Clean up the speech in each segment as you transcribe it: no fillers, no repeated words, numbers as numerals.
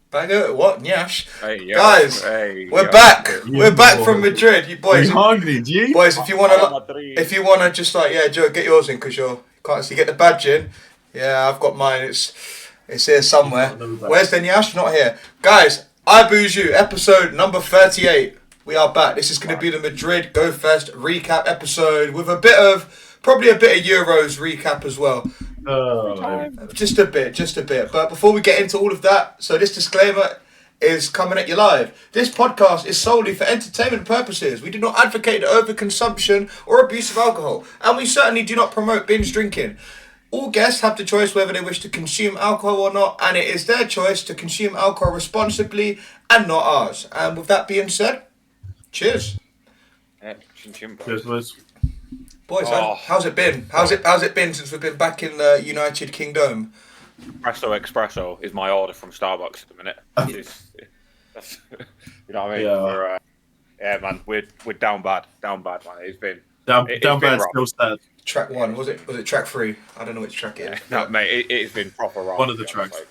Banger, what? Nyash. Hey, yo. Guys, Hey, we're yo. back. Yeah, We're back boy. from Madrid. You boys, We hungry, G? boys, if you wanna, Madrid. if you wanna, just like Joe, get yours in because you can't see. Get the badge in. Yeah, I've got mine. It's here somewhere. He's got another badge. Where's the Nyash? Not here, guys. I Boozy, episode number 38. We are back. This is going to be the Madrid Go Fest recap episode with probably a bit of Euros recap as well. Just a bit. But before we get into all of that, so this disclaimer is coming at you live. This podcast is solely for entertainment purposes. We do not advocate the overconsumption or abuse of alcohol, and we certainly do not promote binge drinking. All guests have the choice whether they wish to consume alcohol or not, and it is their choice to consume alcohol responsibly and not ours. And with that being said, cheers. Yeah, chin, Cheers, boys. Boys, how's it been? How's it been since we've been back in the United Kingdom? Espresso is my order from Starbucks at the minute. You know what I mean? Yeah. Yeah, man, we're down bad, man. It's been Down been bad, rough. still sad. Track 1, was it track 3? I don't know which track it is. No, mate, it's been proper rough. One of the to be honest, tracks.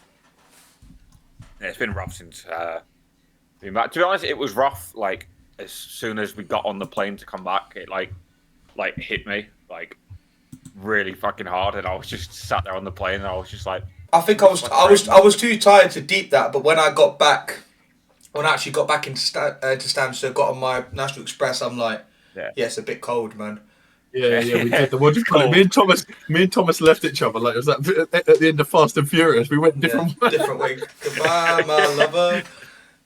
yeah, it's been rough since being back. To be honest, it was rough. Like as soon as we got on the plane to come back, it like hit me like really fucking hard, and I was just sat there on the plane, and I was just like, I think I was too tired to deep that, but when I got back, when I actually got back into Stansted, got on my National Express, I'm like, yeah, it's a bit cold, man. Yeah, we did. What do you call it? Me and Thomas left each other. Like, it was that at the end of Fast and Furious. We went different ways. Different way. Goodbye, my lover.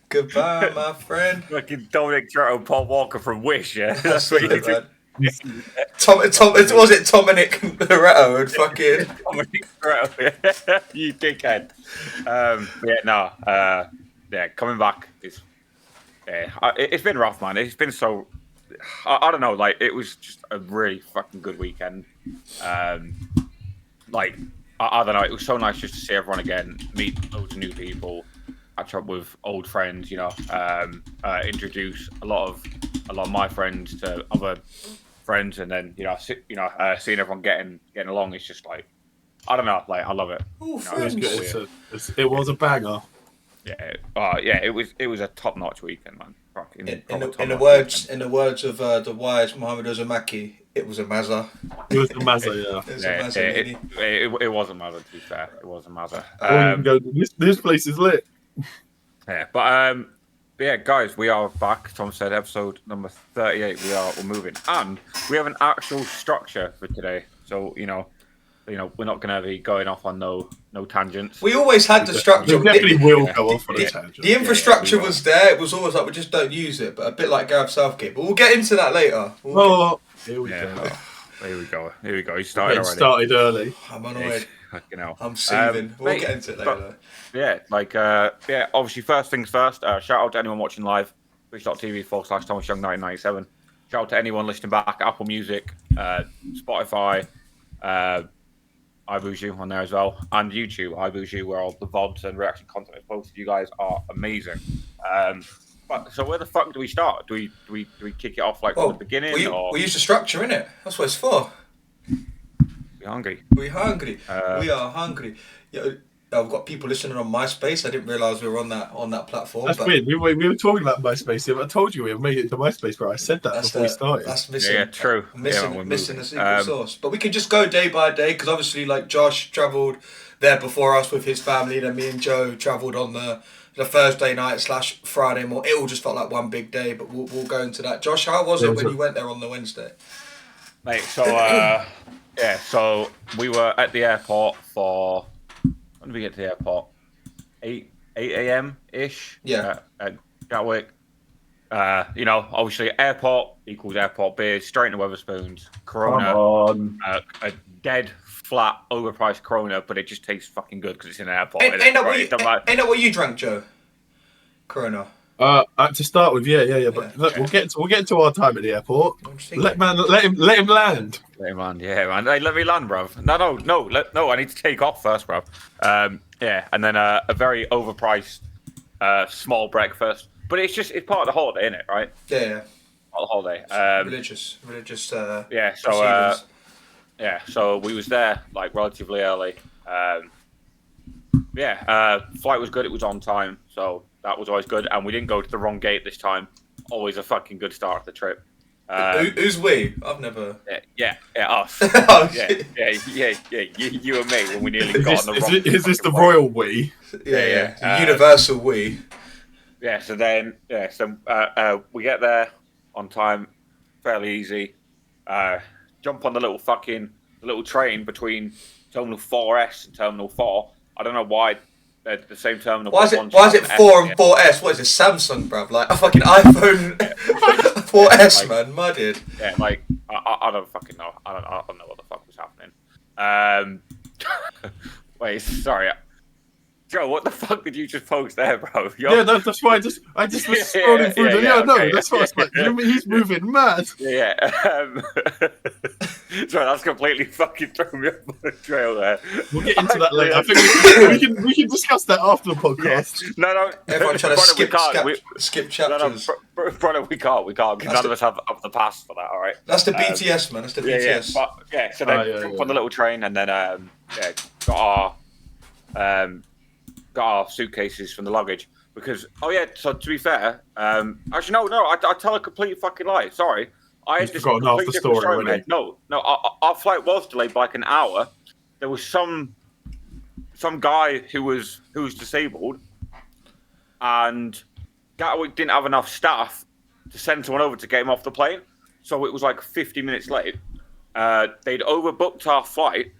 Goodbye, my friend. fucking Dominic Toretto, Paul Walker from Wish. Yeah, that's what you did. Was it Dominic Toretto and fucking Dominic Toretto, you dickhead. Coming back is it's been rough, man. It's been so. I don't know, like it was just a really fucking good weekend. I don't know, it was so nice just to see everyone again, meet loads of new people, catch up with old friends, introduce a lot of my friends to other friends, and then seeing everyone getting along. It's just like, I don't know, like I love it. Ooh, It was good. It was a banger. It was a top notch weekend, man. In the words of the wise Mohammed Ozamaki, it was a mazza. It was a mazza, yeah. It was a mazza. It was a mazza, to be fair. It was a mazza. This place is lit. Yeah, but guys, we are back. Tom said episode number 38. We're moving, and we have an actual structure for today. So we're not going to be going off on no tangents. We always had the structure. We definitely will go off on a tangent. The infrastructure was there. It was always like we just don't use it, but a bit like Gareth Southgate. But we'll get into that later. Here we go. Here we go. He started already. Started early. I'm annoyed. Yeah, I'm seething. We'll get into it later. Obviously, first things first. Shout out to anyone watching live. Twitch.tv/ThomasYoung1997. Shout out to anyone listening back. Apple Music, Spotify, iBoozy on there as well, and YouTube iBoozy, where all the VODs and reaction content is posted. You guys are amazing. So where the fuck do we start? Do we kick it off from the beginning? We use the structure, innit? That's what it's for. We're hungry. We are hungry. I've got people listening on MySpace. I didn't realise we were on that platform. That's weird. We were talking about MySpace here, but I told you we have made it to MySpace, bro. I said that before we started. That's missing. Yeah, true. Missing the secret sauce. But we can just go day by day, because obviously, like, Josh travelled there before us with his family. Then me and Joe travelled on the Thursday night / Friday morning. It all just felt like one big day, but we'll go into that. Josh, how was it when you went there on the Wednesday? Mate, so so we were at the airport for. When did we get to the airport? 8 a.m. ish. Yeah. At Gatwick. Obviously airport equals airport beers, straight into Wetherspoons, Corona, a dead flat overpriced Corona, but it just tastes fucking good because it's in an airport. Ain't that what you drank, Joe? Corona. To start with, yeah. But look, we'll get to our time at the airport. Let him land. Let him land, yeah, man. Hey, let me land, bruv. No. I need to take off first, bruv. And then a very overpriced small breakfast, but it's part of the holiday, isn't it? Right? Yeah. Part of the holiday. Religious. So we was there like relatively early. Flight was good. It was on time, so that was always good. And we didn't go to the wrong gate this time. Always a fucking good start of the trip. Who's we? I've never. Us. Oh, You and me when we nearly got on the wrong. Is this the royal we? Yeah. Universal we. Yeah. So then, we get there on time, fairly easy. Jump on the little train between Terminal 4S and Terminal 4. I don't know why they're the same terminal. Why is it 4 and 4S? What is it, Samsung, bruv? Like a fucking iPhone 4S, man. Mudded. Yeah, like I don't fucking know. I don't know what the fuck was happening. Wait, sorry. Joe, what the fuck did you just post there, bro? That's why I just was scrolling through that's what I was like. He's moving mad. Yeah. Sorry, that's completely fucking thrown me off the trail there. We'll get into that later. I think we can discuss that after the podcast. Yeah. No. Everyone trying to skip chapters. No, brother, we can't. None of us have the pass for that. All right. That's the BTS, man. That's the BTS. So then jump on the little train and then got our suitcases from the luggage because so to be fair, actually no, I tell a complete fucking lie. Sorry, I had forgotten half the story already. No, our flight was delayed by like an hour. There was some guy who was disabled, and Gatwick didn't have enough staff to send someone over to get him off the plane, so it was like 50 minutes late. They'd overbooked our flight,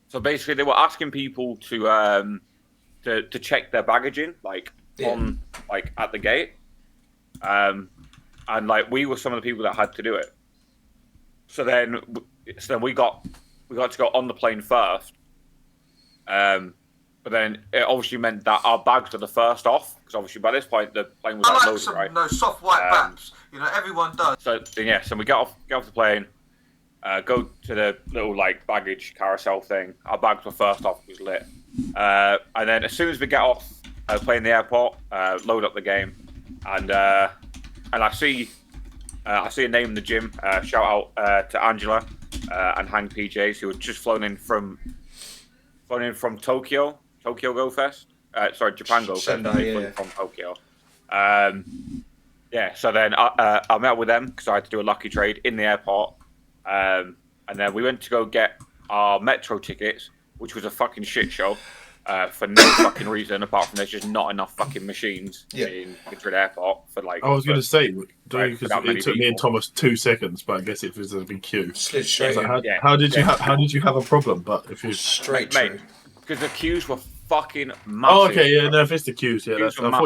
so basically they were asking people to check their baggage in, on at the gate, and like we were some of the people that had to do it. So then we got to go on the plane first, but then it obviously meant that our bags were the first off because obviously by this point the plane was loaded, right? No soft white bags, everyone does. So we get off the plane, go to the little baggage carousel thing. Our bags were first off, it was lit. And then as soon as we get off the plane in the airport, load up the game, and I see a name in the gym. Shout out to Angela and Hang PJs who had just flown in from Tokyo Go Fest. Japan Go Fest. From Tokyo. So then I met with them because I had to do a lucky trade in the airport, and then we went to go get our metro tickets, which was a fucking shit show for no fucking reason apart from there's just not enough fucking machines in Madrid Airport for I was going to say, because it took me and Thomas 2 seconds, but I guess it was a big queue. Slid straight. How did you have a problem? But if you straight, mate, because the queues were fucking massive. Oh, okay, yeah, no, if it's the queues, I thought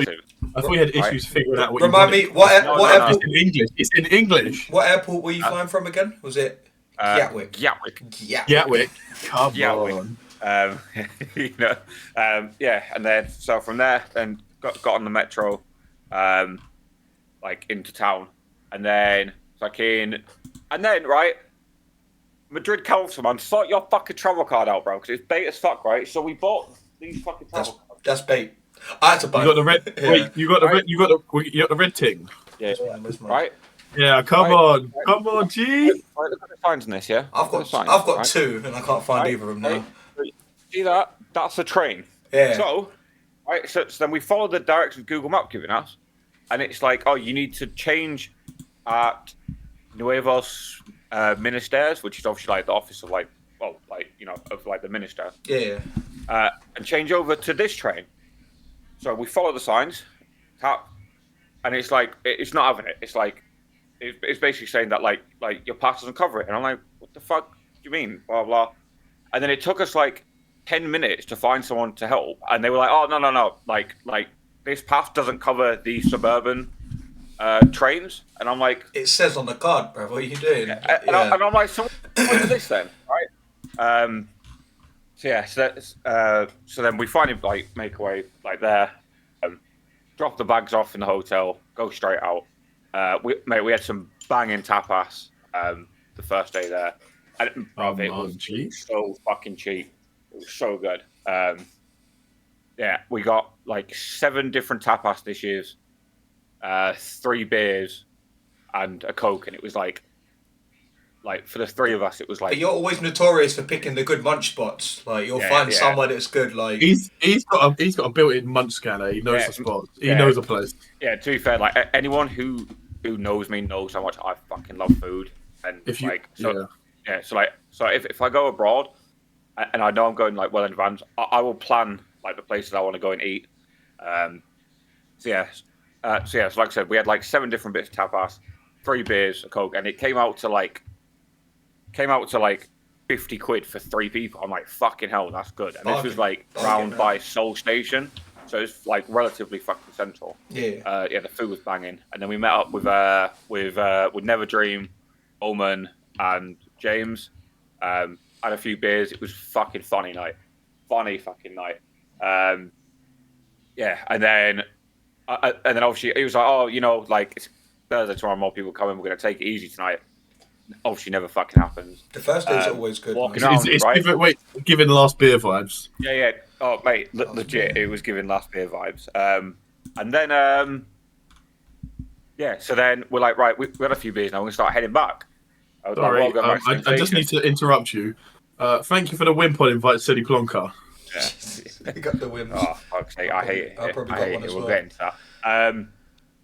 we had issues figuring out what. Remind me, what airport? It's in English. It's in English. What airport were you flying from again? Was it Gatwick? Gatwick. Come on. And then so from there, then got on the metro, into town, and then right, Madrid Councilman, sort your fucking travel card out, bro, because it's bait as fuck, right? So we bought these fucking travel cards. That's bait. I had to buy. You got the red. Wait, you got the red ting. Yeah, right. Yeah, come on, G. Right, look at the signs in this, yeah. I've got two, and I can't find either of them now. See that? That's a train. Yeah. So then we follow the directions Google Map giving us, and it's like, oh, you need to change at Nuevos Ministers, which is obviously the office of the minister. Yeah. And change over to this train. So we follow the signs, tap, and it's it's not having it. It's basically saying that your pass doesn't cover it, and I'm like, what the fuck do you mean? Blah blah. And then it took us 10 minutes to find someone to help, and they were like, oh no, this pass doesn't cover the suburban trains, and I'm like, it says on the card, bro. What are you doing? Yeah. And I'm like, so what is this then, right? So then we finally make our way there, drop the bags off in the hotel, go straight out. We had some banging tapas the first day there, and it was so fucking cheap. It was so good. We got 7 different tapas dishes, 3 beers, and a Coke, and it was like for the three of us, it was like. But you're always notorious for picking the good munch spots. Like you'll find somewhere that's good. Like he's got a built-in munch scanner. He knows the spots. He knows the place. Yeah, to be fair, like anyone who knows me knows how much I fucking love food, and so if I go abroad and I know I'm going like well in advance, I will plan like the places I want to go and eat. So like I said, we had like 7 different bits of tapas, 3 beers, a Coke, and it came out to like 50 quid for 3 people. I'm like, fucking hell, that's good. And this was like round by Seoul Station, so it's like relatively fucking central. Yeah. The food was banging, and then we met up with Never Dream, Omen, and James. Had a few beers. It was fucking funny fucking night. And then obviously he was like, oh, you know, like it's Thursday tomorrow, more people coming. We're gonna take it easy tonight. Obviously, never fucking happens. The first day's always good. It's giving last beer vibes. Yeah. Oh, mate, legit, it was giving last beer vibes. And then, so then we're like, right, we had a few beers now. We're gonna start heading back. Sorry, I just need to interrupt you. Thank you for the Wimpod invite, City Plonker. Yeah. You got the whims. Oh, fuck's sake, I hate it. I probably got one as well. We'll get into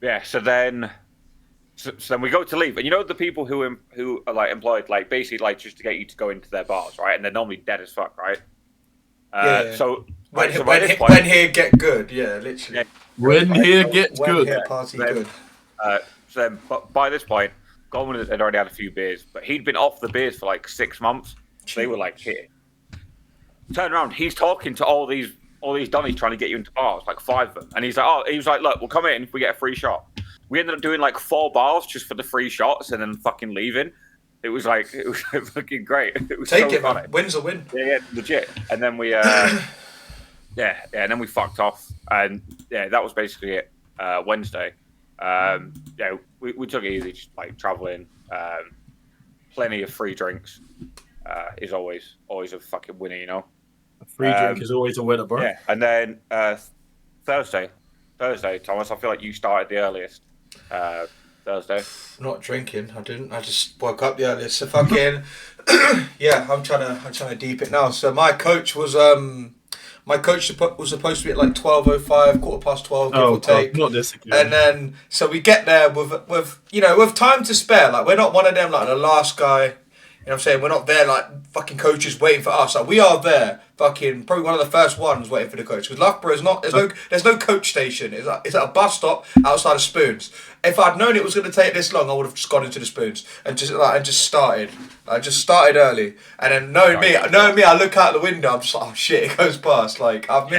that. So then we go to leave, and you know the people who are like employed, like basically like just to get you to go into their bars, right? And they're normally dead as fuck, right? So when here get good, literally. Yeah. When here gets good, here party good. So then, but by this point, Goldman had already had a few beers, but he'd been off the beers for like 6 months. So they were like, here. Turn around, he's talking to all these dummies trying to get you into bars, like 5 of them, and he's like, look, we'll come in if we get a free shot. We ended up doing like 4 bars just for the free shots and then fucking leaving. It was fucking great. It was Take so it, funny. man. Win's a win. Yeah, legit. And then we, and then we fucked off. And that was basically it. Wednesday. We took it easy, just like traveling. Plenty of free drinks. Is always a fucking winner, you know. A free drink is always a winner, bro. Yeah, and then Thursday, Thomas. I feel like you started the earliest. Thursday. Not drinking. I didn't. I just woke up the earliest. So fucking I'm trying to deep it now. So my coach was supposed to be at like 12:05, 12:15, give or take. Not this again. And then so we get there with time to spare. Like we're not one of them like the last guy. You know what I'm saying? We're not there like fucking coaches waiting for us. Like we are there, fucking probably one of the first ones waiting for the coach. Because Loughborough is not. There's no coach station. It's at a bus stop outside of Spoons. If I'd known it was going to take this long, I would have just gone into the Spoons and just started. I just started early, and then knowing me, I look out the window. I'm just like, oh shit, it goes past. Like I've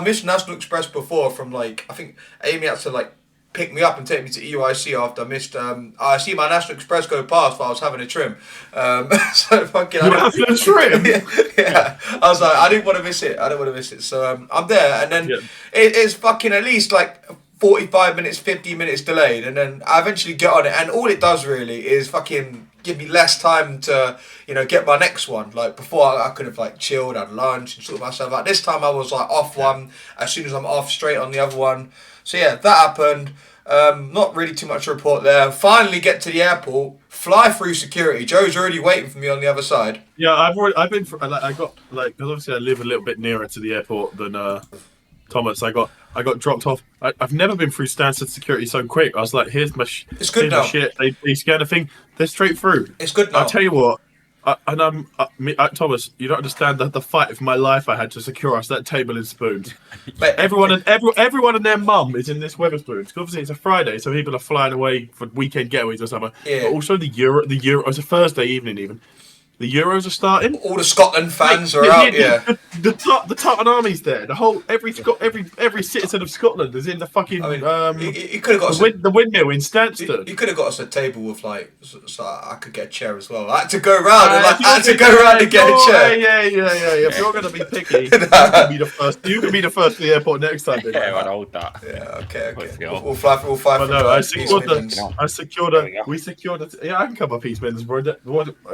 missed National Express before from like I think Amy had to like pick me up and take me to EUIC after I missed. I see my National Express go past while I was having a trim. So fucking. You having a trim? Yeah. I was like, I didn't want to miss it. So I'm there, and then it's fucking at least like 45 minutes, 50 minutes delayed, and then I eventually get on it, and all it does really is fucking give me less time to, get my next one. Like before, I could have like chilled, had lunch, and sort myself out. This time I was like off one. As soon as I'm off, straight on the other one. So yeah, that happened. Not really too much to report there. Finally get to the airport, fly through security. Joe's already waiting for me on the other side. Yeah, I've been. I got because obviously I live a little bit nearer to the airport than Thomas. I got dropped off. I've never been through Stansted security so quick. I was like, here's my it's good now. My shit. They scan the thing. They're straight through. It's good now. I'll tell you what. Thomas, you don't understand the fight of my life I had to secure us that table in Spoons. everyone and their mum is in this Wetherspoons. Obviously, it's a Friday, so people are flying away for weekend getaways or something. Yeah. But also the Euro. It's a Thursday evening even. The Euros are starting. All the Scotland fans are out. The Tartan Army's there. The whole every citizen of Scotland is in the fucking. You could have got the windmill in Stansted. You could have got us a table with like, so I could get a chair as well. I had to go around and get a chair. Yeah. If you're gonna be picky, you can be the first. You can be the first to the airport next time. Yeah, I'd hold that. Yeah, okay. We'll fly for We secured it. Yeah, I can cover Peace Midlands, bro.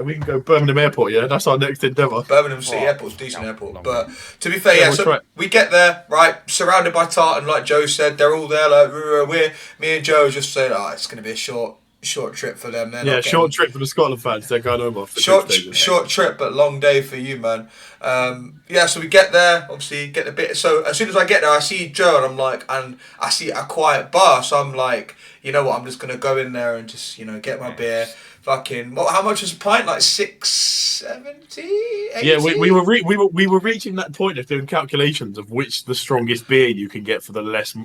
We can go Birmingham Airport, yeah, that's our next endeavour. Birmingham City Airport's a decent airport, but to be fair, we get there, right, surrounded by tartan, like Joe said, they're all there, like me and Joe just said, it's going to be a short Short trip for them. Short trip for the Scotland fans. They're going home off. Short trip, but long day for you, man. So we get there. Obviously, get a bit. So as soon as I get there, I see Joe, and I see a quiet bar. So I'm like, you know what? I'm just gonna go in there and just get my beer. Fucking, how much was a pint? Like 670, 80? Yeah, we were reaching that point of doing calculations of which the strongest beer you can get for the least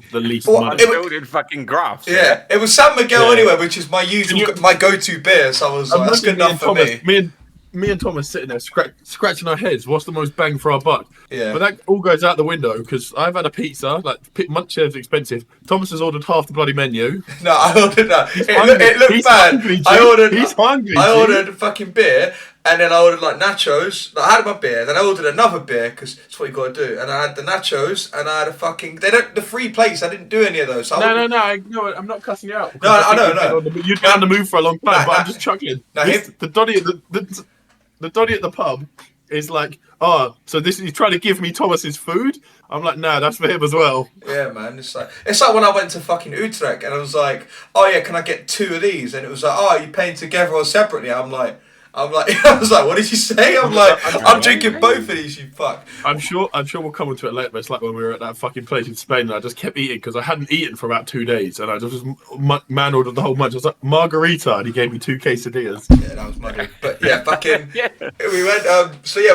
money. Building fucking graphs. Yeah, it was San Miguel anyway, which is my go-to beer. So I was like, that's good enough for me. Me and Thomas sitting there scratching our heads. What's the most bang for our buck? Yeah. But that all goes out the window because I've had a pizza. Like Munch's expensive. Thomas has ordered half the bloody menu. No, I ordered that. It looked bad. He's hungry. I ordered fucking beer, and then I ordered like nachos. I had my beer, then I ordered another beer because that's what you got to do. And I had the nachos, and I had the free plates. I didn't do any of those. So No, I'm not cussing you out. No, I know. You've been on the move for a long time, but I'm just chuckling. The doddy at the pub is like, so he's trying to give me Thomas's food. I'm like, nah, that's for him as well. Yeah, man. It's like when I went to fucking Utrecht and I was like, oh yeah, can I get 2 of these? And it was like, are you paying together or separately? I was like, what did you say? I'm drinking both of these, you fuck. I'm sure we'll come into it later, but it's like when we were at that fucking place in Spain and I just kept eating because I hadn't eaten for about 2 days and I just man ordered the whole munch. I was like, margarita, and he gave me 2 quesadillas. Yeah, that was muddy. But yeah, fucking, we went,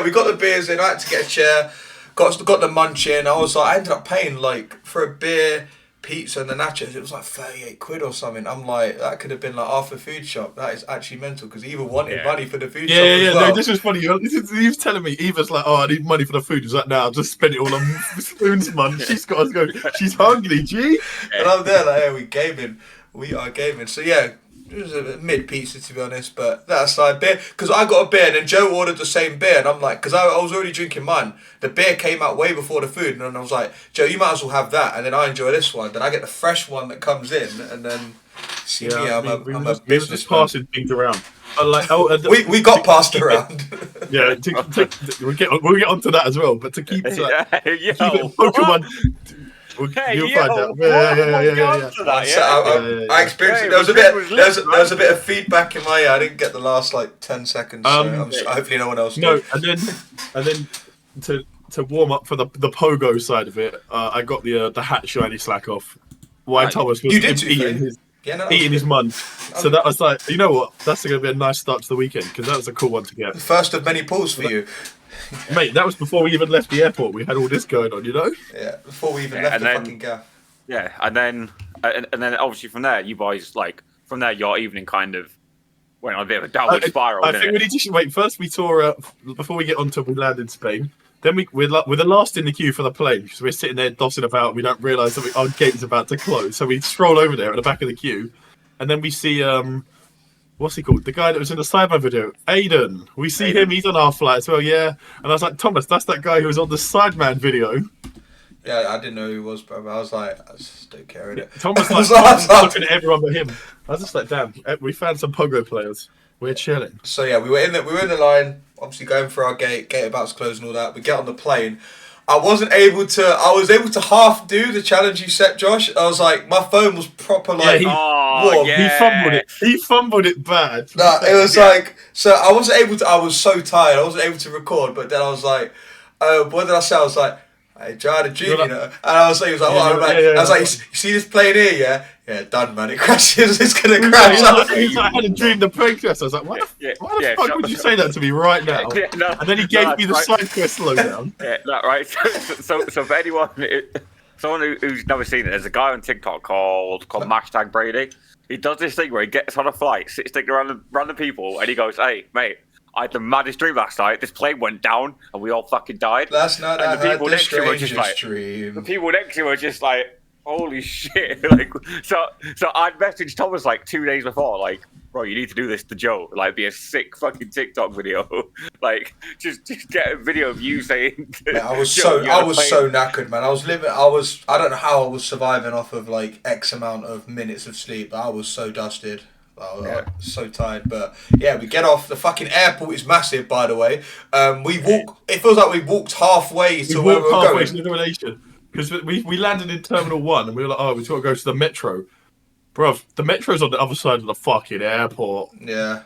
we got the beers in, I had to get a chair, got the munch in. I ended up paying like for a beer, pizza and the nachos, it was like 38 quid or something. I'm like, that could have been like half a food shop. That is actually mental because Eva wanted money for the food shop as well. No, this was funny. He was telling me, Eva's like, I need money for the food. He's like, no, I'll just spend it all on spoons, man. She's got to go. She's hungry, G. And I'm there like, we are gaming. So yeah, it was a mid pizza to be honest, but that aside, beer, because I got a beer and then Joe ordered the same beer and I'm like, because I was already drinking mine, the beer came out way before the food and then I was like, Joe, you might as well have that and then I enjoy this one, then I get the fresh one that comes in and then I'm a businessman. Just passing things around. We got passed around. Yeah, we'll get onto that as well, but to keep it Pokemon. You'll find out. I experienced it. There was a bit of feedback in my ear. I didn't get the last like 10 seconds. So hopefully no one else did. No, and then to warm up for the pogo side of it, I got the hat shiny slack off. Why Thomas was eating his munch. So that was like, you know what? That's going to be a nice start to the weekend because that was a cool one to get. The first of many pulls for you. Mate, that was before we even left the airport. We had all this going on, you know? Yeah, before we even left the fucking gaff. Yeah, and then obviously from there, you boys, your evening kind of went on a bit of a downward spiral, I think we need to wait. First, we saw, before we get on to we land in Spain, then we're the last in the queue for the plane because we're sitting there dossing about. We don't realise that our gate's about to close. So we stroll over there at the back of the queue, and then we see... what's he called? The guy that was in the Sideman video. Aiden. We see him. He's on our flight as well, yeah. And I was like, Thomas, that's that guy who was on the Sideman video. Yeah, I didn't know who he was, bro. I was like, I just don't care. Thomas was looking at everyone but him. I was just like, damn, we found some pogo players. We're chilling. So yeah, we were in the line, obviously going for our gate about to close and all that. We get on the plane. I was able to half do the challenge you set, Josh. I was like, my phone was proper like, he fumbled it. He fumbled it bad. No, it was like, so I wasn't able to, I was so tired, I wasn't able to record, but then I was like, what did I say? I was like, hey, Joe, I had a dream, you know? And I was like, he was like, what? I was like, you see this plane here, yeah? Yeah, done, man. It crashes. It's going to crash. I had a dream the plane crashed. I was like, why the fuck would you say that to me right now? And then he gave me the side quest slowdown. Right. So for anyone, someone who's never seen it, there's a guy on TikTok called #Brady. He does this thing where he gets on a flight, sits around random people, and he goes, hey, mate, I had the maddest dream last night. This plane went down, and we all fucking died. Last night I had the strangest dream. The people next to him were just like, holy shit. Like, so I'd messaged Thomas like 2 days before, like, bro, you need to do this to Joe. Like, be a sick fucking TikTok video. Like, just get a video of you saying. Yeah, I was so knackered, man. I don't know how I was surviving off of like X amount of minutes of sleep. I was so dusted. I was so tired, but yeah, we get off. The fucking airport is massive, by the way. We walk. It feels like we walked halfway to where we were going. Because we landed in Terminal 1 and we were like, oh, we've got to go to the metro. Bruv, the metro's on the other side of the fucking airport. Yeah.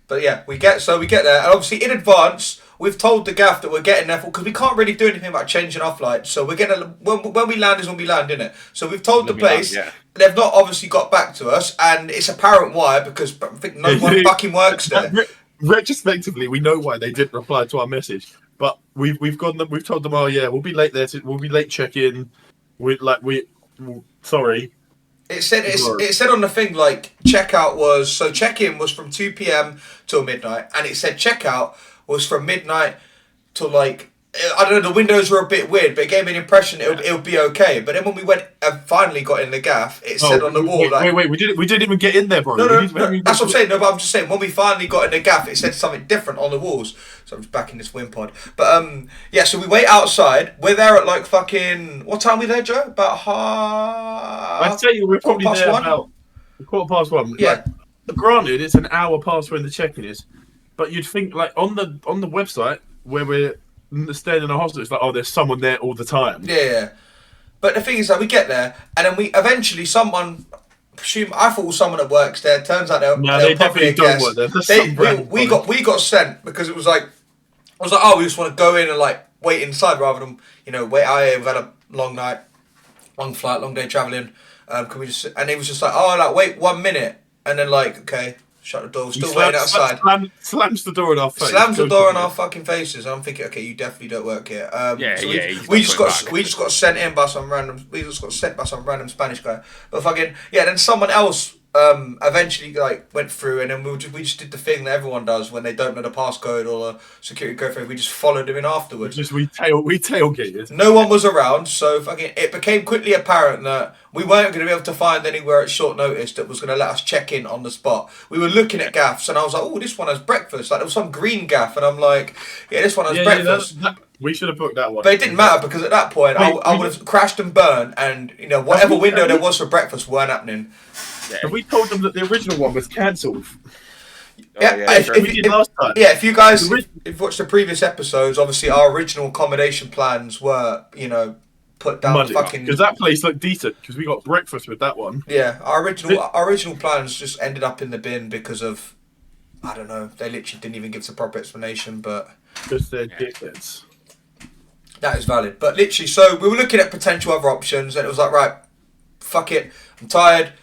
But yeah, we get there, and obviously in advance, we've told the gaff that we're getting there because we can't really do anything about changing our flight. So we're getting when we land is when we land, innit? So we've told the place. They've not obviously got back to us, and it's apparent why, because I think no one fucking works there. Retrospectively, we know why they didn't reply to our message, but we've told them, oh yeah, we'll be late there. We'll be late check-in. Sorry. It said on the thing like check-in was from 2 p.m. till midnight, and it said checkout was from midnight till like, I don't know, the windows were a bit weird, but it gave me an impression it would be okay. But then when we went and finally got in the gaff, it said on the wall wait, we didn't even get in there, bro. No, that's what I'm saying. No, but I'm just saying when we finally got in the gaff, it said something different on the walls. So I'm just back in this wind pod. But yeah, so we wait outside. We're there at like fucking, what time are we there, Joe? About I'd say we're probably there about 1:15. Yeah. Like, granted, it's an hour past when the check-in is, but you'd think like on the website where we're staying in a hostel, it's like, oh, there's someone there all the time. Yeah. But the thing is that we get there, and then we eventually I thought someone that works there. Turns out they definitely don't work there. We got sent because it was like, oh, we just want to go in and like wait inside rather than wait out here. We've had a long night, long flight, long day traveling. Can we just? And it was just like, oh, like wait 1 minute, and then like, okay, shut the door. We're still waiting outside. Slams the door in our face. Slams the door in our fucking faces. And I'm thinking, okay, you definitely don't work here. We just got sent in by some random. We just got sent by some random Spanish guy. But fucking yeah, then someone else eventually like went through, and then we just did the thing that everyone does when they don't know the passcode or the security code. We just followed them in afterwards. We tailgated. No one was around, so fucking it became quickly apparent that we weren't going to be able to find anywhere at short notice that was going to let us check in on the spot. We were looking at gaffs, and I was like, oh, this one has breakfast. Like there was some green gaff, and I'm like, yeah, this one has breakfast. We should have booked that one. But it didn't matter because at that point I would have crashed and burned, and whatever window there was for breakfast weren't happening. Yeah. And we told them that the original one was cancelled. If you guys if you've watched the previous episodes, obviously our original accommodation plans were, put down fucking, because that place looked decent because we got breakfast with that one. Yeah, our original plans just ended up in the bin because of, I don't know, they literally didn't even give us a proper explanation, but because they're dickheads. That is valid. But literally, so we were looking at potential other options, and it was like, right, fuck it, I'm tired.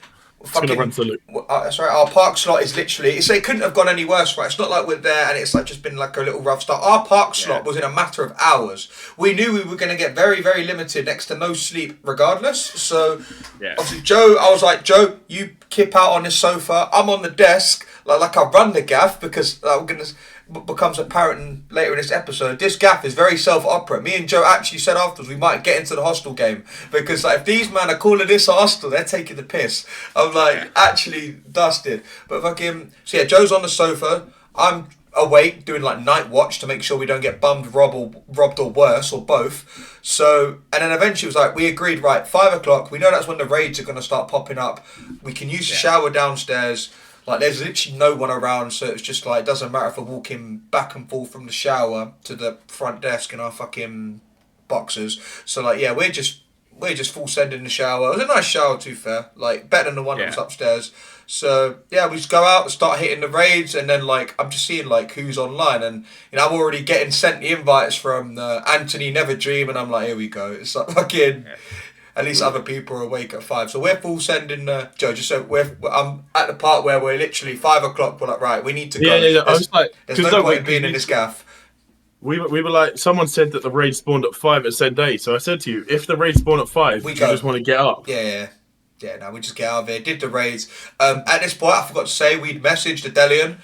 Fucking, run to the that's right. Our park slot is literally. It couldn't have gone any worse, right? It's not like we're there and it's like just been like a little rough start. Our park slot was in a matter of hours. We knew we were going to get very, very limited, next to no sleep, regardless. So, obviously, Joe, I was like, Joe, you kip out on this sofa. I'm on the desk, like I run the gaff because we're gonna. Becomes apparent later in this episode, this gaff is very self-operate. Me and Joe actually said afterwards we might get into the hostel game because like if these men are calling this a hostel, they're taking the piss. I'm like actually dusted. But fucking so yeah, Joe's on the sofa. I'm awake doing like night watch to make sure we don't get bummed, robbed or worse or both. So and then eventually it was like we agreed, right, 5 o'clock. We know that's when the raids are going to start popping up. We can use the shower downstairs. Like, there's literally no one around, so it's just like, it doesn't matter if we're walking back and forth from the shower to the front desk in our fucking boxers. So, like, yeah, we're just full send in the shower. It was a nice shower, to be fair. Like, better than the one that was upstairs. So, yeah, we just go out and start hitting the raids, and then, like, I'm just seeing, like, who's online. And, I'm already getting sent the invites from Anthony Never Dream, and I'm like, here we go. It's like, fucking... At least other people are awake at 5. So we're full sending, Joe, just so I'm at the part where we're literally 5 o'clock, we're like, right, we need to go. Yeah. I was like, there's no point in being in this gaff. We were like, someone said that the raid spawned at 5 at Sendai. So I said to you, if the raid spawned at 5, we just want to get up. Yeah, no, we just get out of here, did the raids. At this point, I forgot to say, we'd messaged the Delian.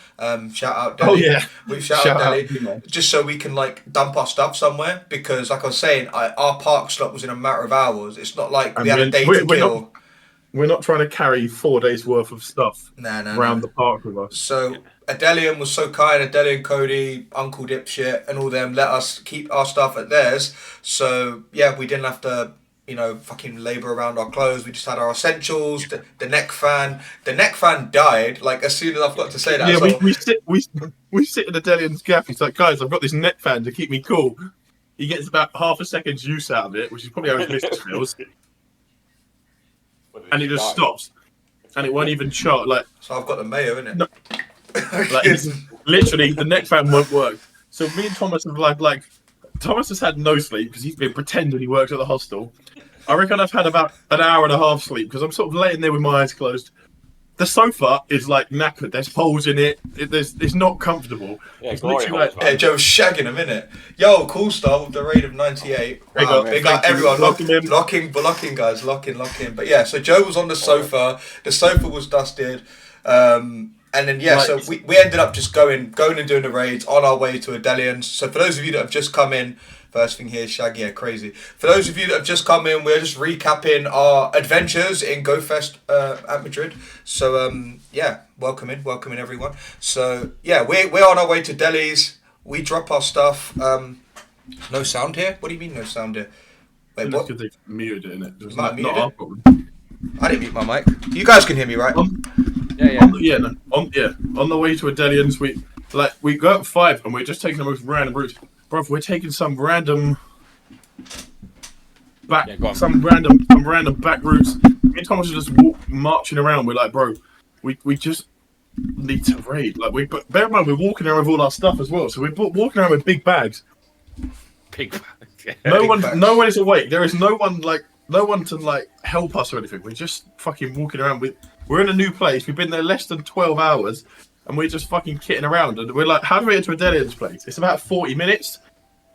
Shout out Deli. Oh, yeah. We shout out Deli. Just so we can, like, dump our stuff somewhere. Because, like I was saying, our park slot was in a matter of hours. It's not like we had a day to kill. We're not trying to carry 4 days' worth of stuff around the park with us. So, Adelian was so kind. Adelian, Cody, Uncle Dipshit, and all them let us keep our stuff at theirs. So, yeah, we didn't have to... fucking labour around our clothes. We just had our essentials. The neck fan. The neck fan died. Like as soon as I've got to say that. Yeah, we sit in the Delian's gaff. He's like, guys, I've got this neck fan to keep me cool. He gets about half a second's use out of it, which is probably how his missus feels. And he just stops. and it won't even chart. Like, So I've got the mayo, innit? No. like literally, the neck fan won't work. So me and Thomas have like Thomas has had no sleep because he's been pretending he works at the hostel. I reckon I've had about an hour and a half sleep because I'm sort of laying there with my eyes closed. The sofa is like knackered. There's holes in it. It's not comfortable. Yeah, It's literally like, Yeah, Joe's shagging him, innit? Yo, cool stuff with the raid of 98. Big Wow, up, big thank up you. everyone. Locking him. Locking, guys. Locking. But yeah, so Joe was on the sofa. The sofa was dusted. And then, yeah, Right. so we ended up just going and doing the raids on our way to Adelians. So for those of you that have just come in, first thing here, Shaggy, yeah, crazy. For those of you that have just come in, we're just recapping our adventures in GoFest at Madrid. So, yeah, welcome in everyone. So, yeah, we're on our way to Delhi's. We drop our stuff. No sound here? What do you mean no sound here? Wait, what? because they've muted it, innit? It's Might not muted our it. problem. I didn't mute my mic. You guys can hear me, right? Yeah. On the way to Adelians, we go at 5 and we're just taking the most random routes. Bro, we're taking some random random back routes. Me and Thomas are just marching around. We're like, bro, we just need to raid. Like, but bear in mind, we're walking around with all our stuff as well. So we're walking around with big bags. Big. No bags. one is awake. There is no one to like help us or anything. We're just fucking walking around. We're in a new place. We've been there less than 12 hours, and we're just fucking kitting around. And we're like, how do we get to Adelian's place? It's about 40 minutes.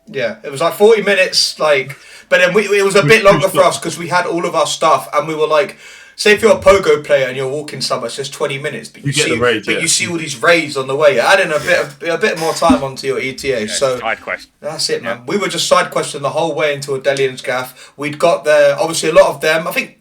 Yeah, it was like 40 minutes, but then it was a bit longer for us because we had all of our stuff, and we were like, say if you're a pogo player and you're walking somewhere, it's just 20 minutes, but you get see, the raids, you see all these raids on the way, adding a bit more time onto your ETA. So Side quest. that's it, man. We were just side questing the whole way into Adelian's gaff. We'd got there. Obviously, a lot of them, I think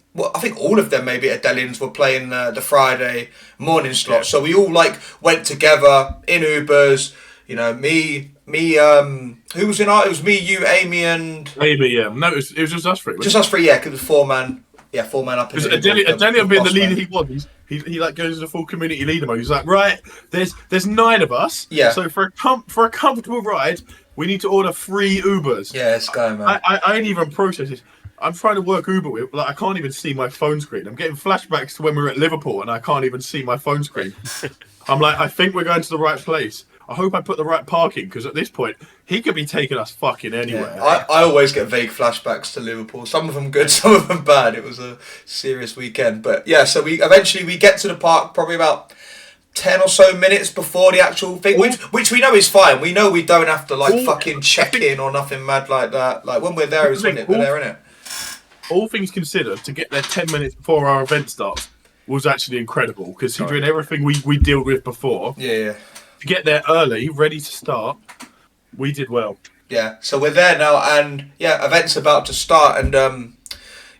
all of them maybe at Adelian's were playing the Friday morning slot. So we all like went together in Ubers. You know, me. Who was in our? It was me, you, Amy, and Maybe, yeah. No, it was just us three. just us three. Yeah, because it was 4-man. Yeah, 4-man up. Because Adelian being the leader he was, he like goes into full community leader mode. He's like, right, there's 9 of us. Yeah. So for a comfortable ride, we need to order 3 Ubers. Yeah, it's going, man. I ain't even processed it. I'm trying to work Uber with, like, I can't even see my phone screen. I'm getting flashbacks to when we were at Liverpool and I can't even see my phone screen. I'm like, I think we're going to the right place. I hope I put the right parking, because at this point, he could be taking us fucking anywhere. Yeah, I always get vague flashbacks to Liverpool. Some of them good, some of them bad. It was a serious weekend. But yeah, so we eventually get to the park probably about 10 or so minutes before the actual thing, which we know is fine. We know we don't have to fucking check in or nothing mad like that. Like when we're there is when we're there, innit? All things considered, to get there 10 minutes before our event starts was actually incredible, considering everything we dealt with before. Yeah. To get there early, ready to start, we did well. Yeah, so we're there now, and yeah, event's about to start, and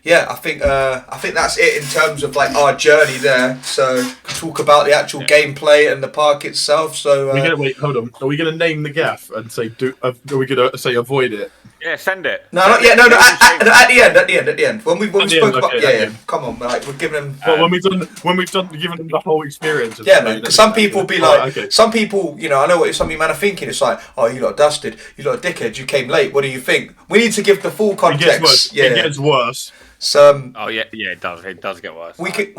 yeah, I think that's it in terms of like our journey there. So talk about the actual gameplay and the park itself. So we're gonna wait. Hold on. Are we gonna name the gaff and say are we gonna say avoid it? Yeah, send it. No, not yet. No. At the end. When we spoke about come on, like we're giving them. Well, when we've done given them the whole experience. Yeah, man. Because some people be like, some people, you know, I know what some of you man are thinking. It's like, oh, you lot dusted, you lot dickheads, you came late. What do you think? We need to give the full context. It gets worse. So it does get worse. We can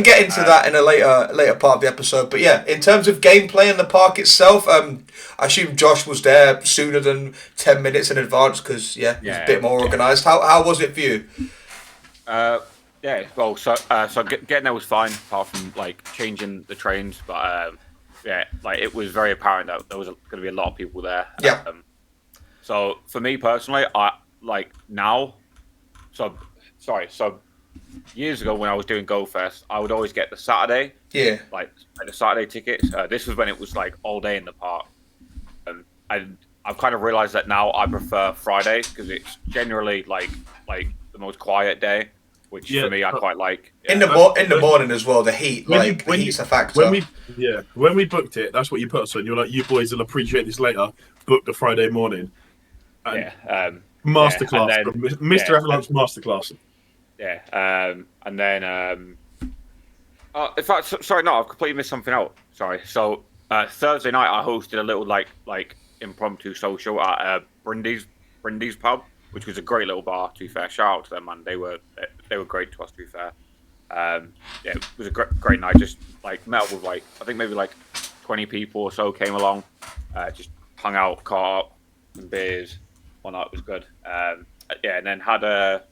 get into that in a later part of the episode. But yeah, in terms of gameplay in the park itself, I assume Josh was there sooner than 10 minutes in advance because he's a bit more organised. How was it for you? Well, so getting there was fine, apart from like changing the trains. But like it was very apparent that there was going to be a lot of people there. Yeah. So for me personally, I like now. So years ago when I was doing GoFest, I would always get the Saturday. Yeah. Like the Saturday tickets. This was when it was like all day in the park. And I've kind of realised that now I prefer Friday because it's generally like the most quiet day, which for me I quite like. Yeah. In the morning as well, the heat heat's a factor. When we booked it, that's what you put us on. You're like, you boys will appreciate this later. Book the Friday morning. And masterclass, MrAvalanche masterclass. Yeah, and then in fact, sorry, no, I've completely missed something out. Sorry. So Thursday night, I hosted a little like impromptu social at Brindy's pub, which was a great little bar. To be fair, shout out to them, man. They were great to us. To be fair, Yeah, it was a great night. Just like met up with I think maybe 20 people or so came along. Just hung out, caught up, some beers. One night was good. Yeah, and then had a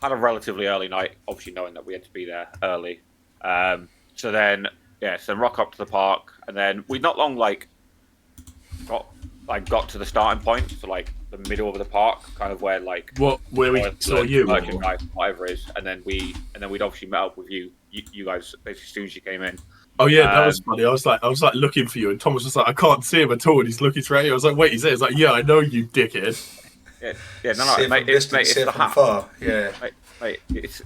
relatively early night. Obviously, knowing that we had to be there early. So then rock up to the park, and then we not long got to the starting point, so the middle of the park, kind of where where we saw you, merchandise, whatever it is, and then we'd obviously met up with you guys basically as soon as you came in. Oh yeah, that was funny. I was like looking for you, and Tom was just like, I can't see him at all, and he's looking straight at you. I was like, wait, he's there. He's like, yeah, I know you, dickhead. Yeah, no, mate, it's the hat. Far. Yeah, mate, it's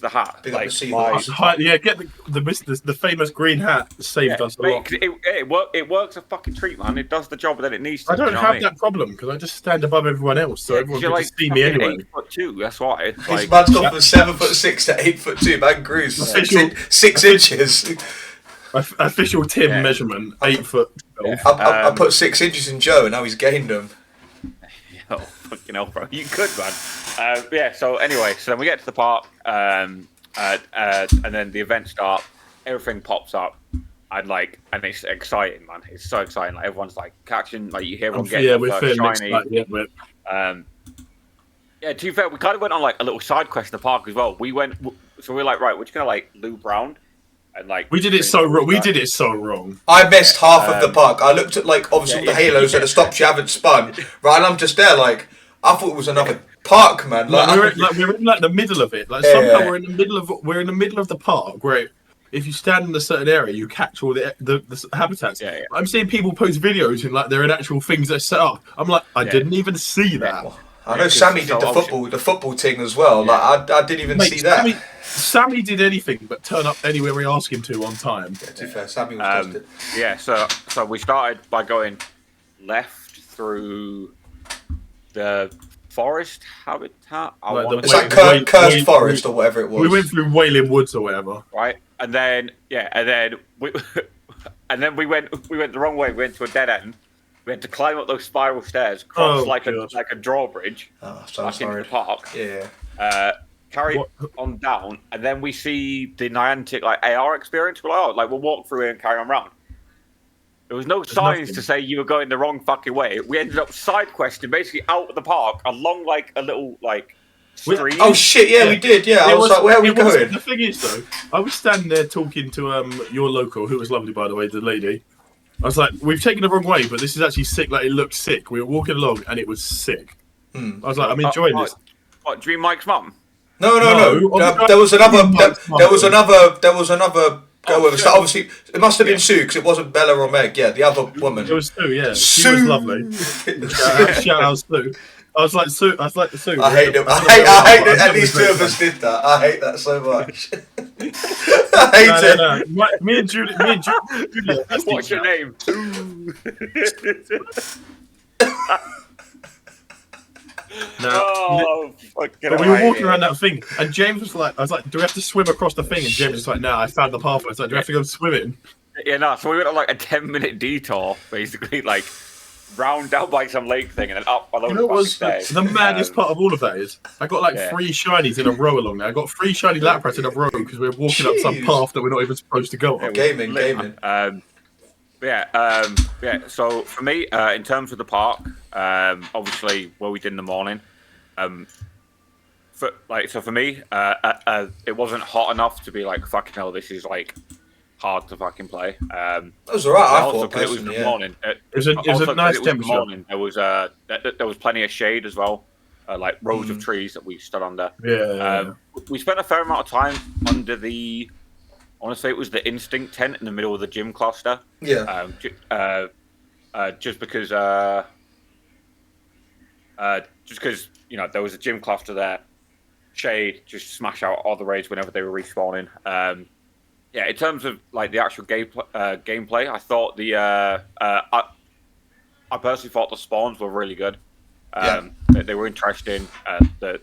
the hat. Big up the yeah, get the famous green hat saved us a lot. It works a fucking treat, man. It does the job that it needs to. I don't have that problem because I just stand above everyone else, so everyone can just see me anyway. 8'2", that's why. His man's gone from 7'6" to 8'2". Man grew 6 inches. Official Tim measurement, 8 foot. Yeah. I put 6 inches in Joe, and now he's gained them. Oh, fucking hell, bro. You could, man. Yeah, so anyway, so then we get to the park, and then the event starts, everything pops up, and it's exciting, man. It's so exciting. Everyone's catching, you hear everyone getting shiny. Yeah, to be fair, we kind of went on a little side quest in the park as well. We were right, we're just gonna loop round. And we did it so wrong. We did it so wrong. I missed half of the park. I looked at obviously all the halos and the stops you haven't spun. Right, and I'm just there I thought it was another park, man. We're in the middle of it. Somehow we're in the middle of the park where if you stand in a certain area, you catch all the habitats. Yeah. I'm seeing people post videos and they're in actual things that are set up. I'm I didn't even see that. I know Sammy did the football thing as well. I didn't even see that. Sammy did anything but turn up anywhere we asked him to on time. Yeah, to be fair, Sammy was tested. Yeah, so we started by going left through the forest habitat. It's cursed forest or whatever it was. We went through Wailing Woods or whatever. Right, and then we we went the wrong way. We went to a dead end. We had to climb up those spiral stairs, cross a drawbridge back into the park. Yeah. Carry on down, and then we see the Niantic AR experience. We'll walk through it and carry on round. There was no signs to say you were going the wrong fucking way. We ended up side questing basically out of the park along a little stream. Oh shit! Yeah, we did. Yeah, I was where are we going? The thing is though, I was standing there talking to your local, who was lovely by the way, the lady. I was like, we've taken the wrong way, but this is actually sick. It looked sick. We were walking along, and it was sick. I was like, I'm enjoying this. What? Dream Mike's mum? No. There was another. There was another girl with us. Obviously, it must have been Sue because it wasn't Bella or Meg. Yeah, the other woman. It was Sue. Yeah, she was lovely. Shout out Sue. I was like Sue. I hate them. I hate that at least 2 of us did that. I hate that so much. I hate it. No. Me and Julia. What's your name? But we were walking around that thing, and James was like, I was like, do we have to swim across the thing? And James was like, no, I found the pathway. I was like, do we have to go swimming? Yeah, no. So we went on a 10-minute detour, basically, round down by some lake thing, and then up along the stairs. The maddest part of all of that is I got 3 shinies in a row along there. I got 3 shiny Lapras in a row because we were walking up some path that we're not even supposed to go on. Gaming. So for me, in terms of the park, obviously what we did in the morning, for me, it wasn't hot enough to be fucking hell, this is hard to fucking play. That was alright. I thought it was the morning. It was a nice temperature. Morning, there was plenty of shade as well, rows of trees that we stood under. Yeah. We spent a fair amount of time under the. I want to say it was the Instinct tent in the middle of the gym cluster. Yeah. Just because there was a gym cluster there. Shade, just smash out all the raids whenever they were respawning. In terms of the actual gameplay, I thought I personally thought the spawns were really good. They were interesting. The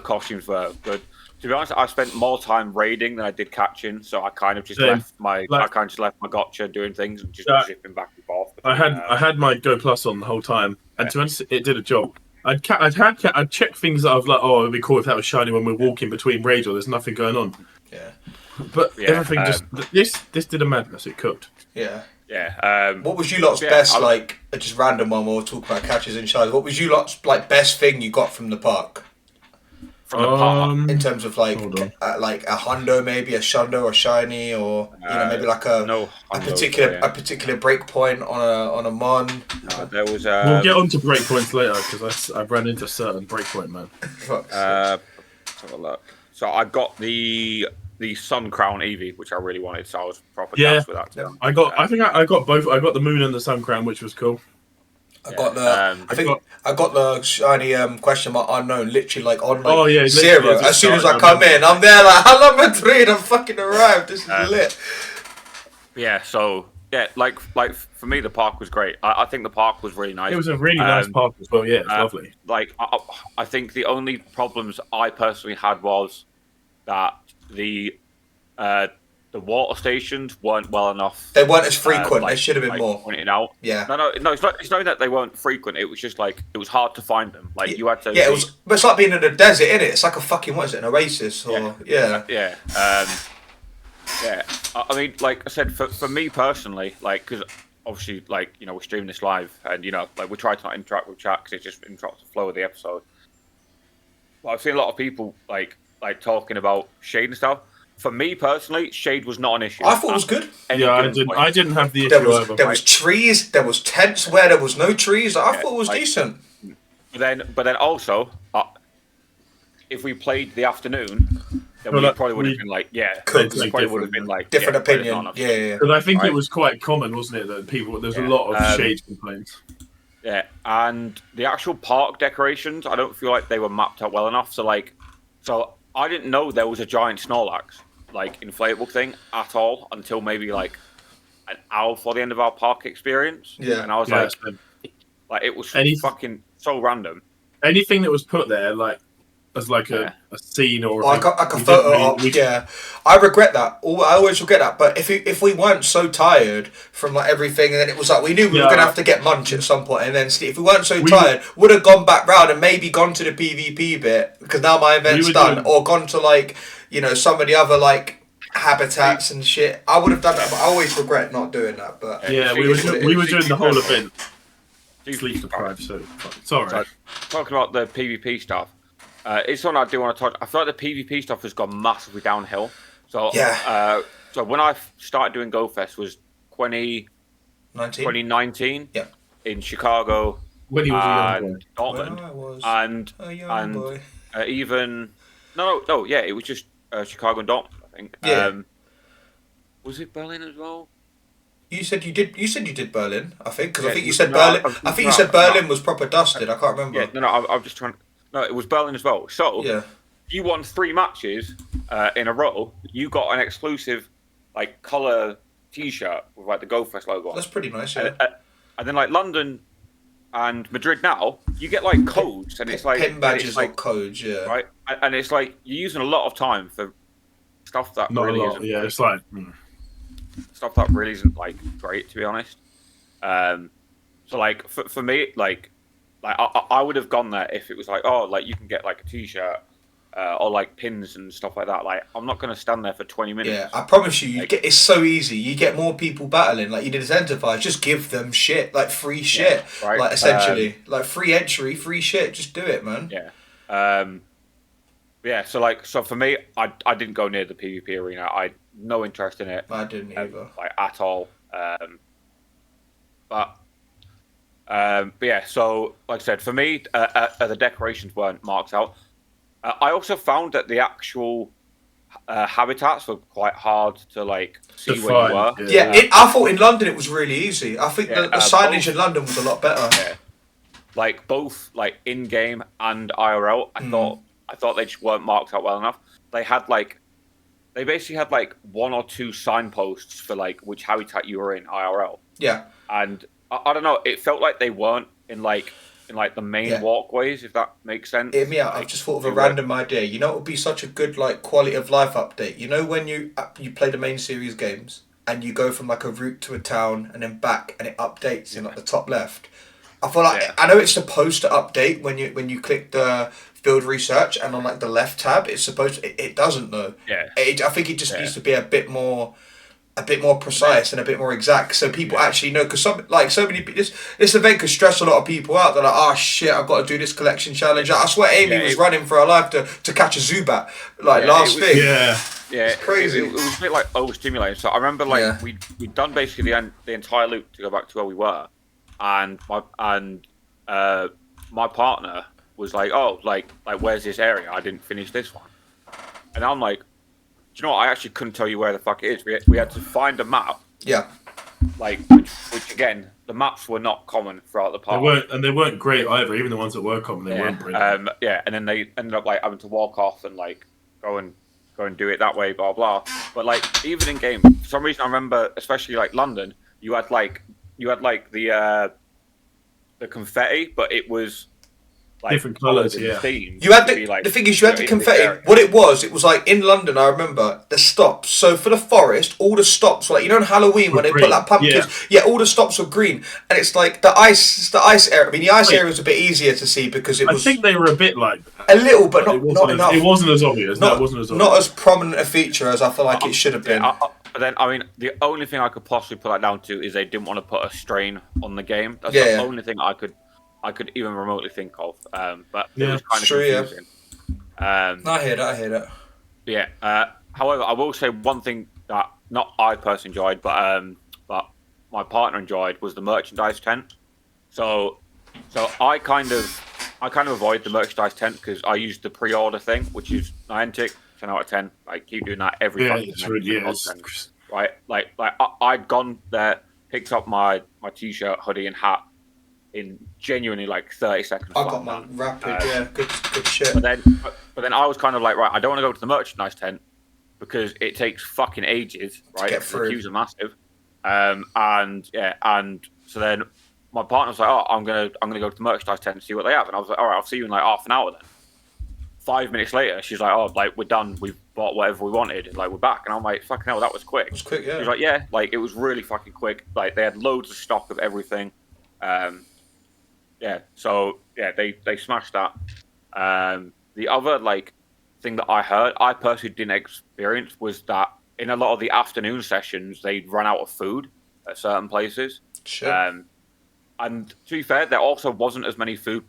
costumes were good. To be honest, I spent more time raiding than I did catching, so I kind of just left my gotcha doing things and just zipping back and forth. I had my Go Plus on the whole time, and to be honest, it did a job. I'd check things that I've like, it'd be cool if that was shiny when we're walking between raids or there's nothing going on. Yeah. But everything this did a madness. It cooked. Yeah. Yeah. What was you lot's best, like, just random one, we'll talk about catches and shines. What was you lot's, like, best thing you got from the park? From the park? In terms of, like a hundo, maybe, a shundo, a shiny, or, maybe like a particular break point on a mon? There was... we'll get on to breakpoints later, because I've ran into certain breakpoint, man. Let's have a look. So I got the Sun Crown Eevee, which I really wanted, so I was proper gassed with that. Yeah. I got both. I got the Moon and the Sun Crown, which was cool. I got the I got the shiny question mark unknown literally like on like 0. As soon as I come in, I'm there like hello Madrid, I'm fucking arrived. This is lit. Yeah, so like for me the park was great. I think the park was really nice. It was a really nice park as well. Yeah, it's lovely. Like I think the only problems I personally had was that the water stations weren't well enough. They weren't as frequent. They should have been more pointed out. Yeah. No. It's not that they weren't frequent. It was just like it was hard to find them. Like you had to. Yeah, but it's like being in a desert, isn't it? It's like a fucking an oasis or Yeah. I mean, like I said, for me personally, like because obviously, like we're streaming this live, and like we try to not interact with chat because it just interrupts the flow of the episode. But I've seen a lot of people like talking about shade and stuff. For me personally, shade was not an issue. I thought it was good. I didn't have the issue. There was trees. There was tents where there was no trees. I thought it was decent. But then also, if we played the afternoon, then we probably would have been like, probably would have been like different opinion. Yeah. Because I think it was quite common, wasn't it, that there's a lot of shade complaints. Yeah, and the actual park decorations, I don't feel like they were mapped out well enough. So I didn't know there was a giant Snorlax like inflatable thing at all until maybe like an hour before the end of our park experience. Yeah, and I was like it was fucking so random. Anything that was put there, like as like a scene or I got a photo op. I regret that. I always regret that. But if we weren't so tired from like everything, and then it was like we knew we were gonna have to get munch at some point, and then if we weren't so tired, would have gone back round and maybe gone to the PvP bit because now my event's done, or gone to like some of the other like habitats and shit. I would have done that, but I always regret not doing that. But we were doing the whole event. Sleep deprived, so sorry. So, talking about the PvP stuff. It's something I do want to touch. I feel like the PvP stuff has gone massively downhill. So so when I started doing GoFest was 2019 in Chicago when he was a young boy. Dortmund it was just Chicago and Dortmund, I think. Was it Berlin as well? You said you did Berlin, I think, because I think you said Berlin. I think you said Berlin was proper dusted. I can't remember. Yeah, I'm just trying. No, it was Berlin as well. So you won 3 matches in a row. You got an exclusive like color T-shirt with like the GoFest logo on. That's pretty nice. Yeah. And then like London and Madrid now, you get like codes, and it's like pin badges or codes. Yeah. Right, and it's like you're using a lot of time for stuff that not really a lot. isn't. Yeah, it's like stuff that really isn't like great, to be honest. So like for me, like I would have gone there if it was like, oh, like you can get like a T-shirt or like pins and stuff like that. Like I'm not going to stand there for 20 minutes. Yeah, I promise you, it's so easy. You get more people battling. Like you did Enterprise, just give them shit, like free shit, right? Like essentially, like free entry, free shit. Just do it, man. Yeah. So for me, I didn't go near the PvP arena. I had no interest in it. I didn't either, like at all. But yeah, so like I said, for me, the decorations weren't marked out. I also found that the actual habitats were quite hard to like see where you were. I thought in London it was really easy. I think the signage in London was a lot better. Yeah. Like both like in game and IRL, I thought they just weren't marked out well enough. They basically had like 1 or 2 signposts for like which habitat you were in IRL. Yeah. And I don't know, it felt like they weren't in the main walkways, if that makes sense. Hear me out. I've just thought of a random idea. You know, it would be such a good like quality of life update. You know, when you play the main series games and you go from like a route to a town and then back, and it updates in like the top left. I I feel like I know it's supposed to update when you click the field research, and on like the left tab, it's supposed to, it doesn't though. Yeah. I think it just needs to be a bit more precise and a bit more exact, so people actually know. Because so many this event could stress a lot of people out. They're like, oh shit, I've got to do this collection challenge. I swear, Amy was running for her life to catch a Zubat last thing. Yeah. Yeah, it's crazy. It was a bit like overstimulating. So I remember we'd done basically the entire loop to go back to where we were, and my partner was like, oh, like where's this area? I didn't finish this one, and I'm like, do you know what? I actually couldn't tell you where the fuck it is. We had to find a map. Yeah. Like which again, the maps were not common throughout the park. They weren't great either. Even the ones that were common, they weren't great. And then they ended up like having to walk off and like go and do it that way, blah blah. But like even in game, for some reason I remember, especially like London, you had like the confetti, but it was like different colours. Theme. You had the thing is, you had the confetti. What it was like in London. I remember the stops. So for the forest, all the stops were like, you know, on Halloween when they put like pumpkins. Yeah, all the stops were green, and it's like the ice area. I mean, the ice area was a bit easier to see because it was. I think they were a bit like a little, but not enough. It wasn't as obvious. Not as prominent a feature as I feel like it should have been. But then, I mean, the only thing I could possibly put that down to is they didn't want to put a strain on the game. That's the only thing I could even remotely think of. But it was kind of confusing. I hear that. Yeah. However, I will say one thing that not I personally enjoyed, but my partner enjoyed was the merchandise tent. So I kind of avoid the merchandise tent because I used the pre-order thing, which is Niantic. 10 out of 10. Like, keep doing that every fucking right? Like I'd gone there, picked up my t-shirt, hoodie, and hat in genuinely like 30 seconds. I got my rapid, good shit. But then I was kind of like, right, I don't want to go to the merchandise tent because it takes fucking ages, right? To get through. The queues are massive. And so then my partner was like, oh, I'm gonna go to the merchandise tent and see what they have. And I was like, all right, I'll see you in like half an hour then. 5 minutes later, she's like, oh, like, we're done. We've bought whatever we wanted. Like, we're back. And I'm like, fucking hell, that was quick. It was quick, yeah. She's like, yeah, like, it was really fucking quick. Like, they had loads of stock of everything. So, they smashed that. The other, like, thing that I heard, I personally didn't experience, was that in a lot of the afternoon sessions, they'd run out of food at certain places. Sure. And to be fair, there also wasn't as many food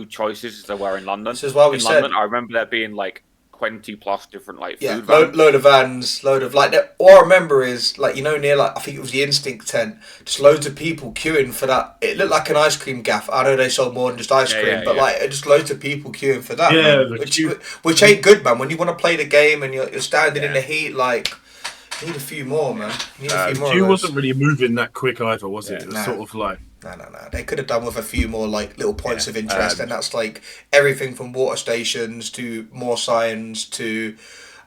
choices as there were in London. This is why we said. London, I remember there being like 20 plus different like food vans. Load of vans, load of like. All I remember is like, you know, near like I think it was the Instinct tent, just loads of people queuing for that. It looked like an ice cream gaff. I know they sold more than just ice cream, but like just loads of people queuing for that. Yeah, man, which ain't good, man. When you want to play the game and you're standing in the heat, like. You need a few more, man. You need a few more. Queue wasn't really moving that quick either, was it? It was sort of like. No. They could have done with a few more like little points of interest, and that's like everything from water stations to more signs to.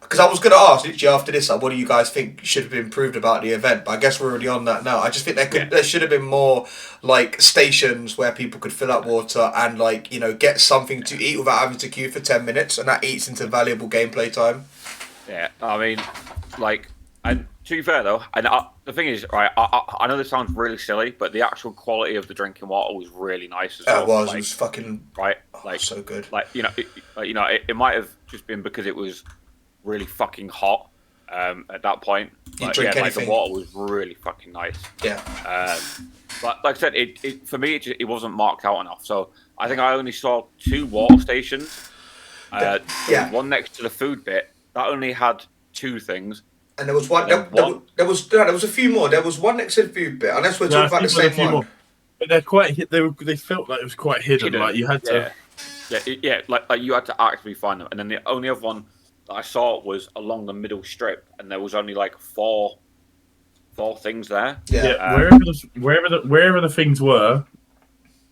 Because I was going to ask literally after this, like, what do you guys think should have been improved about the event? But I guess we're already on that now. I just think there should have been more like stations where people could fill up water and like, you know, get something to eat without having to queue for 10 minutes, and that eats into valuable gameplay time. Yeah, I mean, like. And to be fair though, and the thing is, right, I know this sounds really silly, but the actual quality of the drinking water was really nice as well. It was fucking right, like so good. Like it might have just been because it was really fucking hot at that point. You drink anything. Like the water was really fucking nice. Yeah. But like I said, it for me it wasn't marked out enough. So I think I only saw 2 water stations. One next to the food bit that only had 2 things. And there was one. There was a few more. There was one next to the food bit, unless we're talking about the same one. More. But they're quite. They felt like it was quite hidden. Like you had to. Yeah. Like you had to actively find them. And then the only other one that I saw was along the middle strip, and there was only like 4 things there. Yeah. Wherever the things were,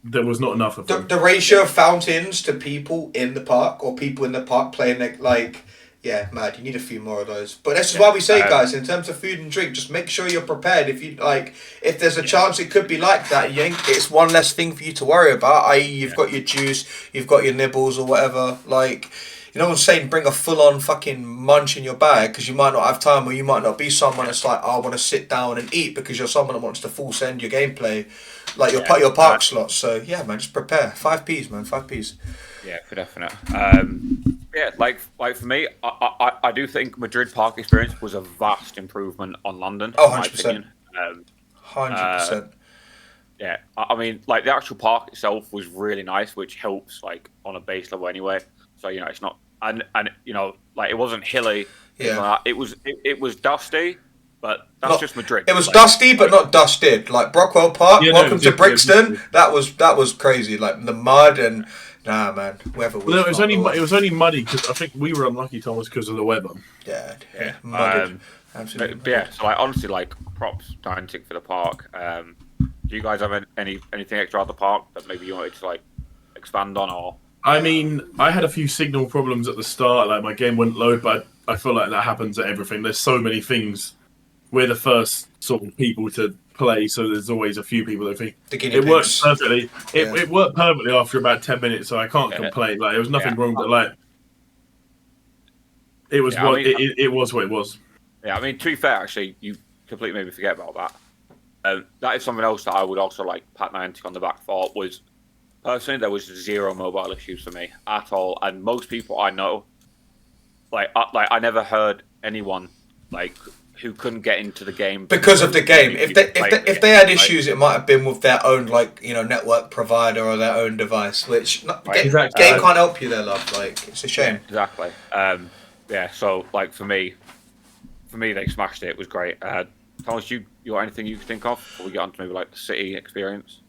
there was not enough of them. The ratio of fountains to people in the park, or people in the park playing like. Yeah, mad. You need a few more of those. But this is why we say, guys, in terms of food and drink, just make sure you're prepared. If you like, if there's a chance it could be like that, it's one less thing for you to worry about. I.e., you've got your juice, you've got your nibbles or whatever. Like, no one's saying bring a full on fucking munch in your bag because you might not have time, or you might not be someone that's like, I want to sit down and eat, because you're someone that wants to full send your gameplay, like your park slots. So yeah, man, just prepare. 5p's, man, 5p's. Yeah, for definite. Yeah, like for me, I do think Madrid Park experience was a vast improvement on London. Oh, in my 100%. opinion. 100%. Yeah, I mean, like the actual park itself was really nice, which helps like on a base level anyway. So it's not, and like it wasn't hilly. Yeah. It was dusty, but that's just Madrid. It was dusty, but not dusted. Like Brockwell Park, Yeah, welcome to Brixton. Yeah. That was crazy. Like the mud and nah, man. Weather was. Well, it was only muddy because I think we were unlucky, Thomas, because of the weather. Yeah. Muddy. Absolutely. But yeah, so like honestly, like props Niantic for the park. Do you guys have anything extra at the park that maybe you wanted to like expand on, or? I mean, I had a few signal problems at the start, like my game wouldn't load, but I feel like that happens at everything. There's so many things. We're the first sort of people to play, so there's always a few people that think it works perfectly. It worked perfectly after about 10 minutes, so I can't complain. Like there was nothing wrong, but like it was it was what it was. Yeah, I mean, to be fair, actually, you completely made me forget about that. That is something else that I would also like pat Niantic on the back for. Was personally, there was zero mobile issues for me at all, and most people I know, like I never heard anyone like who couldn't get into the game because of the game. If they had issues, it might have been with their own network provider or their own device, which game can't help you there, love. Like it's a shame. Exactly. Yeah. So like for me, they smashed it. It was great. Thomas, you got anything you can think of before we get on to maybe like the city experience?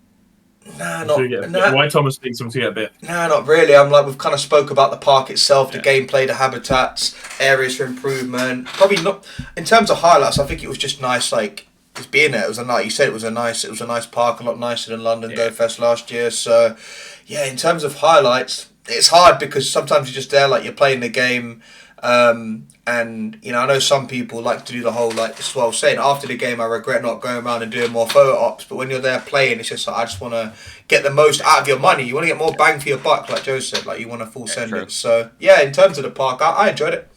Why Thomas thinks something a bit? Nah, not really. I'm like, we've kind of spoke about the park itself, the gameplay, the habitats, areas for improvement. Probably not in terms of highlights. I think it was just nice, like just being there. It was you said, it was a nice park, a lot nicer than London Go Fest last year. So yeah, in terms of highlights, it's hard because sometimes you're just there, like you're playing the game. And I know some people like to do the whole like this is what I was saying, after the game I regret not going around and doing more photo ops, but when you're there playing, it's just like I just want to get the most out of your money. You want to get more bang for your buck, like Joe said, like you want to full send it. So yeah, in terms of the park, I enjoyed it.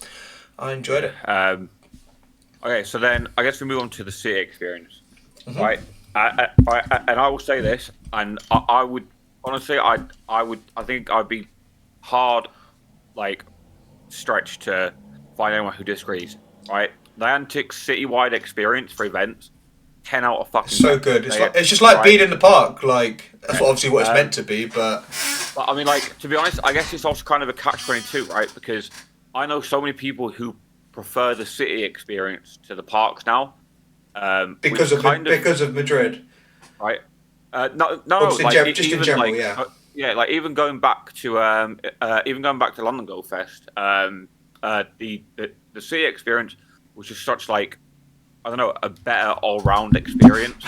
Okay, so then I guess we move on to the city experience, right? And I will say this, and I would honestly, I think I'd be hard like stretched to find anyone who disagrees, right? Niantic's citywide experience for events, 10 out of fucking 10. So good. It's just like being in the park. Like that's obviously what it's meant to be, but I mean, like to be honest, I guess it's also kind of a catch-22, right? Because I know so many people who prefer the city experience to the parks now. Because of Madrid, right? No, like just in general, yeah, like even going back to London Go Fest, the city experience was just such like I don't know, a better all round experience.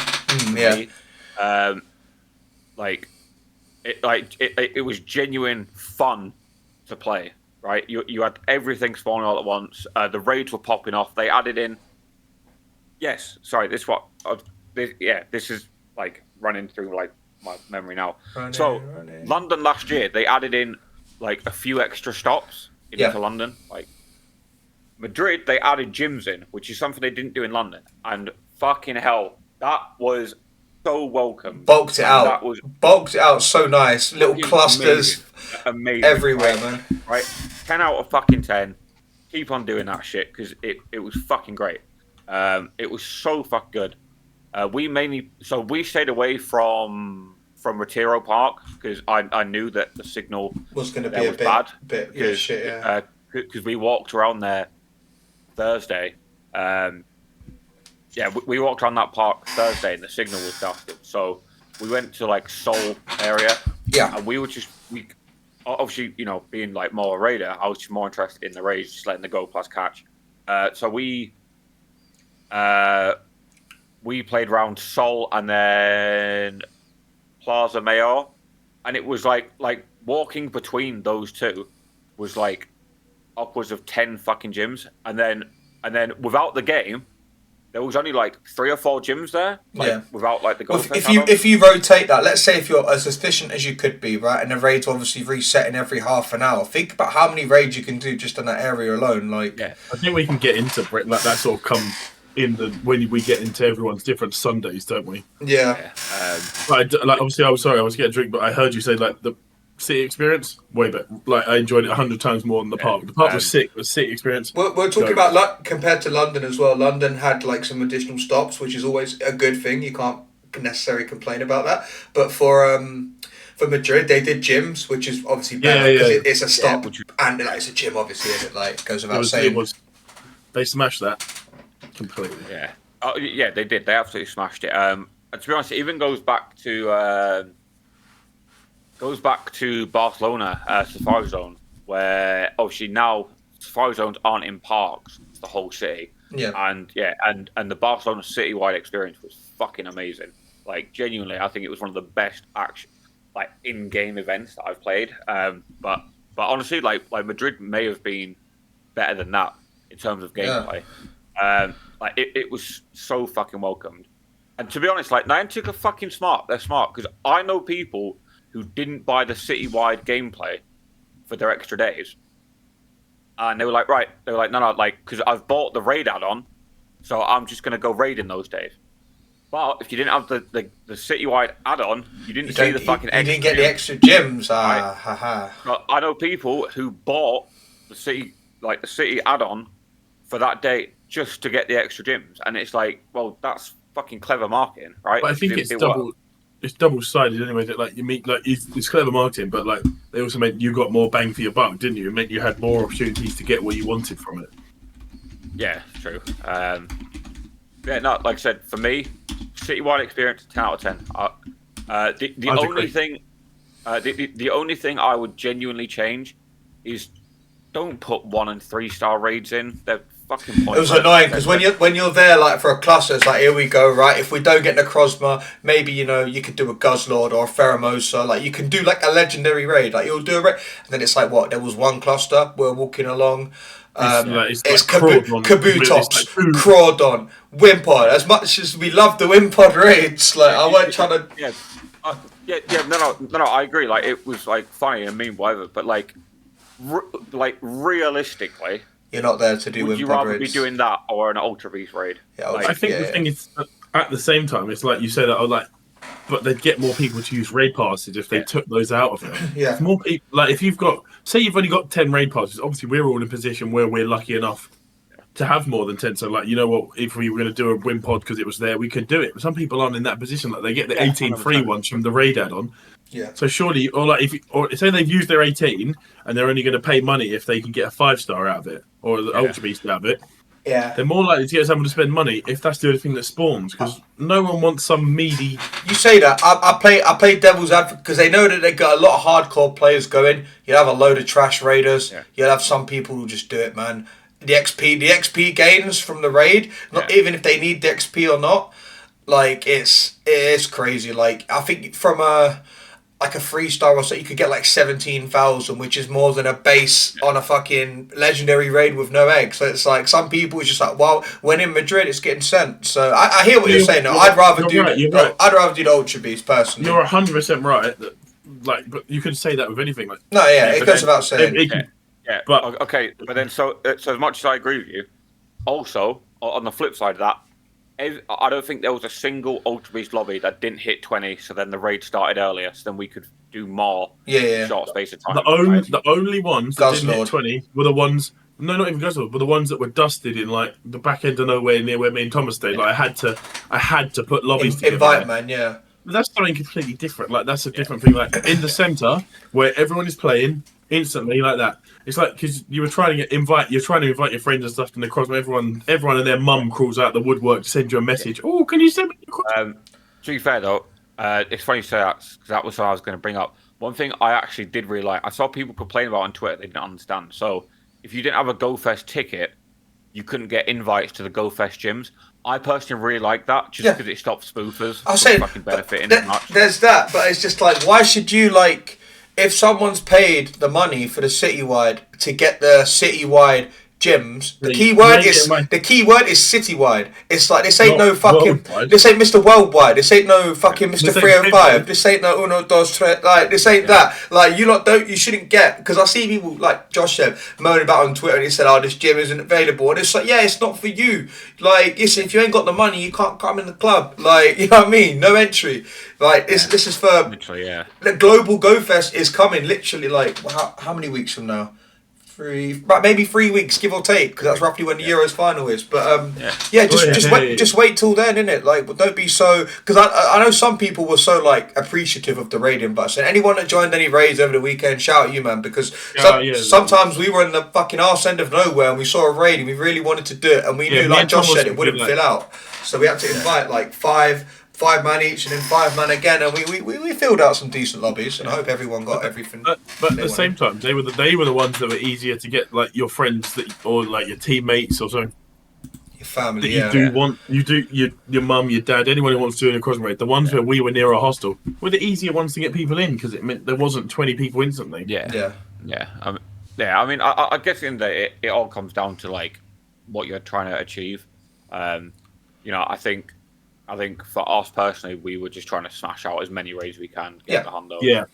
It was genuine fun to play. Right, you had everything spawning all at once. The raids were popping off. They added in. Yes, sorry. This is like running through like my memory now. London last year, they added in like a few extra stops into London. Like Madrid, they added gyms in, which is something they didn't do in London. And fucking hell, that was so welcome. Bulked it out so nice. Little clusters amazing everywhere, man. Right, 10 out of fucking 10. Keep on doing that shit because it was fucking great. It was so fucking good. We stayed away from Retiro Park because I knew that the signal was going to be a bad because we walked around there Thursday. We walked around that park Thursday and the signal was dusted. So we went to like Seoul area. Yeah, and we obviously being like more a raider, I was just more interested in the raids, just letting the go plus catch. So we played around Seoul and then Plaza Mayor, and it was like walking between those two was like upwards of 10 fucking gyms, and then without the game, there was only like 3 or 4 gyms there, without like the Go Fest. If you rotate that, let's say if you're as efficient as you could be, right, and the raids obviously resetting every half an hour. Think about how many raids you can do just in that area alone. Like, I think we can get into like that sort of come in when we get into everyone's different Sundays, don't we? Yeah. Like obviously, I was getting a drink, but I heard you say like the city experience way better. Like I enjoyed it 100 times more than the park. The park was sick. The city experience. We're talking about compared to London as well. London had like some additional stops, which is always a good thing. You can't necessarily complain about that. But for Madrid, they did gyms, which is obviously better because it's a stop and it's a gym. Obviously, isn't it? Like goes without saying. They smashed that completely. Yeah. Oh, yeah, they did. They absolutely smashed it. And to be honest, it even goes back to Barcelona Safari Zone, where obviously now Safari Zones aren't in parks; it's the whole city. Yeah. And the Barcelona citywide experience was fucking amazing. Like genuinely, I think it was one of the best in-game events that I've played. But honestly, like Madrid may have been better than that in terms of gameplay. It was so fucking welcomed. And to be honest, like Niantic are fucking smart. They're smart because I know people who didn't buy the citywide gameplay for their extra days. And they were like, no, like, because I've bought the raid add-on, so I'm just going to go raid in those days. But if you didn't have the citywide add-on, you didn't see the fucking extra. You didn't get the extra gyms. I know people who bought the city add-on for that day just to get the extra gyms. And it's like, well, that's fucking clever marketing, right? But I think it's double-sided anyway. That like you meet like it's clever marketing, but like they also meant you got more bang for your buck, didn't you? It meant you had more opportunities to get what you wanted from it. Yeah, true. Like I said, for me, citywide experience 10 out of 10. The only thing I would genuinely change is don't put 1 and 3 star raids in. They're fucking pointless. It was annoying because when you're there like for a cluster, it's like here we go, right? If we don't get Necrozma, maybe you could do a Guzzlord or a Pheromosa. Like you can do like a legendary raid. Like you'll do a raid, and then it's like what? There was one cluster. We're walking along. It's Kabutops, Crawdon, Wimpod. As much as we love the Wimpod raids, like I weren't trying to. No, I agree. Like it was like funny and mean, whatever. But like realistically, you're not there to do. Would you rather be doing that or an Ultra Beast raid? Yeah, I think the thing is, at the same time, it's like you say that. But they'd get more people to use raid passes if they took those out of it. Yeah. If more people, like if you've you've only got 10 raid passes, obviously we're all in a position where we're lucky enough to have more than 10. So like, you know what, if we were going to do a win pod because it was there, we could do it. But some people aren't in that position. Like they get the 18 free ones from the raid add-on. Yeah. So surely, or say they've used their 18 and they're only going to pay money if they can get a 5-star out of it or the Ultra Beast out of it. Yeah. They're more likely to get someone to spend money if that's the only thing that spawns, because no one wants some meaty. You say that. I play devil's advocate because they know that they got a lot of hardcore players going. You'll have a load of trash raiders. Yeah. You'll have some people who just do it, man. The XP gains from the raid, even if they need the XP or not, like it is crazy. Like I think from a 3-star or so, you could get like 17,000, which is more than a base on a fucking legendary raid with no egg. So it's like some people it's just like, well, when in Madrid, it's getting sent. So I hear what you're saying. Though. I'd rather do the Ultra Beast personally. You're 100% right. But you could say that with anything. Like it goes without saying. But okay, but then so as much as I agree with you, also on the flip side of that, I don't think there was a single Ultra Beast lobby that didn't hit 20, so then the raid started earlier, so then we could do more short space of time. The only ones that didn't hit 20 were the ones, no, not even Guzzlord, but the ones that were dusted in like the back end of nowhere near where me and Thomas stayed. Like I had to put lobbies together. Invite, man, yeah. But that's something completely different. Like that's a different thing. Like in the center where everyone is playing instantly like that. It's like because you're trying to invite your friends and stuff, and across everyone and their mum crawls out the woodwork to send you a message. Oh, can you send me? To be fair though, it's funny you say that because that was what I was going to bring up. One thing I actually did really like, I saw people complain about on Twitter they didn't understand. So if you didn't have a GoFest ticket, you couldn't get invites to the GoFest gyms. I personally really like that just because it stops spoofers. I'll say fucking benefiting as much. There's that, but it's just like, why should you like? If someone's paid the money for the citywide to get the citywide gyms. The Yeah, key you word ain't is getting my- citywide. It's like this ain't Not no fucking worldwide. this ain't Mr. Worldwide. This ain't no fucking Mr. This ain't 305. Pitbull. This ain't no uno dos tres. Like this ain't that. Like you shouldn't get, because I see people like Josh said moaning about it on Twitter, and he said, "Oh, this gym isn't available," and it's like, yeah, it's not for you. Like, listen, if you ain't got the money, you can't come in the club. Like, you know what I mean? No entry. Like this is for Literally, yeah. the Global Go Fest is coming literally like how many weeks from now? Maybe 3 weeks, give or take, because that's roughly when the Euros final is. But just wait till then, innit? Like, but don't be so, because I know some people were so like appreciative of the raiding bus, and anyone that joined any raids over the weekend, shout out you, man, because sometimes we were in the fucking arse end of nowhere and we saw a raid and we really wanted to do it, and we knew, like Josh said, it wouldn't fill out, so we had to invite like five man each and then 5 man again, and we filled out some decent lobbies, and I hope everyone got everything. But at the same time, they were the ones that were easier to get, like your friends or like your teammates or something. Your family, your mum, your dad, anyone who wants to do a crossing raid. The ones where we were near a hostel were the easier ones to get people in, because it meant there wasn't 20 people instantly. Yeah. I mean, I guess at the end of the day, it all comes down to like what you're trying to achieve. I think for us personally, we were just trying to smash out as many raids we can, get the hundo. Yeah.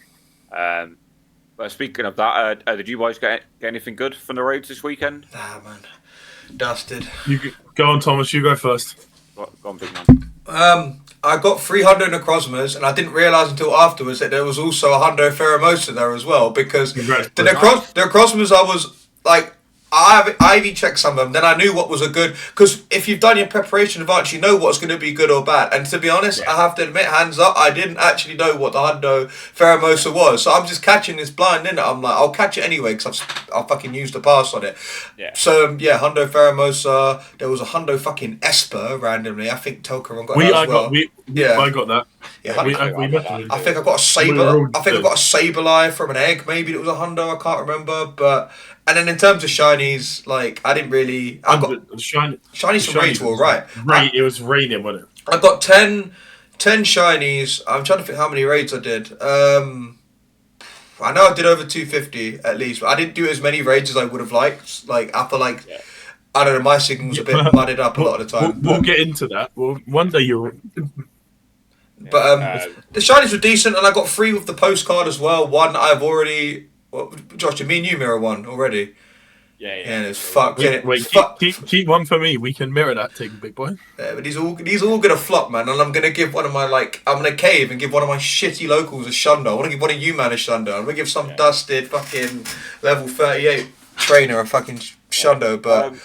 But speaking of that, did you boys get anything good from the raids this weekend? Nah, man. Dusted. You go on, Thomas. You go first. Go on, big man. I got 300 Necrozmas, and I didn't realise until afterwards that there was also a hundo Pheromosa there as well, because the Necrozmas, I was like, I IV checked some of them, then I knew what was a good, because if you've done your preparation advance, you know what's going to be good or bad. And to be honest, I have to admit, hands up, I didn't actually know what the hundo Pheromosa was, so I'm just catching this blind, innit? I'm like, I'll catch it anyway, because I'll fucking use the pass on it. So hundo Pheromosa, there was a hundo fucking Esper randomly. I think Tokaron got that as well. I got that. I think I got a Saber. I think I got a Sableye from an egg. Maybe it was a hundo. I can't remember. But and then in terms of shinies, like I didn't really. I got shinies from Rage were right. It was raining, wasn't it? I got 10 shinies. I'm trying to think how many raids I did. I know I did over 250 at least, but I didn't do as many raids as I would have liked. Like I feel like I don't know, my signal's a bit mudded up a lot of the time. We'll get into that. Well, one day you're. But the shinies were decent, and I got 3 with the postcard as well. One I've already. Well, Josh, me and you mirror one already. Yeah. And it's fucking. Keep one for me. We can mirror that thing, big boy. Yeah, but these all gonna flop, man. And I'm gonna give one of my I'm gonna cave and give one of my shitty locals a shundo. I want to give one of you man a shundo. I'm gonna give some dusted fucking level 38 trainer a fucking shundo. But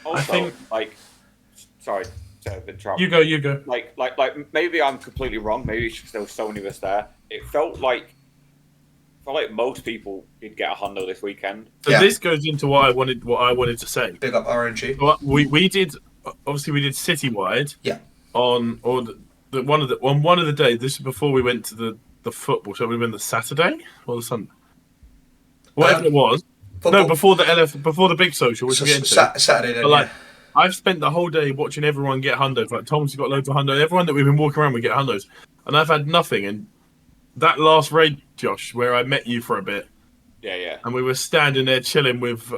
also, I think sorry. You go. Like maybe I'm completely wrong. Maybe it's just there was so many of us there. It felt like most people did get a hundo this weekend. So this goes into what I wanted to say. Big up RNG. Well, we did citywide. Yeah. On one of the days. This is before we went to the football. So it would have been the Saturday or the Sunday. Whatever it was. Football. No, before the big social, which we get into. Saturday. Then, but I've spent the whole day watching everyone get hundos. Like Tom's got loads of hundos. Everyone that we've been walking around, we get hundos, and I've had nothing. And that last raid, Josh, where I met you for a bit, and we were standing there chilling with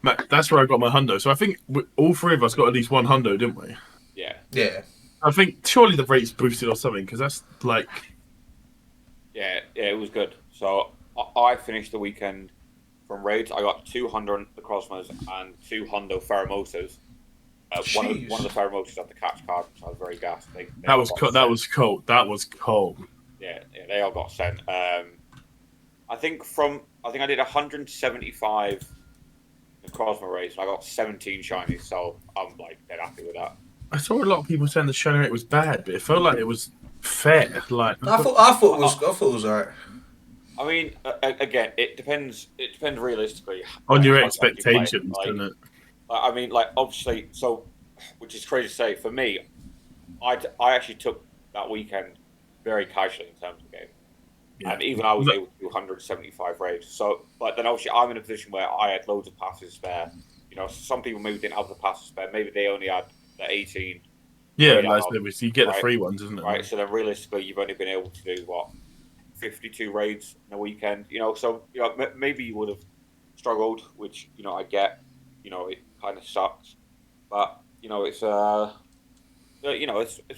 Matt. That's where I got my hundo. So I think all 3 of us got at least 1 hundo, didn't we? Yeah. I think surely the rate's boosted or something, because that's like. Yeah, it was good. So I finished the weekend. From raids, I got 200 the Cosmos and 2 hundo Pheromosas. One of the Pheromosas had the catch card, so I was very gassed. That was cold. Yeah, they all got sent. I think I did 175 the Cosmo raids, and I got 17 shinies, so I'm like dead happy with that. I saw a lot of people saying the shiny rate was bad, but it felt like it was fair. Like I thought it was alright. I mean, again, it depends. It depends realistically on your expectations, doesn't it? I mean, obviously, so which is crazy to say. For me, I actually took that weekend very casually in terms of the game, and even I was able to do 175 raids. So, but then obviously, I'm in a position where I had loads of passes spare. Some people maybe didn't have the passes spare. Maybe they only had the 18. Yeah, so you get the free ones, isn't it? Right. So then, realistically, you've only been able to do what? 52 raids in a weekend, so maybe you would have struggled, which I get. It kind of sucks, but it's it's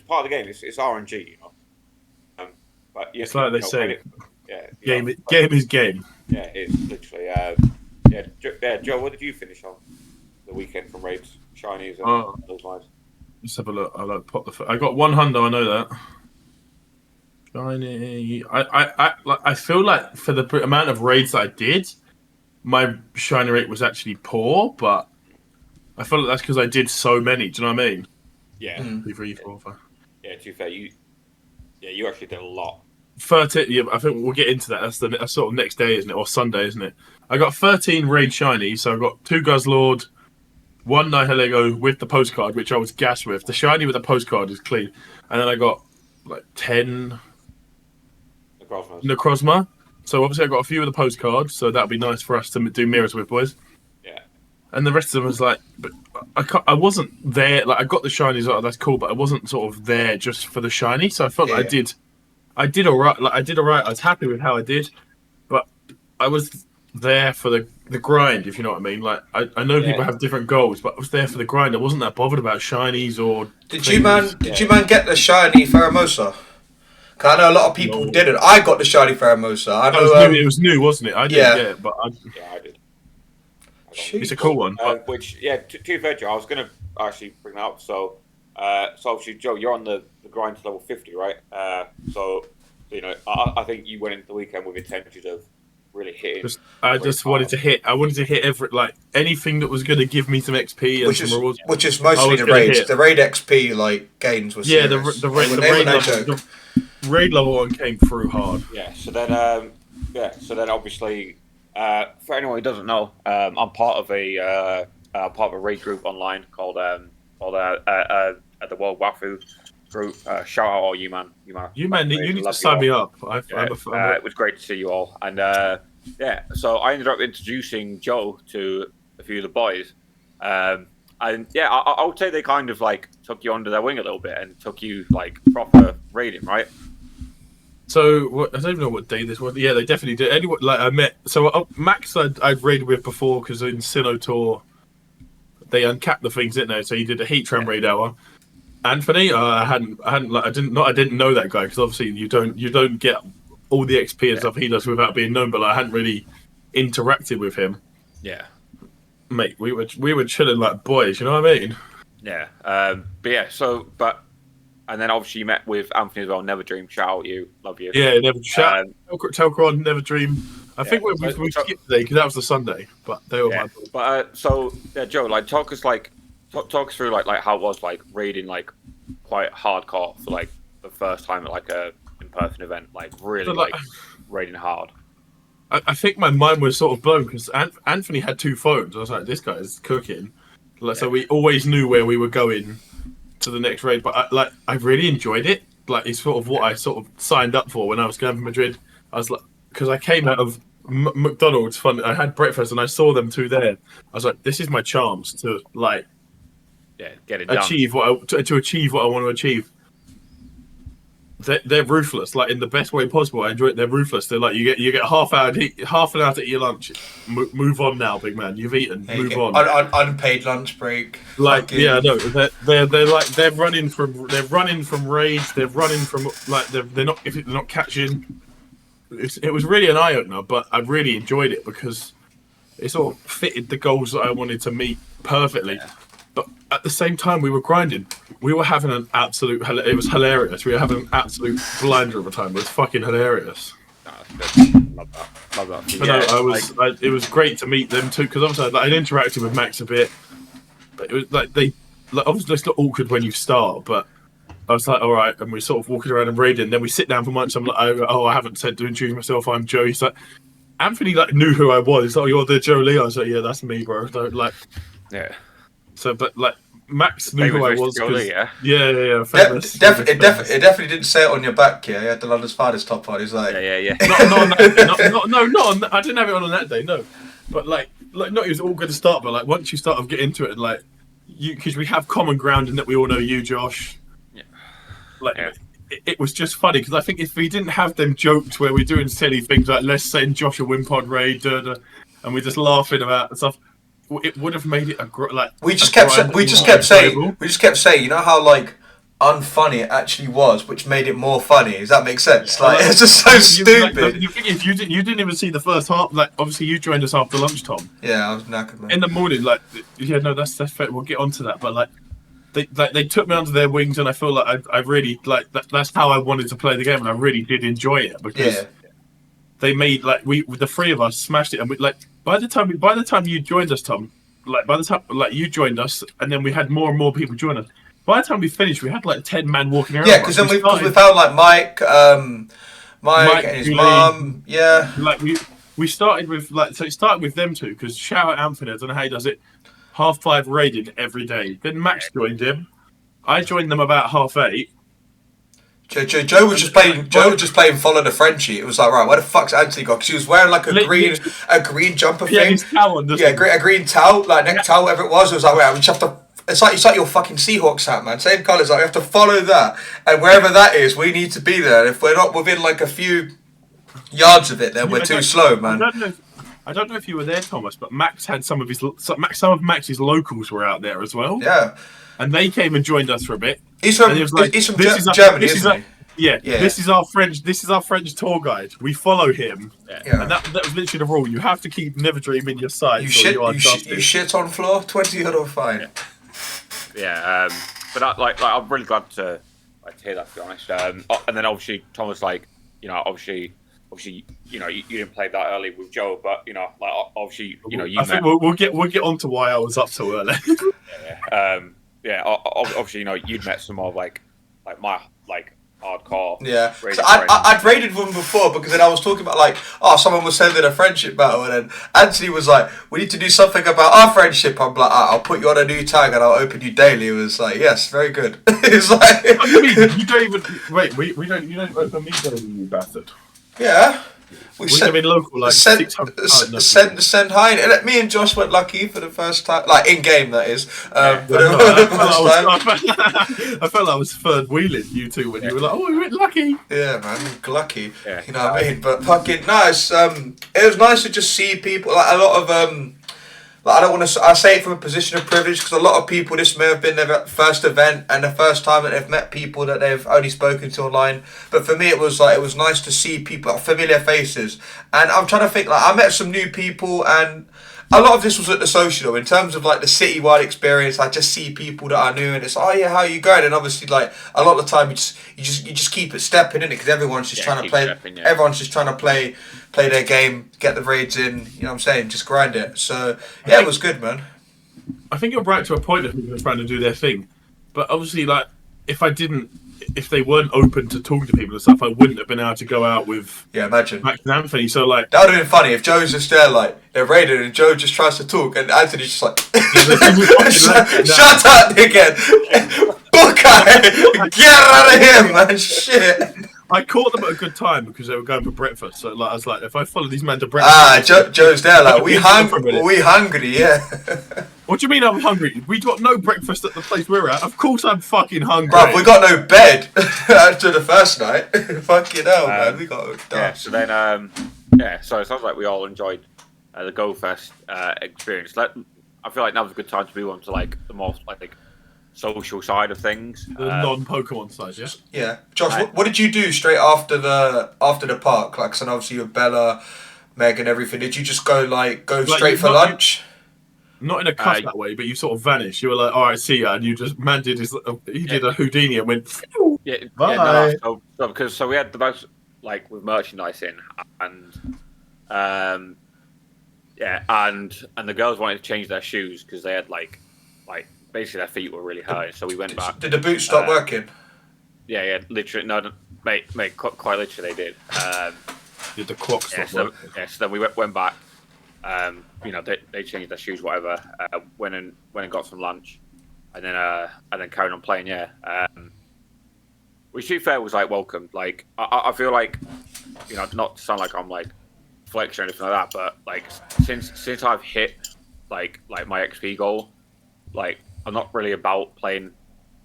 part of the game. It's RNG. But yeah, It's like they say, game is game. Yeah, it's literally. Joe, what did you finish on the weekend from raids, shinies, and those lines? Let's have a look. I got 100. I know that. Shiny. I feel like for the amount of raids that I did, my shiny rate was actually poor, but I feel like that's because I did so many. Do you know what I mean? Yeah. 2, 3, 4, 5. Yeah, to be fair, you actually did a lot. 13. Yeah, I think we'll get into that. That's sort of next day, isn't it, or Sunday, isn't it? I got 13 raid shinies, so I got 2 Guzzlord, 1 Nihilego with the postcard, which I was gassed with. The shiny with the postcard is clean, and then I got like 10 Necrozma. So obviously I got a few of the postcards, so that'll be nice for us to do mirrors with, boys. Yeah. And the rest of them was like, but I wasn't there. Like I got the shinies, that's cool, but I wasn't sort of there just for the shiny. So I felt like I did alright. Like I did alright. I was happy with how I did, but I was there for the grind, if you know what I mean. Like I know people have different goals, but I was there for the grind. I wasn't that bothered about shinies or. Did you get the shiny Pheromosa? Cause I know a lot of people didn't. I got the shiny Pheromosa. I know it was new, wasn't it? I didn't get it, but I did. It's a cool one. Which, to be fair, Joe, I was going to actually bring that up. So obviously, Joe, you're on the grind to level 50, right? So I think you went into the weekend with intention of really hitting. I wanted to hit. I wanted to hit anything that was going to give me some XP and some rewards. Which is mostly the raids. The raid XP gains was serious. The raid level 1 came through hard. Yeah. So then obviously. For anyone who doesn't know, I'm part of a raid group online called the World Wafu group. Shout out all you man. You need to sign me up. It was great to see you all, and so I ended up introducing Joe to a few of the boys, and I would say they kind of took you under their wing a little bit and took you proper raiding, right? So I don't even know what day this was. Yeah, they definitely did. Anyone I met. So Max, I'd raided with before because in Sinnoh Tour they uncapped the things, didn't they? So he did a heat tram raid hour. Anthony, I didn't know that guy because obviously you don't get all the XP and stuff he does without being known. But I hadn't really interacted with him. Yeah, mate, we were chilling like boys. You know what I mean? Yeah. And then obviously you met with Anthony as well. Never Dream, shout out you, love you. Yeah, Never shout. Telcron, Never Dream. I think we skipped today because that was the Sunday, but they were my boys. But Joe, talk us through how it was raiding quite hardcore for the first time at a in-person event, really raiding hard. I think my mind was sort of blown because Anthony had 2 phones. I was like, this guy is cooking. So we always knew where we were going to the next raid, but I really enjoyed it. It's sort of what I sort of signed up for when I was going to Madrid. I was because I came out of McDonald's fun. I had breakfast and I saw them 2 there. I was like, this is my chance to get it achieve done. to achieve what I want to achieve. They're ruthless, in the best way possible. I enjoy it. They're ruthless. They're you get half an hour to eat your lunch. Move on now, big man. You've eaten. Move on. Unpaid lunch break. Yeah, no. They're running from raids. They're running from they're not catching. It was really an eye opener, but I really enjoyed it because it sort of fitted the goals that I wanted to meet perfectly. Yeah. But at the same time, we were grinding. We were having an absolute. It was hilarious. We were having an absolute blinder of a time. It was fucking hilarious. Love that. But it was great to meet them too because obviously I'd interacted with Max a bit. But it was obviously it's not awkward when you start, but I was like, all right, and we're sort of walking around and raiding. Then we sit down for lunch. I'm like, I haven't said to introduce myself. I'm Joe. He's like, Anthony knew who I was. He's like, you're the Joe Lee. I was like, yeah, that's me, bro. Yeah. So, but Max knew who I was. Yeah. It definitely didn't say it on your back. Yeah, you had the London's finest top on. He's like, yeah. Not on that. I didn't have it on that day. No, but it was all good to start. But once you start to get into it, because we have common ground in that we all know you, Josh. Yeah. It was just funny because I think if we didn't have them jokes where we're doing silly things let's send Josh a Wimpod raid, and we're just laughing about stuff. It would have made it we just kept saying, you know how like unfunny it actually was, which made it more funny. Does that make sense? Like it's just so stupid. The thing is, you didn't even see the first half. Like obviously you joined us after lunch, Tom. Yeah, I was knackered, man. In the morning, like that's fair. We'll get onto that, but like. They took me under their wings, and I feel like I really like that's how I wanted to play the game, and I really did enjoy it because they made the three of us smashed it, and by the time you joined us, Tom, you joined us, and then we had more and more people join us. By the time we finished, we had like 10 men walking around. Yeah, because then we found like Mike and his mum. Yeah, like we started with it started with them two because shout out Anthony. I don't know how he does it. 5:30 raided every day. Then Max joined him. I joined them about 8:30. Joe was just playing follow the Frenchie. It was like, right, where the fuck's Anthony got? Because he was wearing like a green jumper thing. His towel on, a green towel, like neck towel, whatever it was. It was like, right, we just have to. It's like your fucking Seahawks hat, man. Same colours. Like we have to follow that, and wherever that is, we need to be there. And if we're not within like a few yards of it, then we're too slow, man. I don't know if you were there, Thomas, but Max had some of Max's locals were out there as well. Yeah, and they came and joined us for a bit. He's from Germany, isn't he? Yeah. This is our French tour guide. We follow him. Yeah. And that was literally the rule. You have to keep Never Dream in your sight. You shit on floor. 20 out of fine. Yeah. But I'm really glad to hear that. To be honest. And then obviously Thomas, obviously, you didn't play that early with Joe, but obviously, I think we'll get onto why I was up so early. Obviously, you'd met some of my hardcore. Yeah, so I'd raided one before because then I was talking about someone was sending a friendship battle, and then Anthony was like, "We need to do something about our friendship." I'm like, "I'll put you on a new tag and I'll open you daily." It was like, "Yes, very good." It's like, what do you mean? You don't even wait. You don't open me daily, you bastard. Yeah. We have been local, send hi. And me and Josh went lucky for the first time, like in game that is. I felt like I was third wheeling you two when you were like, "Oh, we went lucky." Yeah, man, lucky. Yeah. You know what I mean? But fucking nice. It was nice to just see people. Like a lot of I don't want to. I say it from a position of privilege because a lot of people. This may have been their first event and the first time that they've met people that they've only spoken to online. But for me, it was nice to see people, familiar faces. And I'm trying to think. I met some new people, and a lot of this was at the social. In terms of the citywide experience, I just see people that I knew, and it's how are you going? And obviously, a lot of the time, you just keep it stepping in it because everyone's just trying to play. Everyone's just trying to play their game, get the raids in. You know what I'm saying? Just grind it. So it was good, man. I think you're right to a point of people trying to do their thing, but obviously, if they weren't open to talking to people and stuff, I wouldn't have been able to go out with imagine Max and Anthony. So that would have been funny if Joe's just there they're raided and Joe just tries to talk and Anthony's just like shut up, dickhead. Buckeye, get out of here, man. Shit. I caught them at a good time because they were going for breakfast. So I was like, if I follow these men to breakfast, Joe's there we hungry, yeah. What do you mean I'm hungry? We got no breakfast at the place we're at. Of course I'm fucking hungry. Bruv, we got no bed after the first night. Fucking hell, man. We got so then, so it sounds like we all enjoyed the Go Fest experience. I feel like now's a good time to move on to the more social side of things. The non-Pokemon side, yeah? Yeah. Josh, what did you do straight after the park? So obviously with Bella, Meg and everything. Did you just go straight for lunch? Not in a cuff that way, but you sort of vanished. You were like, "All right, see ya," and you just did a Houdini and went. Bye. So we had the most with merchandising and and the girls wanted to change their shoes because they had basically their feet were really hurting. So we went back. Did the boots stop working? Yeah, literally. No, mate, quite literally they did. Did the Crocs stop working? So then we went back. They changed their shoes, whatever. Went and got some lunch, and then carried on playing. Yeah, which to be fair was welcomed. I feel not to sound like I'm flex or anything like that, but since I've hit my XP goal, I'm not really about playing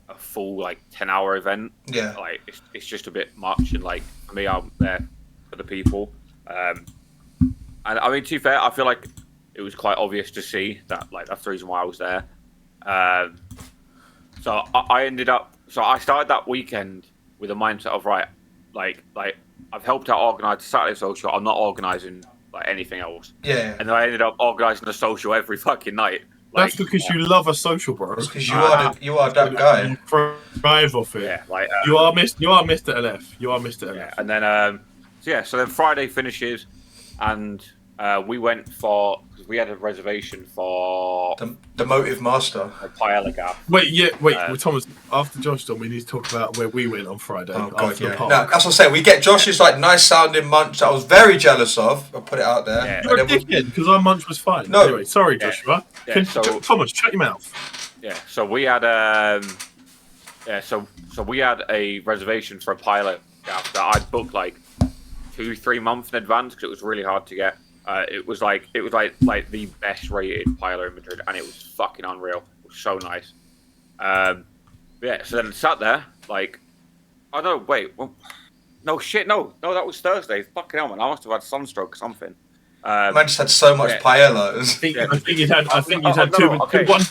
a full 10-hour event. Yeah, it's just a bit much, and for me, I'm there for the people. And I mean, to be fair, I feel like it was quite obvious to see that like that's the reason why I was there. So I ended up. So I started that weekend with a mindset of like I've helped out organise the Saturday social. I'm not organising like anything else. Yeah. And then I ended up organising a social every fucking night. Like, That's because you love a social, bro. Because you are that guy. You thrive off it. Yeah, like you are Mr. LF. You are Mr. LF. Yeah, and then so then Friday finishes, and we went for because we had a reservation for the Motive Master. A paella gaff. Wait, Thomas. After Josh done, we need to talk about where we went on Friday. Oh god, yeah. No, that's what I'm saying. We get Josh's like nice sounding munch that I was very jealous of. I'll put it out there. Yeah. You're a dickhead because our munch was fine. No. Anyway, sorry, Joshua. Yeah, so, Thomas, shut your mouth. Yeah. So we had so we had a reservation for a paella gaff that I'd booked like 2-3 months in advance because it was really hard to get. It was like the best rated paella in Madrid, and it was fucking unreal. It was so nice. So then I sat there like, oh no, wait, well, no, that was Thursday. Fucking hell, man, I must have had sunstroke or something. Man just had so much paella. I think you had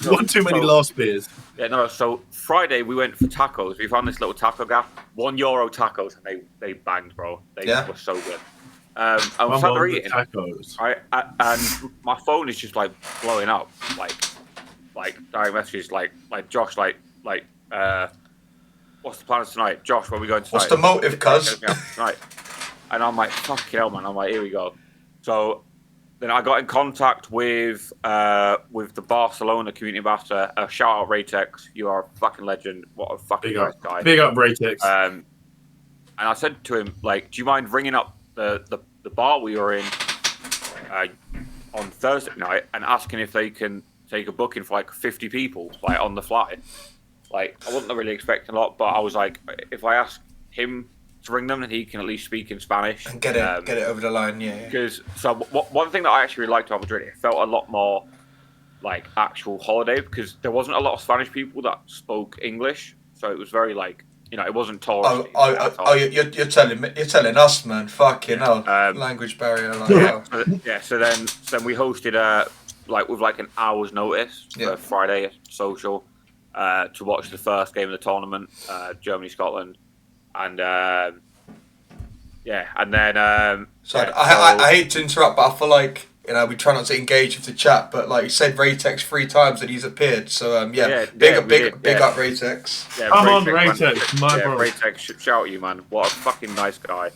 one too many last beers. Yeah, no. So Friday we went for tacos. We found this little taco gaff, €1 tacos, and they banged, bro. They were so good. I was sat there eating, tacos. right, and my phone is just like blowing up, like direct messages, like Josh, what's the plans tonight, Josh? Where are we going tonight? What's the motive, cuz? Tonight, and I'm like, fucking hell, man. I'm like, here we go. So then I got in contact with the Barcelona community ambassador. Shout out Raytex, you are a fucking legend. What a fucking nice guy. Big up Raytex. And I said to him, like, do you mind ringing up the bar we were in on Thursday night and asking if they can take a booking for like 50 people, like on the fly? Like, I wasn't really expecting a lot, but I was like, if I ask him to ring them, then he can at least speak in Spanish and get it over the line. Yeah. Because one thing that I actually really liked about Madrid, it felt a lot more like actual holiday because there wasn't a lot of Spanish people that spoke English, so it was very like, you know, it wasn't touristy. You're telling us, man. Fucking hell. Language barrier. Like So then we hosted with an hour's notice for Friday social to watch the first game of the tournament, Germany-Scotland, and and then. I hate to interrupt, but I feel like, you know, we try not to engage with the chat, but like you said, Raytex 3 times and he's appeared. So big up Raytex. Yeah, come on, Raytex, my bro. Raytex, shout at you, man. What a fucking nice guy.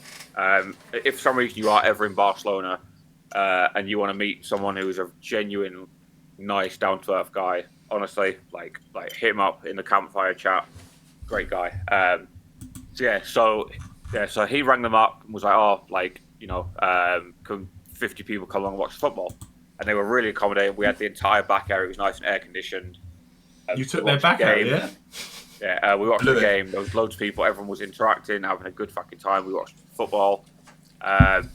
If for some reason you are ever in Barcelona and you want to meet someone who's a genuine, nice, down to earth guy, honestly, like hit him up in the campfire chat. Great guy. So he rang them up and was like, oh, like, you know, can 50 people come along and watch football, and they were really accommodating. We had the entire back area; it was nice and air conditioned. You took their back area, yeah. We watched the game. There was loads of people. Everyone was interacting, having a good fucking time. We watched football. And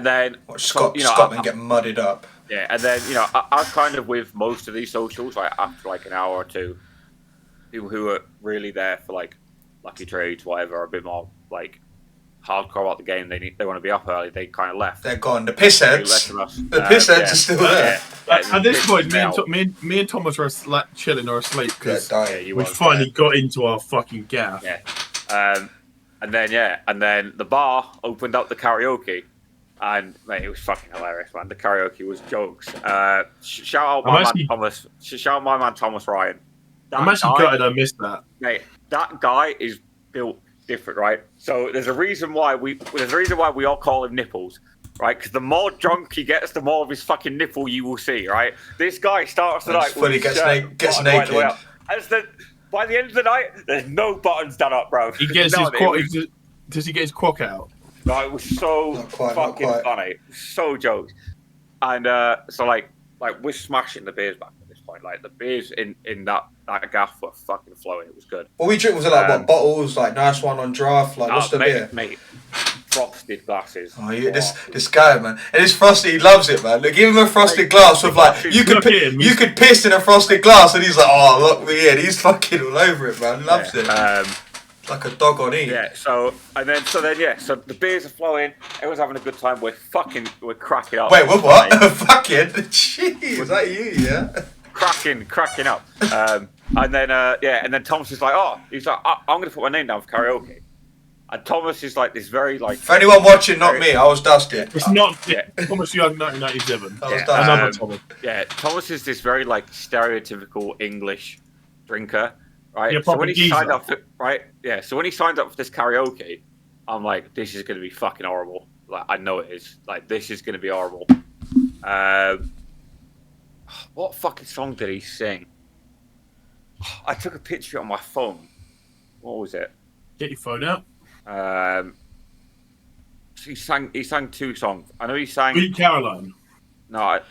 then Scotland get mudded up. Yeah, and then I kind of with most of these socials, like after like an hour or two, people who are really there for like lucky trades, whatever, a bit more like hardcore about the game, they want to be up early, they kind of left. They're gone. The pissheads. The pissheads are still there. At this point, me and Thomas are chilling or asleep because we finally got into our fucking gaff. Yeah. And then the bar opened up the karaoke, and mate, it was fucking hilarious, man. The karaoke was jokes. Shout out my man Thomas. Shout out my man Thomas Ryan. I'm actually gutted I missed that. Mate, that guy is built different, right? So there's a reason why we all call him Nipples, right? Because the more drunk he gets, the more of his fucking nipple you will see, right? This guy starts the night fully gets naked. By the end of the night, there's no buttons done up, bro. He gets does he get his quack out? No, it was so fucking funny, so jokes, and so like we're smashing the beers back at this point. Like the beers in that gaff were fucking flowing. It was good. What we drink was it like what bottles? Like nice one on draft. Like what's the beer? Mate, frosted glasses. Oh yeah, this guy, man, and it's frosted. He loves it, man. Look, give him a frosted glass with like you could piss in a frosted glass, and he's like, oh look me in. He's fucking all over it, man. Loves it. Like a dog on E. Yeah. So the beers are flowing. Everyone's having a good time. We're cracking up. Wait, what? Fucking? Jeez, was that you? Yeah. Cracking up. And then Thomas is like, he's like, I'm gonna put my name down for karaoke. And Thomas is like this very like. For anyone watching, not me, I was Dusty. It's not Thomas Young, 1997. I was Dusty. Another Thomas. Yeah, Thomas is this very like stereotypical English drinker, right? Yeah, so when he geezer. signed up, so when he signed up for this karaoke, I'm like, this is gonna be fucking horrible. Like, I know it is. Like, this is gonna be horrible. What fucking song did he sing? I took a picture on my phone. What was it? Get your phone out. He sang 2 songs. I know he sang. Sweet Caroline. No, it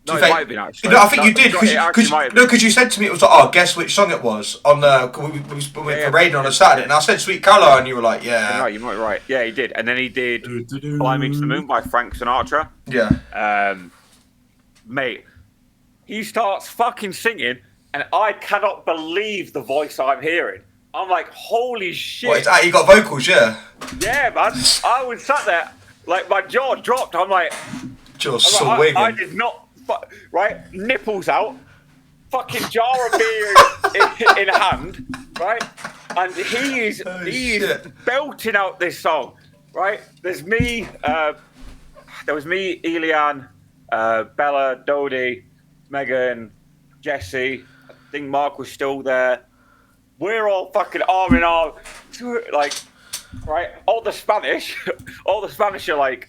might have been actually. No, I think you did Because because you said to me it was like, guess which song it was on the we were parading on a Saturday, and I said Sweet Caroline, and you were like, yeah. No, you might be right. Yeah, he did, and then he did "Fly Me to the Moon" by Frank Sinatra. Yeah. Mate, he starts fucking singing, and I cannot believe the voice I'm hearing. I'm like, holy shit! What, he got vocals, yeah. Yeah, man. I was sat there, like my jaw dropped. I'm like, Just like, I did not. Right, nipples out, fucking jar of beer in hand, right, and he is belting out this song, right. There was me, Elian, Bella, Dodie, Megan, Jesse. I think Mark was still there. We're all fucking arm in arm, like, right. All the Spanish are like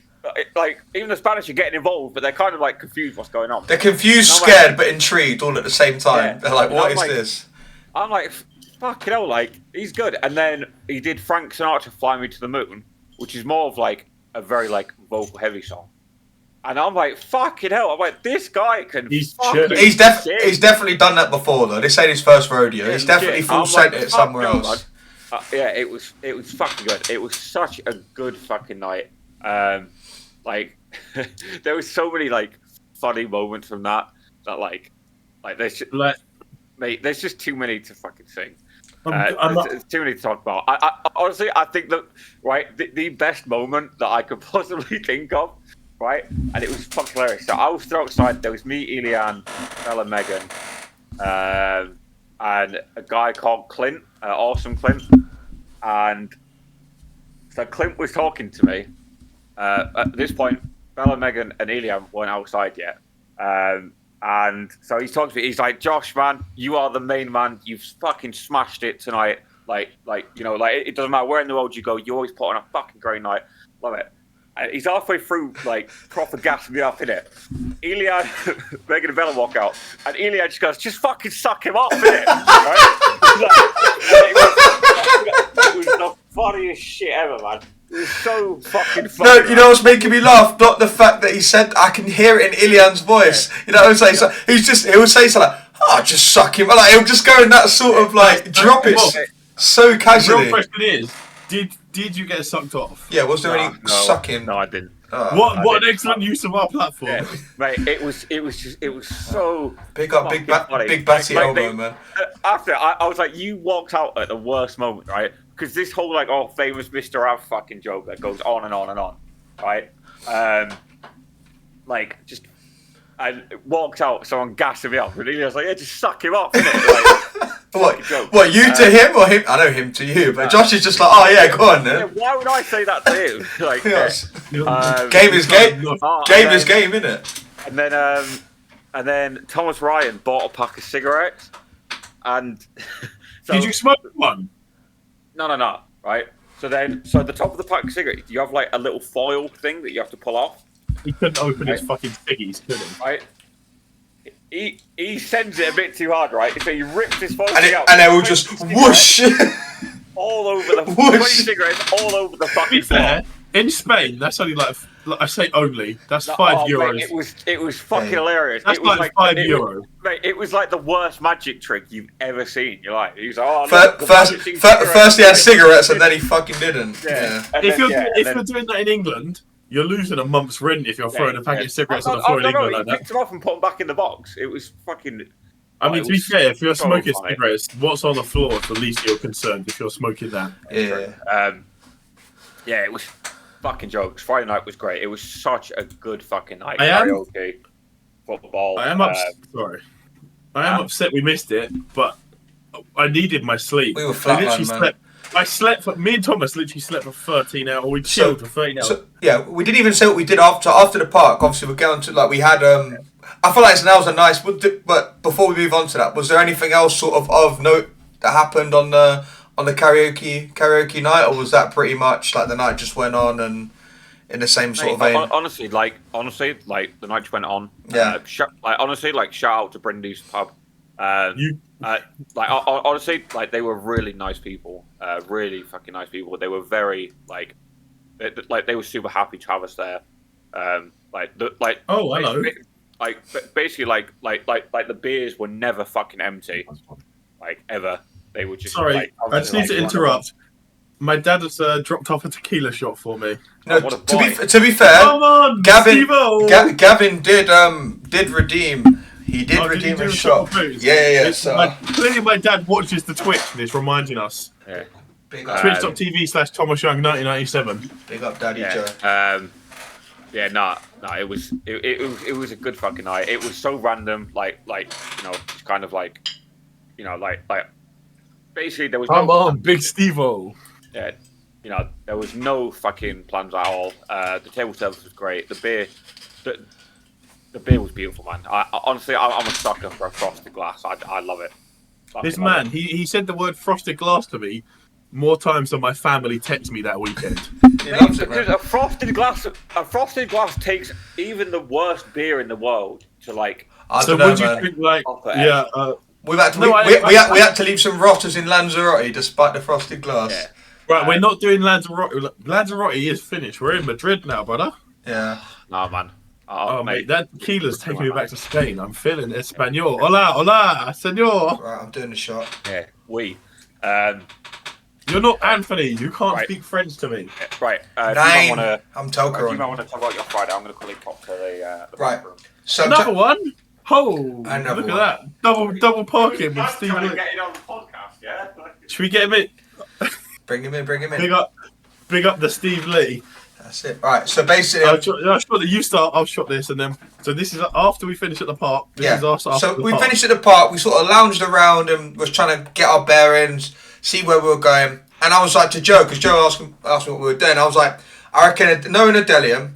even the Spanish are getting involved, but they're kind of like confused what's going on. They're confused, scared, but intrigued all at the same time. Yeah. They're like, what is this? I'm like, fucking hell, like, he's good. And then he did Frank Sinatra "Fly Me to the Moon," which is more of like a very like vocal heavy song. And I'm like, fucking hell. I'm like, this guy can. He's definitely done that before though. This ain't his first rodeo. Yeah, he's definitely full sent it somewhere else. Yeah, it was fucking good. It was such a good fucking night. Like, there was so many like funny moments from that like there's just, mate, there's just too many to fucking sing. There's too many to talk about. I honestly, I think that the best moment that I could possibly think of, right, and it was fucking hilarious. So I was still outside. There was me, Elian, Bella, Megan, and a guy called Clint, Awesome Clint, and so Clint was talking to me. At this point, Bella, Megan, and Elian weren't outside yet. And so he's talking to me. He's like, Josh, man, you are the main man. You've fucking smashed it tonight. Like you know, like it doesn't matter where in the world you go. You always put on a fucking great night. Love it. And he's halfway through, like, proper gassing me up, innit? Elian, Megan and Bella walk out, and Elian just goes, just fucking suck him off, innit? Right? It was the funniest shit ever, man. It was so fucking funny. No, you know what's making me laugh? Not the fact that he said, I can hear it in Ilian's voice. Yeah. You know what I'm saying? So he would say something like, just suck him. Like, he'll just go in that sort of, like, drop it so casually. The real question is, did you get sucked off? Yeah, was there any sucking? No, I didn't. What an excellent use of our platform. Yeah, mate, it was so big up, big batty elbow, man. After I was like, you walked out at the worst moment, right? Because this whole like famous Mr. Av fucking joke that goes on and on and on, right? Like just I walked out, someone gassing me up, and he was like, yeah, just suck him off, innit? Like, what, you to him or him? I know him to you, but Josh is just like, oh yeah, go on then. Yeah, why would I say that to him? Like, yes. Game is game. Game is game, innit? And then Thomas Ryan bought a pack of cigarettes, and so, did you smoke one? No. Right. So at the top of the pack of cigarettes, you have like a little foil thing that you have to pull off. He couldn't open his fucking figgies, could he? Right. He sends it a bit too hard, right? So he rips his foil out, and it will just whoosh all over the 20 cigarettes all over the fucking floor. In Spain, that's only like I say only. That's €5. Mate, it was fucking hilarious. That's it was like €5. Mate, it was like the worst magic trick you've ever seen. You're like, he was like, first he had cigarettes and then he fucking didn't. Yeah. If you're doing that in England, you're losing a month's rent if you're throwing a packet of cigarettes on the floor in England like that. He picked them off and put them back in the box. It was fucking I mean, it to be was fair, if you're so smoking funny. cigarettes, what's on the floor is the least you're concerned if you're smoking that. Yeah, it was fucking jokes. Friday night was great. It was such a good fucking night. I am- Karaoke, football. I am sorry. I am upset we missed it, but I needed my sleep. We were I literally flatlined, man. slept. I slept for me and Thomas literally slept for 13 hours. We chilled for 13 hours. So, yeah, we didn't even say what we did after the park. Obviously, we're going to like we had. I feel like now's a nice. But before we move on to that, was there anything else sort of note that happened on the karaoke night, or was that pretty much like the night just went on and in the same sort of vein? Honestly, the night just went on. Yeah. Shout out to Brindy's pub. Honestly, like they were really nice people, really fucking nice people. They were very they were super happy to have us there. Oh, hello. Basically, the beers were never fucking empty, like ever. They were just. Sorry, I just need to interrupt. My dad has dropped off a tequila shot for me. No, what a boy. to be fair, Come on, Gavin did redeem. He did redeem a shot. Yeah. So clearly, my dad watches the Twitch and is reminding us. Yeah. Twitch.tv/ThomasYoung1997. Big up, Daddy Yeah. Joe. It was a good fucking night. It was so random, basically there was Come on, Big Steve-O. Yeah, there was no fucking plans at all. The table service was great. The beer was beautiful, man. Honestly, I'm a sucker for a frosted glass. I love it. This man, he said the word frosted glass to me more times than my family texted me that weekend. He loves it, man. Because a frosted glass takes even the worst beer in the world to like. I So don't would know, you man. think like We had to No, we had to leave some rotters in Lanzarote despite the frosted glass. Yeah. right? We're not doing Lanzarote. Lanzarote is finished. We're in Madrid now, brother. Yeah. Nah, man. Oh, mate, that tequila's taking me back to Spain. I'm feeling Espanol. Hola, senor. Right, I'm doing the shot. Yeah, You're not Anthony. You can't Right. speak French to me. right. Nine. I'm You Toker might on. want to talk about your Friday. I'm going to quickly pop to the Right. bathroom. So Another one. Oh, Another look one. at that. Double parking with Steve Lee. get it on the podcast, yeah? Should we get him in? bring him in. Big up the Steve Lee. That's it. Right. So basically, I'll shot that you start. I'll shot this, and then so this is after we finish at the park. This is after so the we park. finished at the park. We sort of lounged around and was trying to get our bearings, see where we were going. And I was like to Joe, because Joe asked me what we were doing. I was like, I reckon knowing Adelium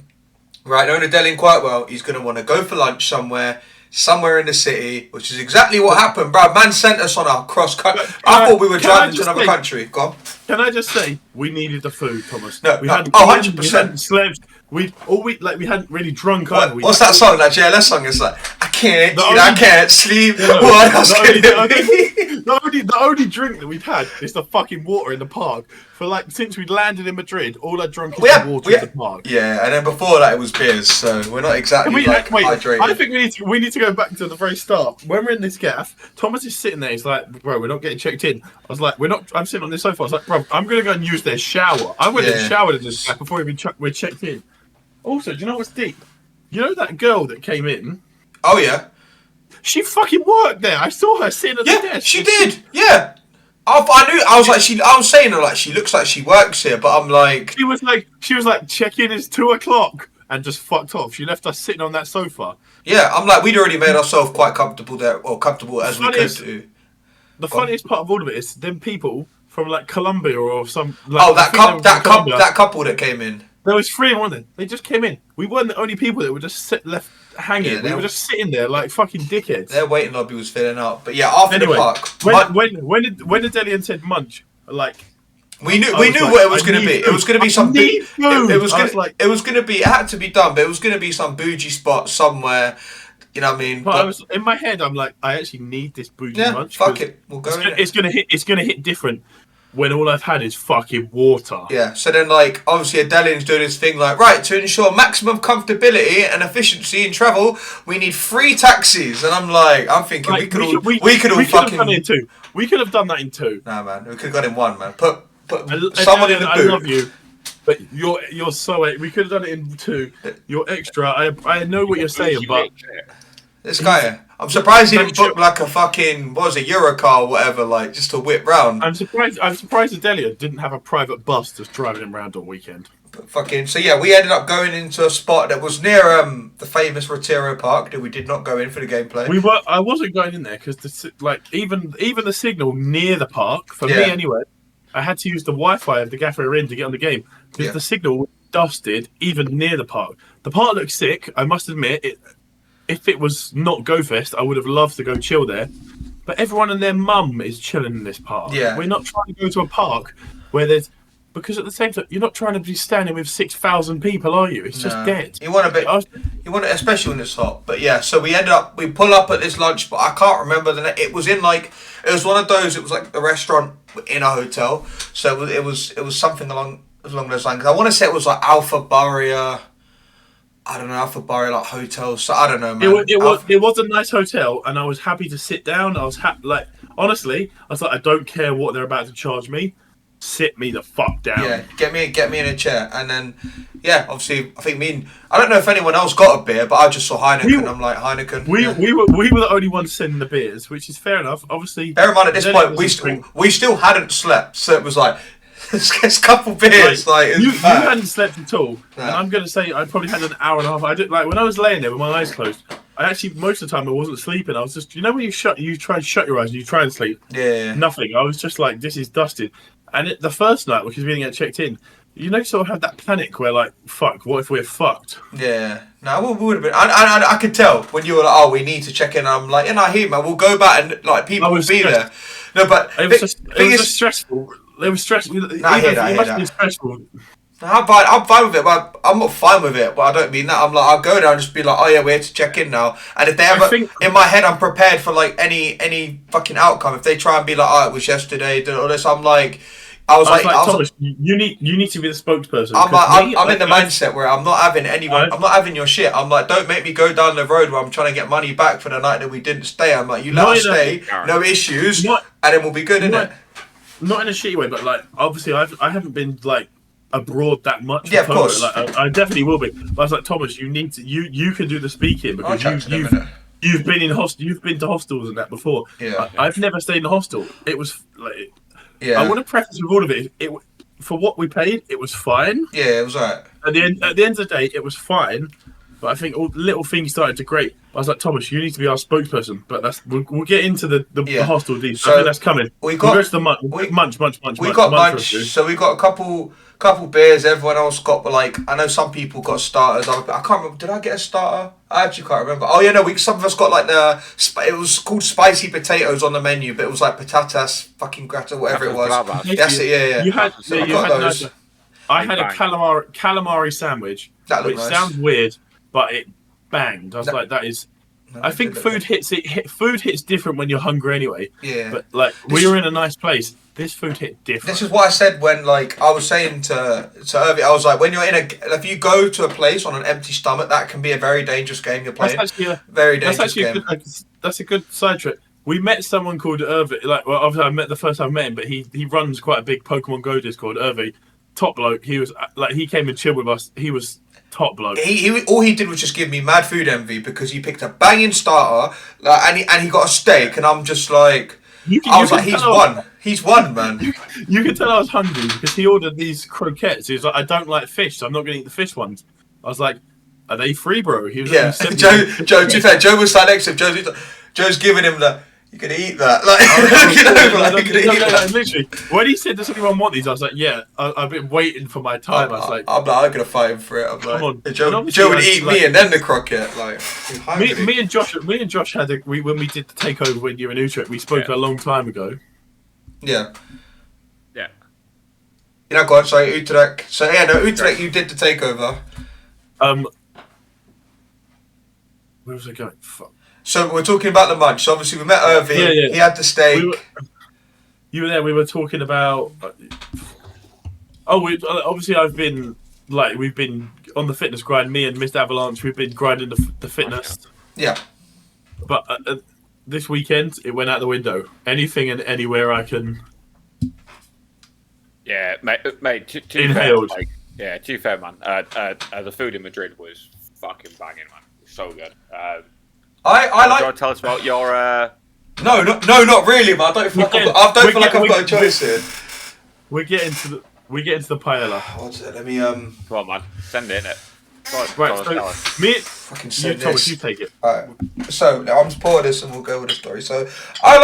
quite well, he's going to want to go for lunch somewhere in the city, which is exactly what happened, bro. Man sent us on a cross country. I thought we were driving to another country. Go on. Can I just say we needed the food, Thomas? No, we no, hadn't. 100%. We hadn't slept. We hadn't really drunk either. What's that song? That JLS song is like, I can't The eat, only- I can't sleep. No, What else the can it be? the only drink that we've had is the fucking water in the park. For like since we landed in Madrid, all I drunk is the water in the park. Yeah, and then before that it was beers, so we're not exactly hydrated. I think we need to go back to the very start. When we're in this gaff, Thomas is sitting there. He's like, "Bro, we're not getting checked in." I was like, "We're not." I'm sitting on this sofa. I was like, "Bro, I'm gonna go and use their shower." I went and showered in this gaff before we're checked in. Also, do you know what's deep? You know that girl that came in? Oh yeah. She fucking worked there. I saw her sitting at the desk. Yeah, she did. Yeah. I knew. I was like, I was saying her like she looks like she works here, but I'm like. She was like, check-in is 2:00, and just fucked off. She left us sitting on that sofa. Yeah, I'm like, we'd already made ourselves quite comfortable there, or comfortable as we could do. The funniest part of all of it is them people from like Colombia or some. Like, Oh, that couple that came in. There was 3 in one. Then they just came in. We weren't the only people that were just left hanging. Yeah, we were just sitting there like fucking dickheads. Their waiting lobby was filling up, but yeah, after the park. When the Delian said munch, like we knew what it was going to be. It was going to be some. It was going to be. It had to be done, but it was going to be some bougie spot somewhere. You know what I mean? But I was in my head. I'm like, I actually need this bougie munch. Fuck it, we'll go. It's gonna hit different when all I've had is fucking water. Yeah. So then, like, obviously, Adelian's doing his thing. Like, right, to ensure maximum comfortability and efficiency in travel, we need 3 taxis. And I'm like, I'm thinking Like, we could all fucking. have done it in 2. We could have done that in 2. Nah, man, we could have got in 1, man. Put someone in the boot. I love you, but you're so. We could have done it in 2. You're extra. I know what you're saying, but This guy, I'm surprised he didn't book like a fucking, what was it, Eurocar or whatever, like, just to whip round. I'm surprised Adelia didn't have a private bus just driving him around all weekend. But fucking, so yeah, we ended up going into a spot that was near the famous Retiro Park that we did not go in for the gameplay. I wasn't going in there because even the signal near the park, for me anyway, I had to use the Wi-Fi of the Gaffer Inn to get on the game because the signal was dusted even near the park. The park looked sick, I must admit. If it was not GoFest, I would have loved to go chill there. But everyone and their mum is chilling in this park. Yeah. We're not trying to go to a park where there's... Because at the same time, you're not trying to be standing with 6,000 people, are you? It's just dead. You want a bit... You want it, especially when it's hot. But yeah, so we pull up at this lunch spot. I can't remember the name. It was in like... It was one of those... It was like a restaurant in a hotel. So it was something along those lines. I want to say it was like Alpha Barrier... I don't know, Alpha Barrier, like hotels. So I don't know, man. It was a nice hotel, and I was happy to sit down. I was honestly, I was like, I don't care what they're about to charge me. Sit me the fuck down. Yeah, get me in a chair, and then obviously, I think I don't know if anyone else got a beer, but I just saw Heineken. I'm like Heineken. We were the only ones sending the beers, which is fair enough. Obviously, bear in mind at this point we still hadn't slept, so it was like. It's a couple beers, you hadn't slept at all, and I'm gonna say I probably had an hour and a half. I did when I was laying there with my eyes closed. I actually most of the time I wasn't sleeping. I was just when you try and shut your eyes and you try and sleep. Yeah. Nothing. I was just like, this is dusted. And the first night, because we didn't get checked in, sort of have that panic where like, fuck, what if we're fucked? Yeah. No, we would have been. I could tell when you were like, oh, we need to check in. I'm like, I hear, man. We'll go back and like people will be there. No, but it was just stressful. It was stressful. I hear that. Be stressful. I'm fine with it, but I'm not fine with it. But I don't mean that. I'm like, I'll go there and just be like, oh yeah, we're here to check in now. And if they ever, in my head, I'm prepared for like any fucking outcome. If they try and be like, oh, it was yesterday, did all this, I'm like, Thomas, you need to be the spokesperson. I'm in the mindset where I'm not having anyone. I'm not having your shit. I'm like, don't make me go down the road where I'm trying to get money back for the night that we didn't stay. I'm like, you let us stay, no issues, and then we'll be good, innit? Not in a shitty way, but like obviously I haven't been like abroad that much. Yeah, of course. Like, I definitely will be. But I was like, Thomas, you need to you can do the speaking because you've been to hostels and that before. Yeah. I've never stayed in a hostel. It was like I want to preface with all of it. It for what we paid, it was fine. Yeah, it was alright. At the end of the day, it was fine. But I think all little things started to grate. I was like, Thomas, you need to be our spokesperson. But we'll get into the hostel deal. So I think that's coming. We'll go to the munch. We got munch. So we got a couple beers. Everyone else got like, I know some people got starters. I can't remember. Did I get a starter? I actually can't remember. Oh yeah, no. Some of us got like it was called spicy potatoes on the menu, but it was like patatas, fucking gratin, whatever it was. That's it. Yeah. You had those. I had a calamari sandwich, which sounds weird. But it banged. I was like, that is... I think food hits different when you're hungry anyway. Yeah. But like, we were in a nice place. This food hit different. This is what I said when like, I was saying to Irvi, I was like, when you're if you go to a place on an empty stomach, that can be a very dangerous game you're playing. That's actually very dangerous game. That's a good side trip. We met someone called Irvi. Like, well, obviously I met the first time I met him, but he runs quite a big Pokemon Go Discord. Irvi, top bloke. He was like, he came and chilled with us. He was top bloke. All he did was just give me mad food envy because he picked a banging starter, like, and he got a steak, and I'm just like, he's won, man. You can tell I was hungry because he ordered these croquettes. He was like, I don't like fish, so I'm not going to eat the fish ones. I was like, are they free, bro? He was Joe. To be fair, Joe was sat next to him. Joe's giving him the. You could eat that. Literally, when he said, does anyone want these? I was like, yeah, I've been waiting for my time. I was like, I'm going to fight him for it. I'm like, come on. Joe would eat me and then the croquette. Like, me and Josh had when we did the takeover when you were in Utrecht, we spoke a long time ago. Yeah. You know, go on, sorry, Utrecht. So, Utrecht, you did the takeover. Where was I going? Fuck. So we're talking about the munch. So obviously we met Irving. Yeah. He had the steak. You were there. We were talking about. Obviously we've been on the fitness grind. Me and MrAvalanche, we've been grinding the fitness. Yeah. But this weekend it went out the window. Anything and anywhere I can. Yeah, mate. Inhaled. Too fair, man. The food in Madrid was fucking banging, man. It was so good. I Do you like. want to tell us about your? No, not really, but I don't feel like I've got a choice here. We get into the paella. What's it? Let me Come on, man, send it, innit? Right, so me, fucking you, send Thomas, this. you take it. Alright, so I'm just pour this and we'll go with the story. So I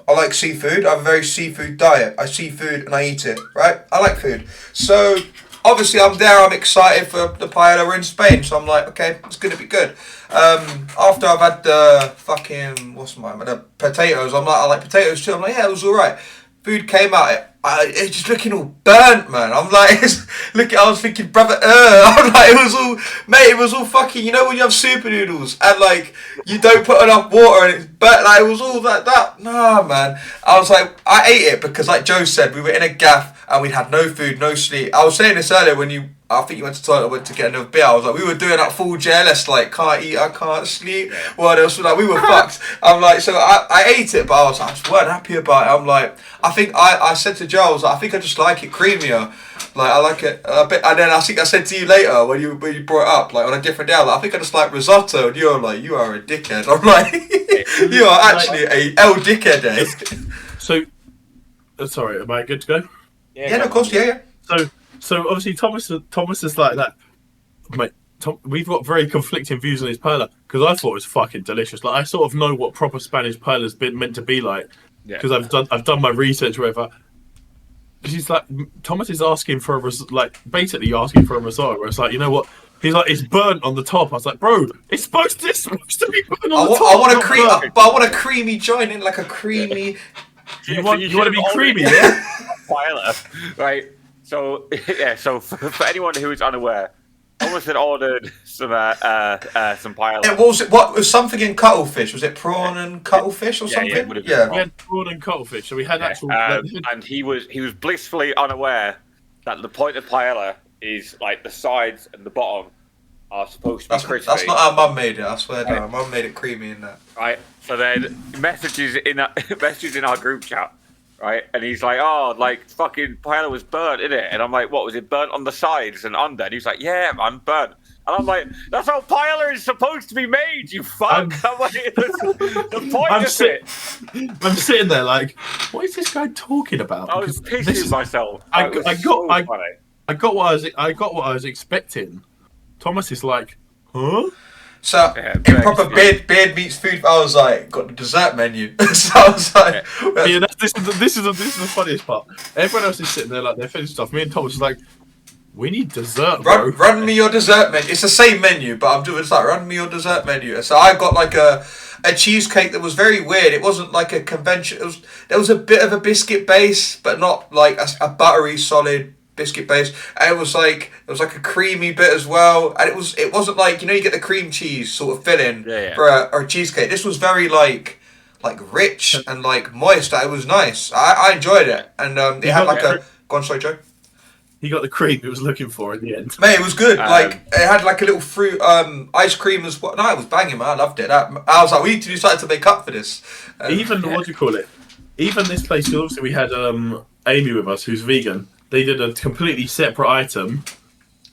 like seafood. I have a very seafood diet. I see food and I eat it. Right? I like food. So obviously I'm there. I'm excited for the paella. We're in Spain, so I'm like, okay, it's gonna be good. After I've had the fucking the potatoes, I'm like, I like potatoes too. I'm like, yeah, it was alright. Food came out. It's just looking all burnt, man. I'm like, I was thinking, brother, I'm like, it was all fucking, you know when you have super noodles and like, you don't put enough water and it's burnt, like, it was all like that. Nah, man. I was like, I ate it because like Joe said, we were in a gaff and we had no food, no sleep. I was saying this earlier when I think you went to the toilet, I went to get another beer. I was like, we were doing that full JLS, like, can't eat, I can't sleep. What else? Like, we were fucked. I'm like, so I ate it, but I just weren't happy about it. I'm like, I think I said to Joe, I was like, I think I just like it creamier. Like, I like it a bit. And then I think I said to you later when you brought it up, like, on a different day, I was like, I think I just like risotto. And you're like, you are a dickhead. I'm like, you are actually a L dickhead, eh? So, sorry, am I good to go? Yeah, no, of course, yeah. So obviously Thomas is like that, mate. We've got very conflicting views on his paella because I thought it was fucking delicious. Like I sort of know what proper Spanish paella's been meant to be like because I've done my research, or whatever. He's like, Thomas is asking for basically asking for a risotto. Where it's like, you know what? He's like, it's burnt on the top. I was like, bro, it's supposed to be burnt on the top. I want a creamy joint in, like a creamy. You want to be creamy, yeah? Paella, right? So yeah, so for anyone who is unaware, Thomas had ordered some paella. What was something in cuttlefish? Was it prawn and cuttlefish or something? Yeah, we had prawn and cuttlefish, so we had actual. And he was blissfully unaware that the point of paella is like the sides and the bottom are supposed to be crispy. That's not how Mum made it. I swear down. Mum made it creamy in that. Right. So then messages in our group chat. Right, and he's like, oh, like, fucking paella was burnt, innit? And I'm like, what, was it burnt on the sides and under? And he's like, yeah, man, burnt. And I'm like, that's how paella is supposed to be made, you fuck. I'm like, the point of it. I'm sitting there like, what is this guy talking about? I was pissing myself. I got what I was expecting. Thomas is like, huh? So, in proper beard meets food, I was like, got the dessert menu. So I was like... Yeah, this is the funniest part. Everyone else is sitting there like they're finished stuff. Me and Thomas is like, we need dessert, bro. Run me your dessert menu. It's the same menu, but I'm doing it's like, run me your dessert menu. So I got like a cheesecake that was very weird. It wasn't like a convention. There was a bit of a biscuit base, but not like a buttery, solid biscuit base, and it was like a creamy bit as well, and it wasn't like, you know, you get the cream cheese sort of filling for a cheesecake. This was very like rich and like moist. It was nice. I enjoyed it, and it had like a. Go on, sorry, Joe. He got the cream he was looking for in the end. Mate, it was good. Like it had like a little fruit ice cream as well. No, it was banging, man. I loved it. I was like, we need to do something to make up for this. Even what do you call it? Even this place, obviously, we had Amy with us, who's vegan. They did a completely separate item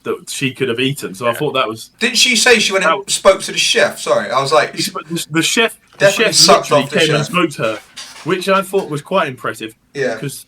that she could have eaten. So I thought that was... Didn't she say she went and spoke to the chef? Sorry, I was like... The chef literally came and spoke to her, which I thought was quite impressive. Yeah. Because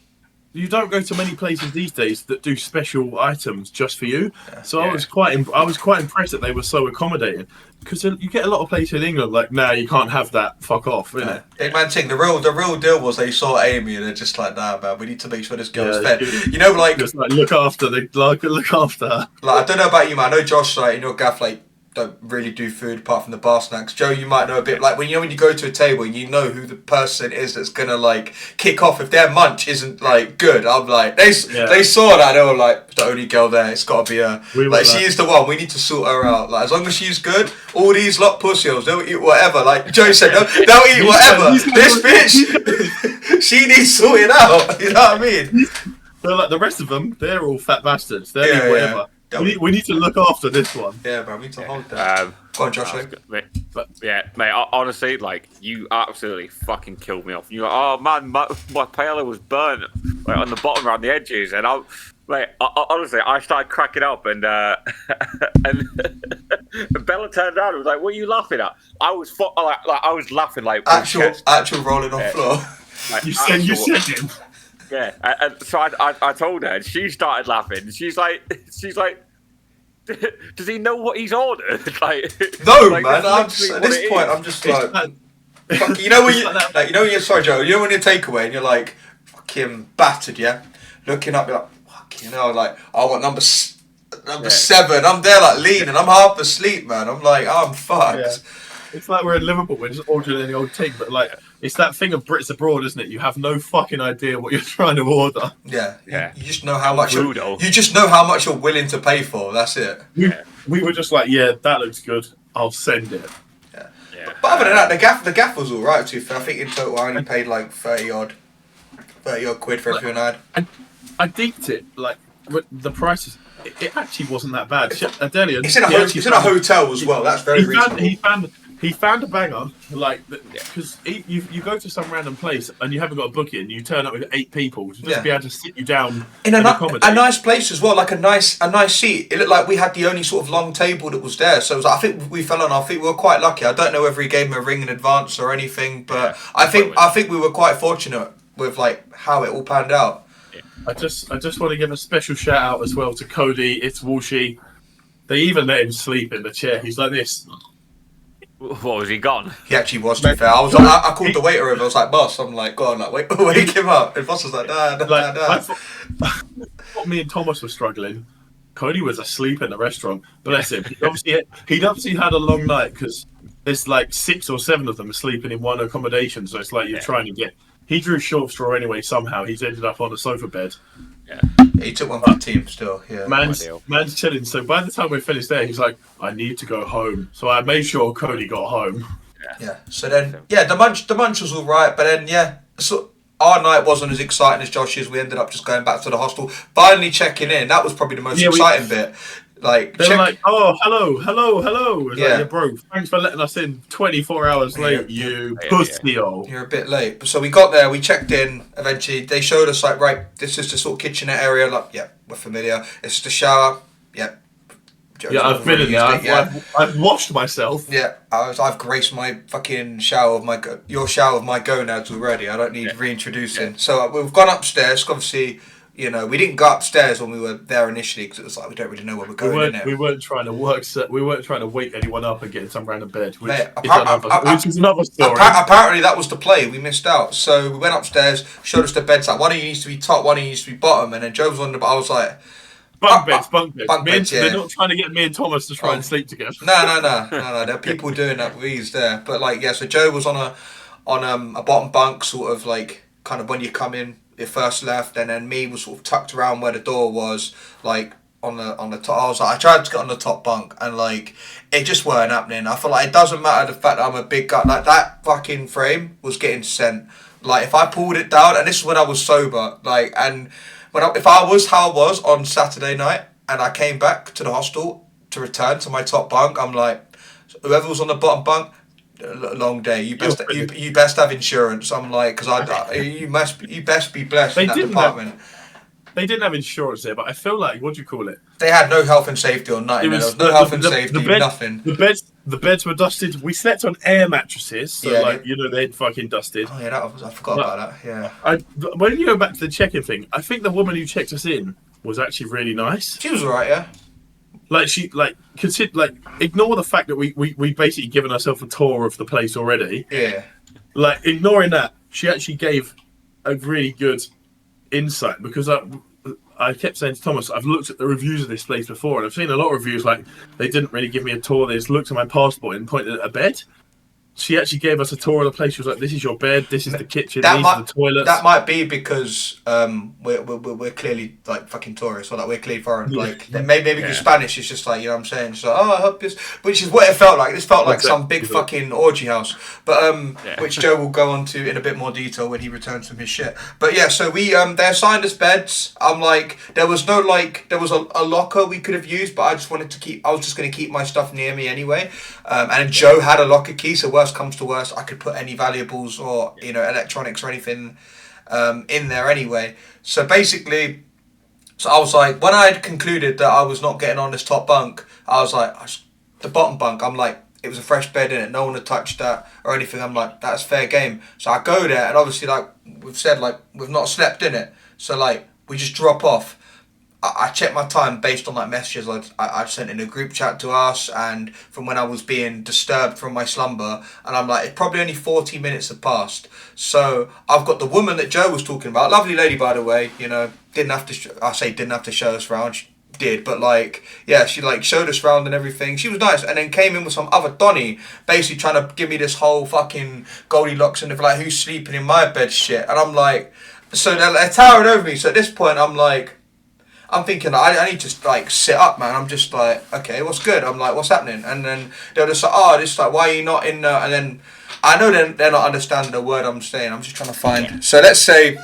you don't go to many places these days that do special items just for you. Yeah. So I was quite impressed that they were so accommodating. Because you get a lot of places in England like, nah, you can't have that. Fuck off, innit? Big man thing. The real deal was they saw Amy and they're just like, nah, man, we need to make sure this girl's fed. You know, like just like look after her. Like I don't know about you, man. I know Josh, like in your gaff, like don't really do food apart from the bar snacks. Joe, you might know a bit. Like when you go to a table and you know who the person is that's gonna like kick off if their munch isn't like good. I'm like they saw that, they were like, the only girl there, it's got to be her. She is the one. We need to sort her out. Like as long as she's good, all these lot pussies, they'll eat whatever. Like Joe said, they'll eat whatever. This bitch, she needs sorting out. You know what I mean? So like the rest of them, they're all fat bastards. They'll eat whatever. Yeah. We need to look after this one. Yeah, bro, we need to hold that. Go on, Josh. Mate, honestly, like, you absolutely fucking killed me off. You go, oh man, my paella was burnt like, on the bottom around the edges, and honestly, I started cracking up, and And Bella turned around and was like, "What are you laughing at?" I was I was laughing like actual rolling on floor. Like, You said him. Yeah, and so I told her, and she started laughing. She's like, does he know what he's ordered? Like, No, like, man. At this point, I'm just like, fuck, you know when you like, you know when you're sorry, Joe. You know when you're takeaway and you're like, fucking battered, yeah. Looking up, you're like, fuck, you know, like I want number 7. I'm there like leaning. I'm half asleep, man. I'm like, I'm fucked. Yeah. It's like we're in Liverpool, we're just ordering any old thing, but like it's that thing of Brits abroad, isn't it? You have no fucking idea what you're trying to order. Yeah. You just know how much you just know how much you're willing to pay for. That's it. We were just like, yeah, that looks good. I'll send it. Yeah. But other than that, the gaff was all right. Too fair. I think in total I only paid like 30 odd quid for everything I had. I deeped it like the prices. It actually wasn't that bad. Adelia, it's in a hotel as well. That's very reasonable. He found a banger, like, because you go to some random place and you haven't got a booking, you turn up with 8 people to just be able to sit you down in a nice place as well, like a nice seat. It looked like we had the only sort of long table that was there, so it was like, I think we fell on our feet. We were quite lucky. I don't know whether he gave him a ring in advance or anything, but I think we were quite fortunate with like how it all panned out. I just want to give a special shout out as well to Cody. It's Walshy. They even let him sleep in the chair. He's like this. What, was he gone? He actually was, to be fair. I called the waiter over. I was like, boss, I'm like, go on, like, wake him up. And boss was like, nah. I thought me and Thomas were struggling. Cody was asleep in the restaurant. Bless him. He'd obviously had a long night because there's like 6 or 7 of them sleeping in one accommodation. So it's like you're trying to get. He drew short straw anyway. Somehow he's ended up on a sofa bed. Yeah, he took one for the team still. Yeah, man's chilling. So by the time we finished there, he's like, "I need to go home." So I made sure Cody got home. Yeah. So then, the munch was all right, but then so our night wasn't as exciting as Josh's. We ended up just going back to the hostel, finally checking in. That was probably the most exciting bit. Like they were like, "Oh, hello." It's yeah, like, bro, thanks for letting us in 24 hours late, you pussy. You're a bit late. So we got there, we checked in. Eventually, they showed us like, right, this is the sort of kitchenette area. Like, we're familiar. It's the shower. I've been in there. I've washed myself. Yeah, I've graced my fucking shower of your shower of my gonads already. I don't need reintroducing. So we've gone upstairs. Obviously. You know, we didn't go upstairs when we were there initially because it was like we don't really know where we're going. We weren't trying to we weren't trying to wake anyone up and get in some random bed, which is another story. Apparently, that was the play. We missed out, so we went upstairs, showed us the beds. Like one of you needs to be top, one of you needs to be bottom, and then Joe was on the. I was like, bunk beds. They're not trying to get me and Thomas to try and sleep together. No. There are people doing that with ease there, but like so Joe was on a bottom bunk, sort of like kind of when you come in. It first left, and then me was sort of tucked around where the door was, like on the top. I was like, I tried to get on the top bunk, and like it just weren't happening. I feel like it doesn't matter the fact that I'm a big guy. Like that fucking frame was getting sent. Like if I pulled it down, and this is when I was sober. Like and if I was how I was on Saturday night, and I came back to the hostel to return to my top bunk, I'm like, whoever was on the bottom bunk. Long day. You best have insurance. I'm like, because you best be blessed in that department. They didn't have insurance there, but I feel like what do you call it? They had no health and safety or nothing. There was no health and safety. Nothing. The beds were dusted. We slept on air mattresses, so they'd fucking dusted. Oh yeah, I forgot about that. Yeah. When you go back to the check-in thing, I think the woman who checked us in was actually really nice. She was alright, yeah. Like ignore the fact that we basically given ourselves a tour of the place already. Yeah. Like ignoring that, she actually gave a really good insight because I kept saying to Thomas, I've looked at the reviews of this place before and I've seen a lot of reviews like they didn't really give me a tour. They just looked at my passport and pointed at a bed. She actually gave us a tour of the place. She was like, "This is your bed. This is the kitchen. These are the toilets." That might be because we're clearly like fucking tourists, or like we're clearly foreign. Like maybe because Spanish is just like, you know what I'm saying. So I hope this, which is what it felt like. This felt like some big fucking orgy house. But which Joe will go on to in a bit more detail when he returns from his shit. But yeah, so we they assigned us beds. I'm like, there was a locker we could have used, but I was just going to keep my stuff near me anyway. And Joe had a locker key, so worst comes to worst, I could put any valuables or electronics or anything in there anyway. So basically, I was like, when I had concluded that I was not getting on this top bunk, I was like, the bottom bunk. I'm like, it was a fresh bed in it. No one had touched that or anything. I'm like, that's fair game. So I go there, and obviously, like we've said, like we've not slept in it. So like we just drop off. I check my time based on like messages I sent in a group chat to us, and from when I was being disturbed from my slumber, and I'm like, it's probably only 40 minutes have passed. So I've got the woman that Joe was talking about, lovely lady by the way, you know, didn't have to show us around, she did, but like, yeah, she like showed us around and everything, she was nice, and then came in with some other Donny, basically trying to give me this whole fucking Goldilocks and like, who's sleeping in my bed shit, and I'm like, so they're towering over me, so at this point I'm thinking, I need to like sit up, man. I'm just like, okay, what's good? I'm like, what's happening? And then they're just like, oh, this like, why are you not in there? And then I know they're not understanding the word I'm saying. I'm just trying to find. Yeah. So let's say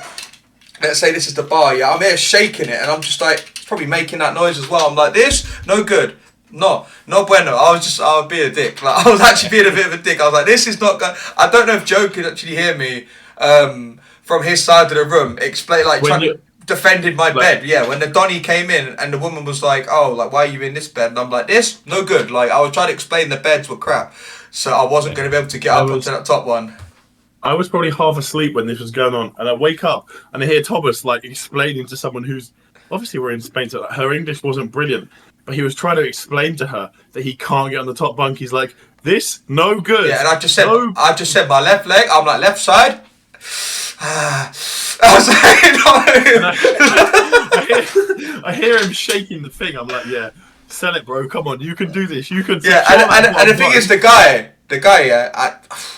this is the bar. Yeah, I'm here shaking it, and I'm just like, it's probably making that noise as well. I'm like, this no good. No bueno. I was being a dick. Like I was actually being a bit of a dick. I was like, this is not good. I don't know if Joe could actually hear me from his side of the room. Explain like trying to. Defended my bed, yeah. When the Donny came in and the woman was like, "Oh, like why are you in this bed?" And I'm like, "This no good." Like I was trying to explain the beds were crap, so I wasn't going to be able to get up onto that top one. I was probably half asleep when this was going on, and I wake up and I hear Thomas like explaining to someone who's obviously we're in Spain, so her English wasn't brilliant, but he was trying to explain to her that he can't get on the top bunk. He's like, "This no good." Yeah, and I just said my left leg. I'm like left side. I was like, I hear him shaking the thing. I'm like, yeah, sell it, bro. Come on, you can do this. You can. Yeah, and the thing is, the guy, yeah,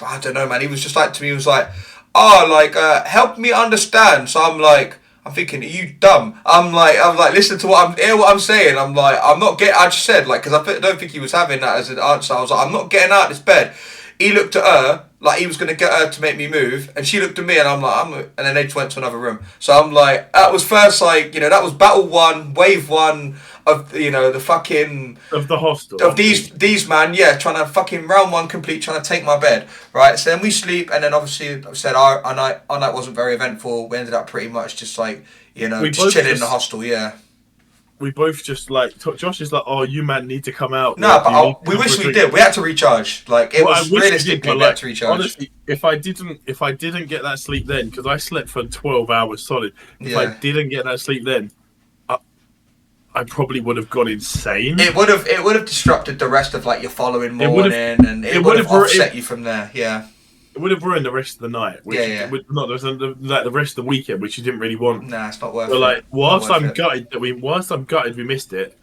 I don't know, man. He was just like to me. He was like, oh, like help me understand. So I'm thinking, are you dumb? I'm like, listen to what I'm saying. I'm like, I'm not getting. I just said like, because I don't think he was having that as an answer. I was like, I'm not getting out of this bed. He looked at her like he was going to get her to make me move, and she looked at me, and I'm like, and then they just went to another room. So I'm like, that was first, like, you know, that was battle one, wave one of, you know, the fucking of the hostel of these man, yeah, trying to fucking round one complete, trying to take my bed, right? So then we sleep, and then obviously I said our night wasn't very eventful. We ended up pretty much just like, you know, just chilling in the hostel, yeah. We both just like Josh is like, oh, you man need to come out. No, but we wish we did. We had to recharge. Like it was realistic. We had to recharge. Honestly, if I didn't get that sleep then, because I slept for 12 hours solid. If I didn't get that sleep then, I probably would have gone insane. It would have disrupted the rest of like your following morning, and it would have offset you from there. Yeah. It would have ruined the rest of the night. Which not the rest of the weekend, which you didn't really want. Nah, it's not worth it. But like, whilst I'm gutted we missed it.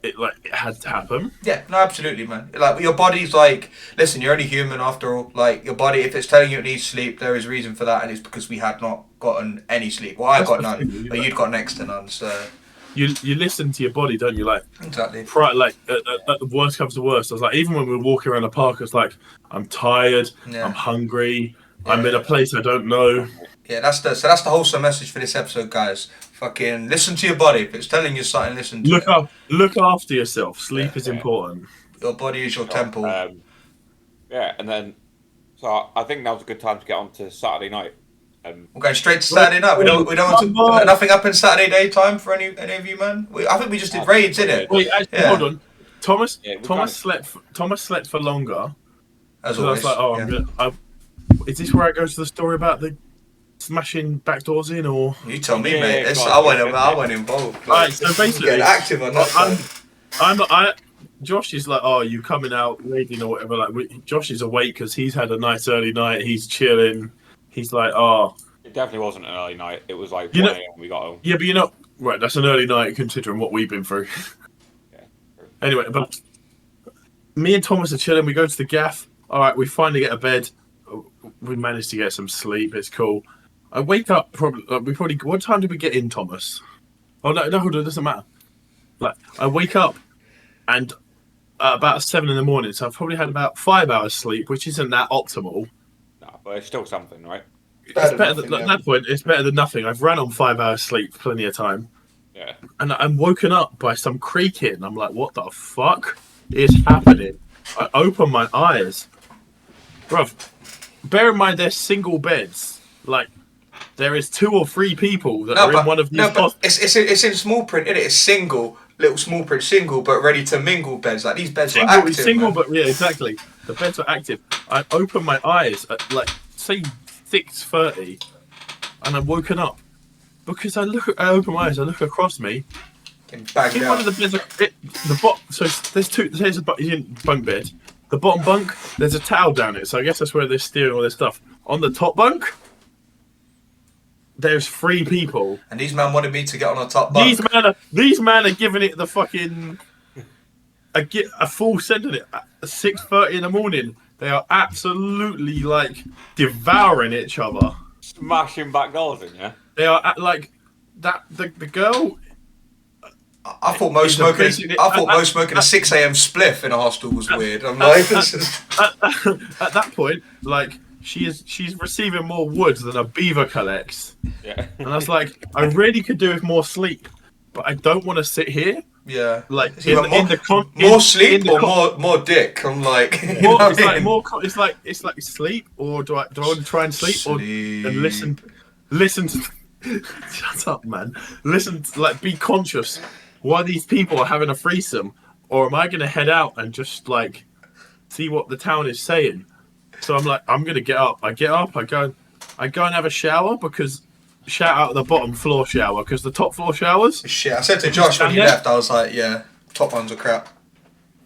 It had to happen. Yeah, no, absolutely, man. Like your body's like, listen, you're only human after all. Like your body, if it's telling you it needs sleep, there is reason for that, and it's because we had not gotten any sleep. Well, I got none, but you'd got next to none. So. You listen to your body, don't you? Like exactly. Like at the worst comes to worst, I was like, even when we were walking around the park, I was like, I'm tired, I'm hungry, I'm in a place I don't know. Yeah, that's the wholesome message for this episode, guys. Fucking listen to your body. If it's telling you something, listen to it. Look after yourself. Sleep is important. Your body is your temple. Yeah, and then so I think now's a good time to get on to Saturday night. We're going straight to Saturday night. We don't want to, nothing up in Saturday daytime for any of you, man. I think we just did raids, innit? Wait, actually, hold on. Thomas slept for longer. As always. I was like, is this where I go to the story about the smashing back doors in, or? You tell me, mate. I went involved. Alright, so basically, getting active on that. Josh is like, oh, you coming out raiding or whatever. Like, Josh is awake because he's had a nice early night. He's chilling. He's like, oh. It definitely wasn't an early night. It was like 1 a.m. we got home. Yeah, but right, that's an early night considering what we've been through. Yeah. Anyway, but me and Thomas are chilling. We go to the gaff. All right, we finally get a bed. We managed to get some sleep. It's cool. I wake up probably. What time did we get in, Thomas? Oh, no, hold on. It doesn't matter. Like, I wake up and about 7 in the morning, so I've probably had about 5 hours sleep, which isn't that optimal. But it's still something, right? It's better than, at that point, it's better than nothing. I've ran on 5 hours sleep, plenty of time. Yeah. And I'm woken up by some creaking. I'm like, what the fuck is happening? I open my eyes. Bruv, bear in mind they're single beds. Like, there is 2 or 3 people that are in one of these. No, but it's in small print, isn't it? It's single. little small print single but ready to mingle beds. Like these beds were active. But yeah, exactly. The beds were active. I opened my eyes at like say 6:30, and I'm woken up because I open my eyes. I look across me. Bagged In out. one of the beds, so there's two. There's a bunk bed. The bottom bunk, there's a towel down it. So I guess that's where they're stealing all their stuff. On the top bunk, there's 3 people. And these men wanted me to get on the top bunk. These men are giving it the fucking a full send of it at 6:30 in the morning. They are absolutely like devouring each other. Smashing back doors in, yeah? They are like that. The girl. I thought most smoking a 6 a.m. spliff in a hostel was weird. I'm like, this is... At that point, like she's receiving more wood than a beaver collects. Yeah. And I was like, I really could do with more sleep, but I don't want to sit here. Yeah. Like more sleep or more dick. I'm like, it's like sleep, or do I want to try and sleep. Or and listen to shut up, man. Listen to, like, be conscious why these people are having a threesome, or am I going to head out and just like see what the town is saying? So I'm like, I'm going to get up. I get up, I go and have a shower, because shout out the bottom floor shower, because the top floor showers. Shit, I said to Josh when he left, I was like, yeah, top ones are crap.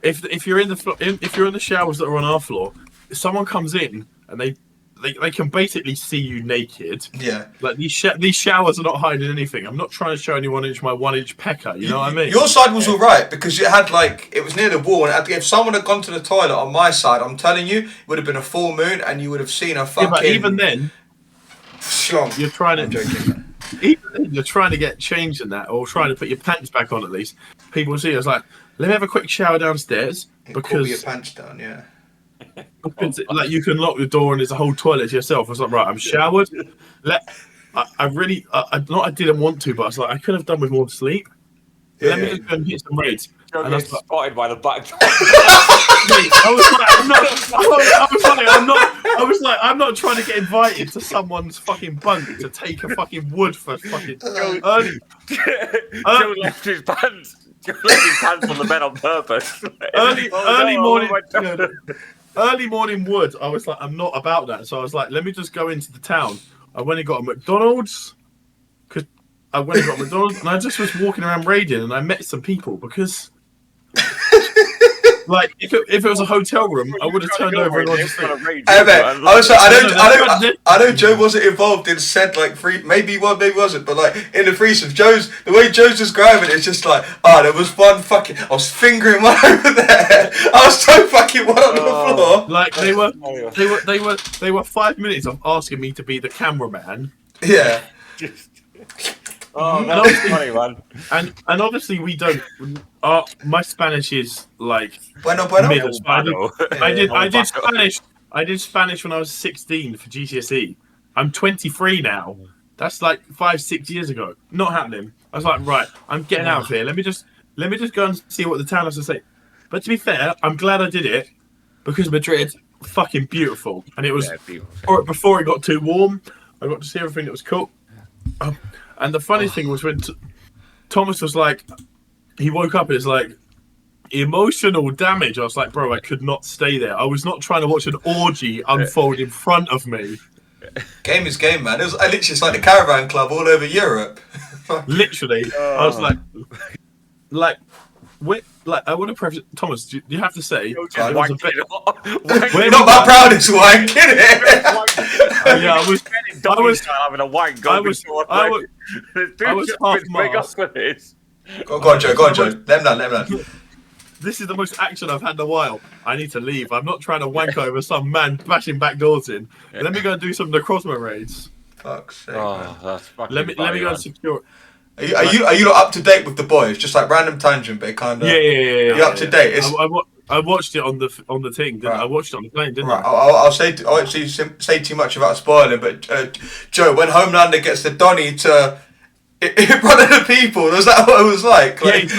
If you're in the showers that are on our floor, if someone comes in and they can basically see you naked. Yeah. Like these showers are not hiding anything. I'm not trying to show anyone my 1-inch pecker. You know what I mean? Your side was alright because it was near the wall, and if someone had gone to the toilet on my side, I'm telling you, it would have been a full moon, and you would have seen a fucking. Yeah, but even then, schlong. You're trying to. I'm joking. Even then, you're trying to get changed in that, or trying to put your pants back on at least. People see us like, let me have a quick shower downstairs, Because your pants down, yeah. Because, like, you can lock the door and there's a whole toilet to yourself. I was like, right, I'm showered. I didn't want to, but I was like, I could have done with more sleep. Yeah. Let me just go and hit some raids. You're And I getting was like, spotted by the back door. I'm not trying to get invited to someone's fucking bunk to take a fucking wood for fucking early. Joe left his pants. Joe left his pants on the bed on purpose. Early morning wood. I was like, I'm not about that. So I was like, let me just go into the town. I went and got a McDonald's. And I just was walking around raiding, and I met some people because. Like, if it was a hotel room, I would have turned over and gone to sleep. I know Joe wasn't involved in said like free. Maybe he was, maybe he wasn't. But like in the threesome, the way Joe's describing it, it's just like, there was one fucking. I was fingering one over there. I was so fucking one on the floor. Like they were 5 minutes of asking me to be the cameraman. Yeah. Oh, that's funny, man. And obviously we don't. My Spanish is like Bueno. middle. I did Spanish. I did Spanish when I was 16 for GCSE. I'm 23 now. That's like 5-6 years ago. Not happening. I was like, right, I'm getting out of here. Let me just go and see what the town has to say. But to be fair, I'm glad I did it because Madrid, fucking beautiful, and it was before it got too warm. I got to see everything that was cool. And the funny thing was when Thomas was like, he woke up and it's like, emotional damage. I was like, bro, I could not stay there. I was not trying to watch an orgy unfold in front of me. Game is game, man. It's like the caravan club all over Europe. Literally. I was like, I want to preface, Thomas, do you have to say, You're not my proudest wank, get it? I was having a wank. I was half masked. Go on, Joe. Let him down. This is the most action I've had in a while. I need to leave. I'm not trying to wank over some man bashing back doors in. Let me go and do some Necrozma raids. Fuck's sake, that's fucking let me go and secure. Are you not up to date with the boys? Just like random tangent, but kind of. Yeah. You're up to date. I watched it on the thing. Right. I watched it on the plane, didn't right. I? I won't say too much about spoiling, but Joe, when Homelander gets the Donny to in front of the people, was that what it was like? He's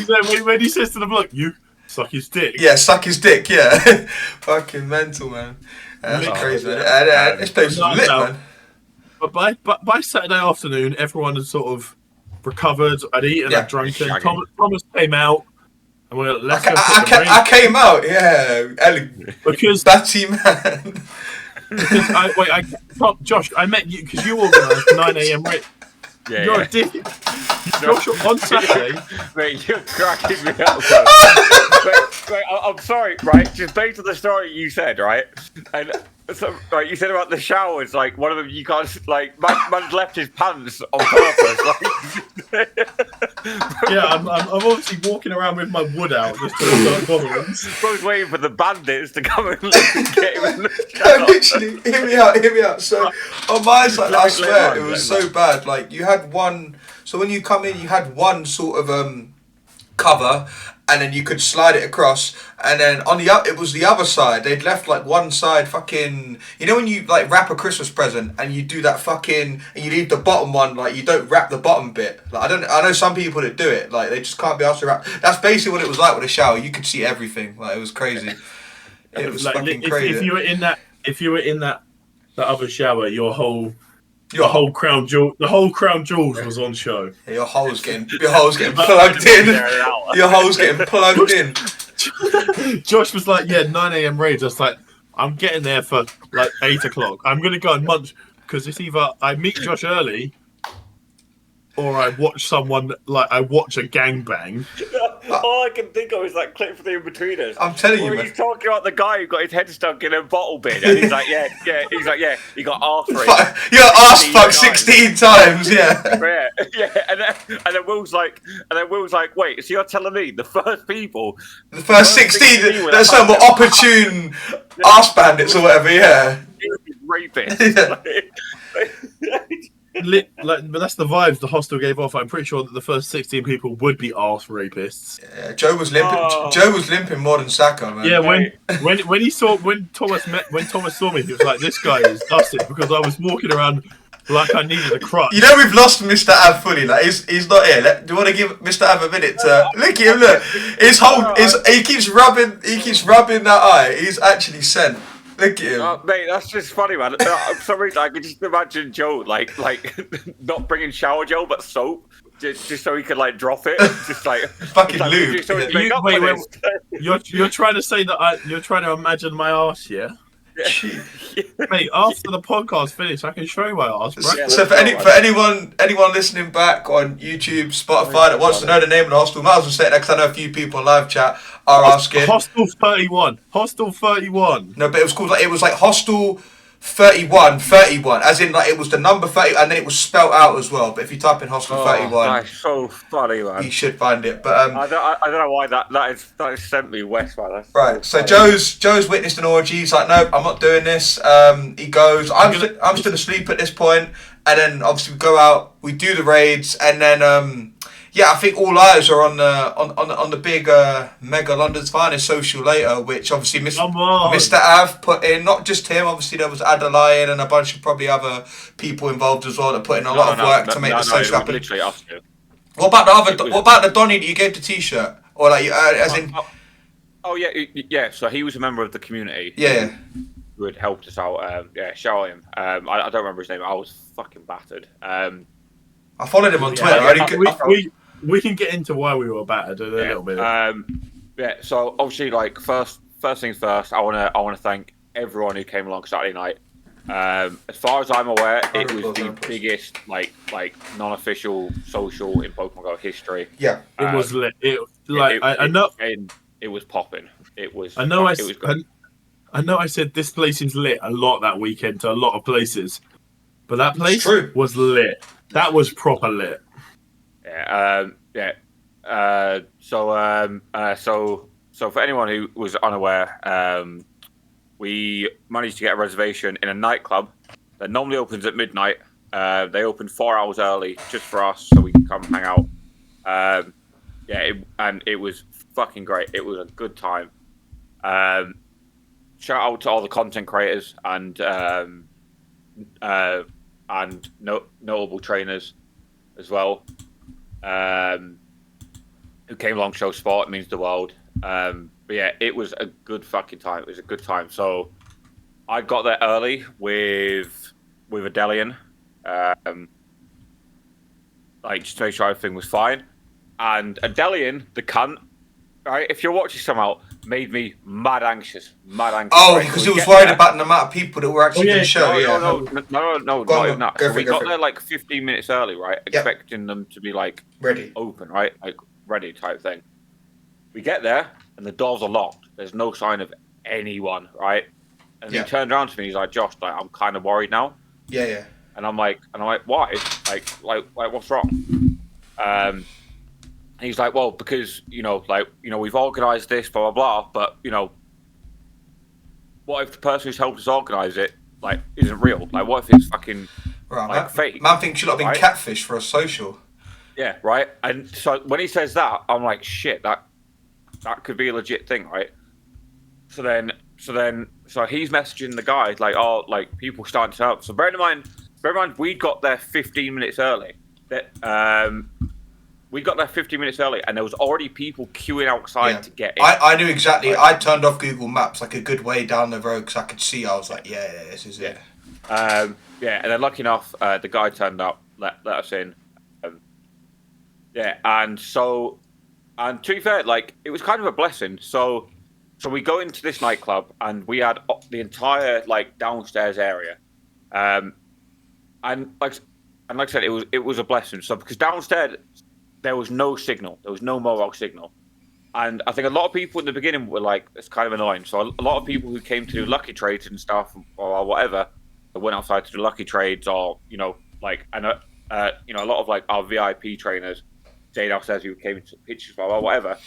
like, when he says to the bloke, "You suck his dick." Yeah, suck his dick. Yeah, fucking mental, man. That's crazy, man. This place is lit, man. But by Saturday afternoon, everyone had sort of recovered. I'd eaten. Yeah. I'd drunken. Shagging. Thomas came out, and we were like, let's go put the raid. I came out, yeah. Because Batty man. Josh, I met you because you organised 9 a.m. raid. Yeah, You're yeah. a dick. Josh, on Saturday. Mate, you're cracking me up, bro. Wait, I'm sorry, right? Just based on the story you said, right? And so, right, you said about the showers, like one of them, you can't, like, man's left his pants on purpose. Like, Yeah, I'm obviously walking around with my wood out just to start bothering. Bro's waiting for the bandits to come and get him in the No, shower. literally, hear me out. So on my side, I swear, it was so bad. Like you had one. So when you come in, you had one sort of cover, and then you could slide it across, and then on the it was the other side. They'd left like one side fucking. You know when you like wrap a Christmas present and you do that fucking and you leave the bottom one like you don't wrap the bottom bit. Like I know some people that do it. Like they just can't be asked to wrap. That's basically what it was like with a shower. You could see everything. Like it was crazy. It was like, fucking if crazy. if you were in that other shower, your whole crown jewels was on show. Yeah, your hole's getting plugged in. Your hole's getting plugged in. Josh was like, "Yeah, 9 a.m. raids." I was like, "I'm getting there for like 8 o'clock. I'm gonna go and munch because it's either I meet Josh early, or I watch a gangbang." All I can think of is that clip for the In-Betweeners. I'm telling you, where man. he's talking about the guy who got his head stuck in a bottle bin, and he's like, yeah, he got arse raped. You got ass fucked 16 times, yeah. Yeah, and then Will's like, wait, so you're telling me the first 16, there's some more opportune ass bandits or whatever, yeah. Rapists. But that's the vibes the hostel gave off. I'm pretty sure that the first 16 people would be arse rapists. Yeah, Joe was limping. Oh. Joe was limping more than Saka, man. Yeah, when Thomas saw me, he was like, "This guy is dusted," because I was walking around like I needed a crutch. You know we've lost Mr. Av fully. Like he's not here. Do you want to give Mr. Av a minute to look at him? Look, he keeps rubbing that eye. He's actually sent. Look at him. Mate, that's just funny, man. For some reason, I could just imagine Joe like not bringing shower gel but soap, just so he could like drop it, just like Fucking lube. So wait, You're trying to say that you're trying to imagine my ass, yeah? Mate, after the podcast finished, I can show you my ass. Yeah, so for anyone listening back on YouTube, Spotify that wants to know the name of the hostel, might as well say that because I know a few people in live chat are asking. Hostel 31. No, but it was like Hostel 31, as in like it was the number 30, and then it was spelt out as well. But if you type in Hostel 31, that's so funny, man. you should find it. But I don't know why that is sent me west, man. That's right. So funny. Joe's witnessed an orgy. He's like, nope, I'm not doing this. He goes, I'm still asleep at this point, and then obviously we go out, we do the raids, and then yeah, I think all eyes are on the big mega London's Finest social later, which obviously Mr. Av put in. Not just him, obviously there was Adeline and a bunch of probably other people involved as well that put in a lot of work to make the social happen. Literally us two. What about the Donny that you gave the T-shirt, or like as in? Oh yeah. So he was a member of the community. Yeah. Who had helped us out. Show him. I don't remember his name. I was fucking battered. I followed him on Twitter. We can get into why we were battered a little bit. So obviously, like first things first, I wanna thank everyone who came along Saturday night. As far as I'm aware, it was the biggest like non-official social in Pokemon Go history. Yeah, it was lit. I know it was popping. It was. I know. It was good. I know. I said this place is lit a lot that weekend to a lot of places, but that place was lit. That was proper lit. So for anyone who was unaware, we managed to get a reservation in a nightclub that normally opens at midnight. They opened 4 hours early just for us, so we can come hang out. And it was fucking great. It was a good time. Shout out to all the content creators and notable trainers as well. Who came along to show sport. It means the world. But yeah, it was a good fucking time. It was a good time. So I got there early with a Delian. like just to make sure everything was fine. And Adelian, the cunt, right? If you're watching somehow, made me mad anxious. Oh, because he was worried about the amount of people that were actually going to show. No, not even that. So we got there like 15 minutes early, right? Yep. Expecting them to be like ready, open, right? Like ready type thing. We get there and the doors are locked. There's no sign of anyone, right? And he turned around to me. He's like, "Josh, like I'm kind of worried now." Yeah. And I'm like, why? Like, what's wrong? And he's like, well, because we've organised this, blah blah blah. But what if the person who's helped us organise it like isn't real? Like, what if it's fucking fake? Man thinks you've been catfished for a social. Yeah, right. And so when he says that, I'm like, shit, that could be a legit thing, right? So he's messaging the guy like, oh, like people starting to turn up. So bear in mind, we got there 15 minutes early. We got there 15 minutes early, and there was already people queuing outside to get in. I knew exactly. Right. I turned off Google Maps like a good way down the road because I could see. I was like, yeah, this is it. And then lucky enough, the guy turned up, let us in. And to be fair, like it was kind of a blessing. So we go into this nightclub, and we had the entire like downstairs area, and like I said, it was a blessing. So because downstairs there was no signal, there was no mobile signal, and I think a lot of people in the beginning were like, it's kind of annoying. So a lot of people who came to do lucky trades and stuff or whatever, that went outside to do lucky trades, or a lot of like our VIP trainers stayed downstairs who came to pictures or whatever.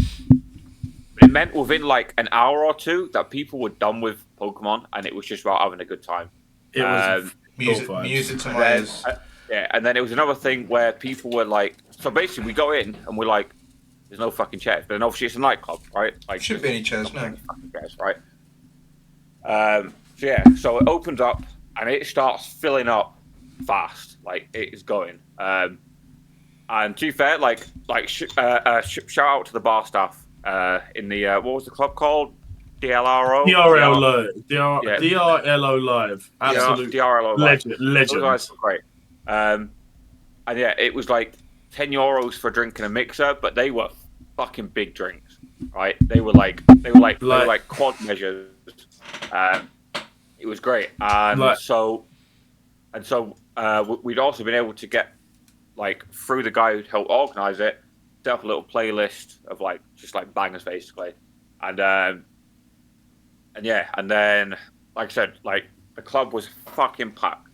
But it meant within like an hour or two that people were done with Pokemon, and it was just about having a good time. It was music to my ears. And then it was another thing where people were like, so basically we go in and we're like, there's no fucking chairs, but then obviously it's a nightclub, right? Like, shouldn't be any chairs, no. Fucking chairs, right? So it opens up and it starts filling up fast, like it is going. And to be fair, shout out to the bar staff in the what was the club called? DRLO Live. Absolute DRLO Live. Legend. Those guys were great. And yeah, it was like €10 for a drink and a mixer, but they were fucking big drinks, right? They were like quad measures. It was great, and so we'd also been able to get like through the guy who helped organise it, set up a little playlist of like just like bangers basically, and then like I said, like the club was fucking packed.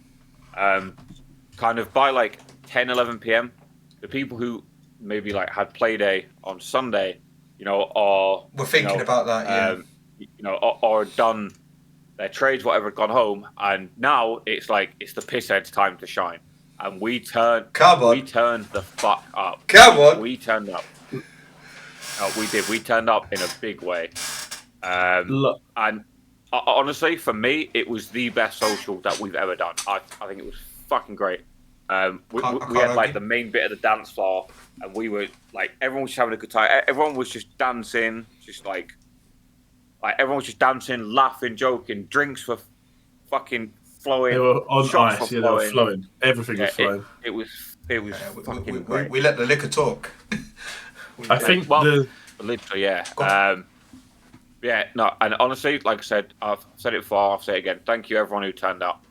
Kind of by like 10-11 p.m. the people who maybe like had play day on Sunday, or we're thinking about that, or done their trades, whatever, had gone home, and now it's like it's the pissheads' time to shine, and we turned the fuck up. Come on, we turned up. We did. We turned up in a big way, and honestly, for me, it was the best social that we've ever done. I think it was fucking great. We had like the main bit of the dance floor, and we were like, everyone was having a good time. Everyone was just dancing, just like everyone was just dancing, laughing, joking. Drinks were fucking flowing. They were on shots ice. were They were flowing. Everything was flowing. It was fucking great. We let the liquor talk. I think literally, yeah. And honestly, like I said, I've said it before, I'll say it again. Thank you, everyone who turned up.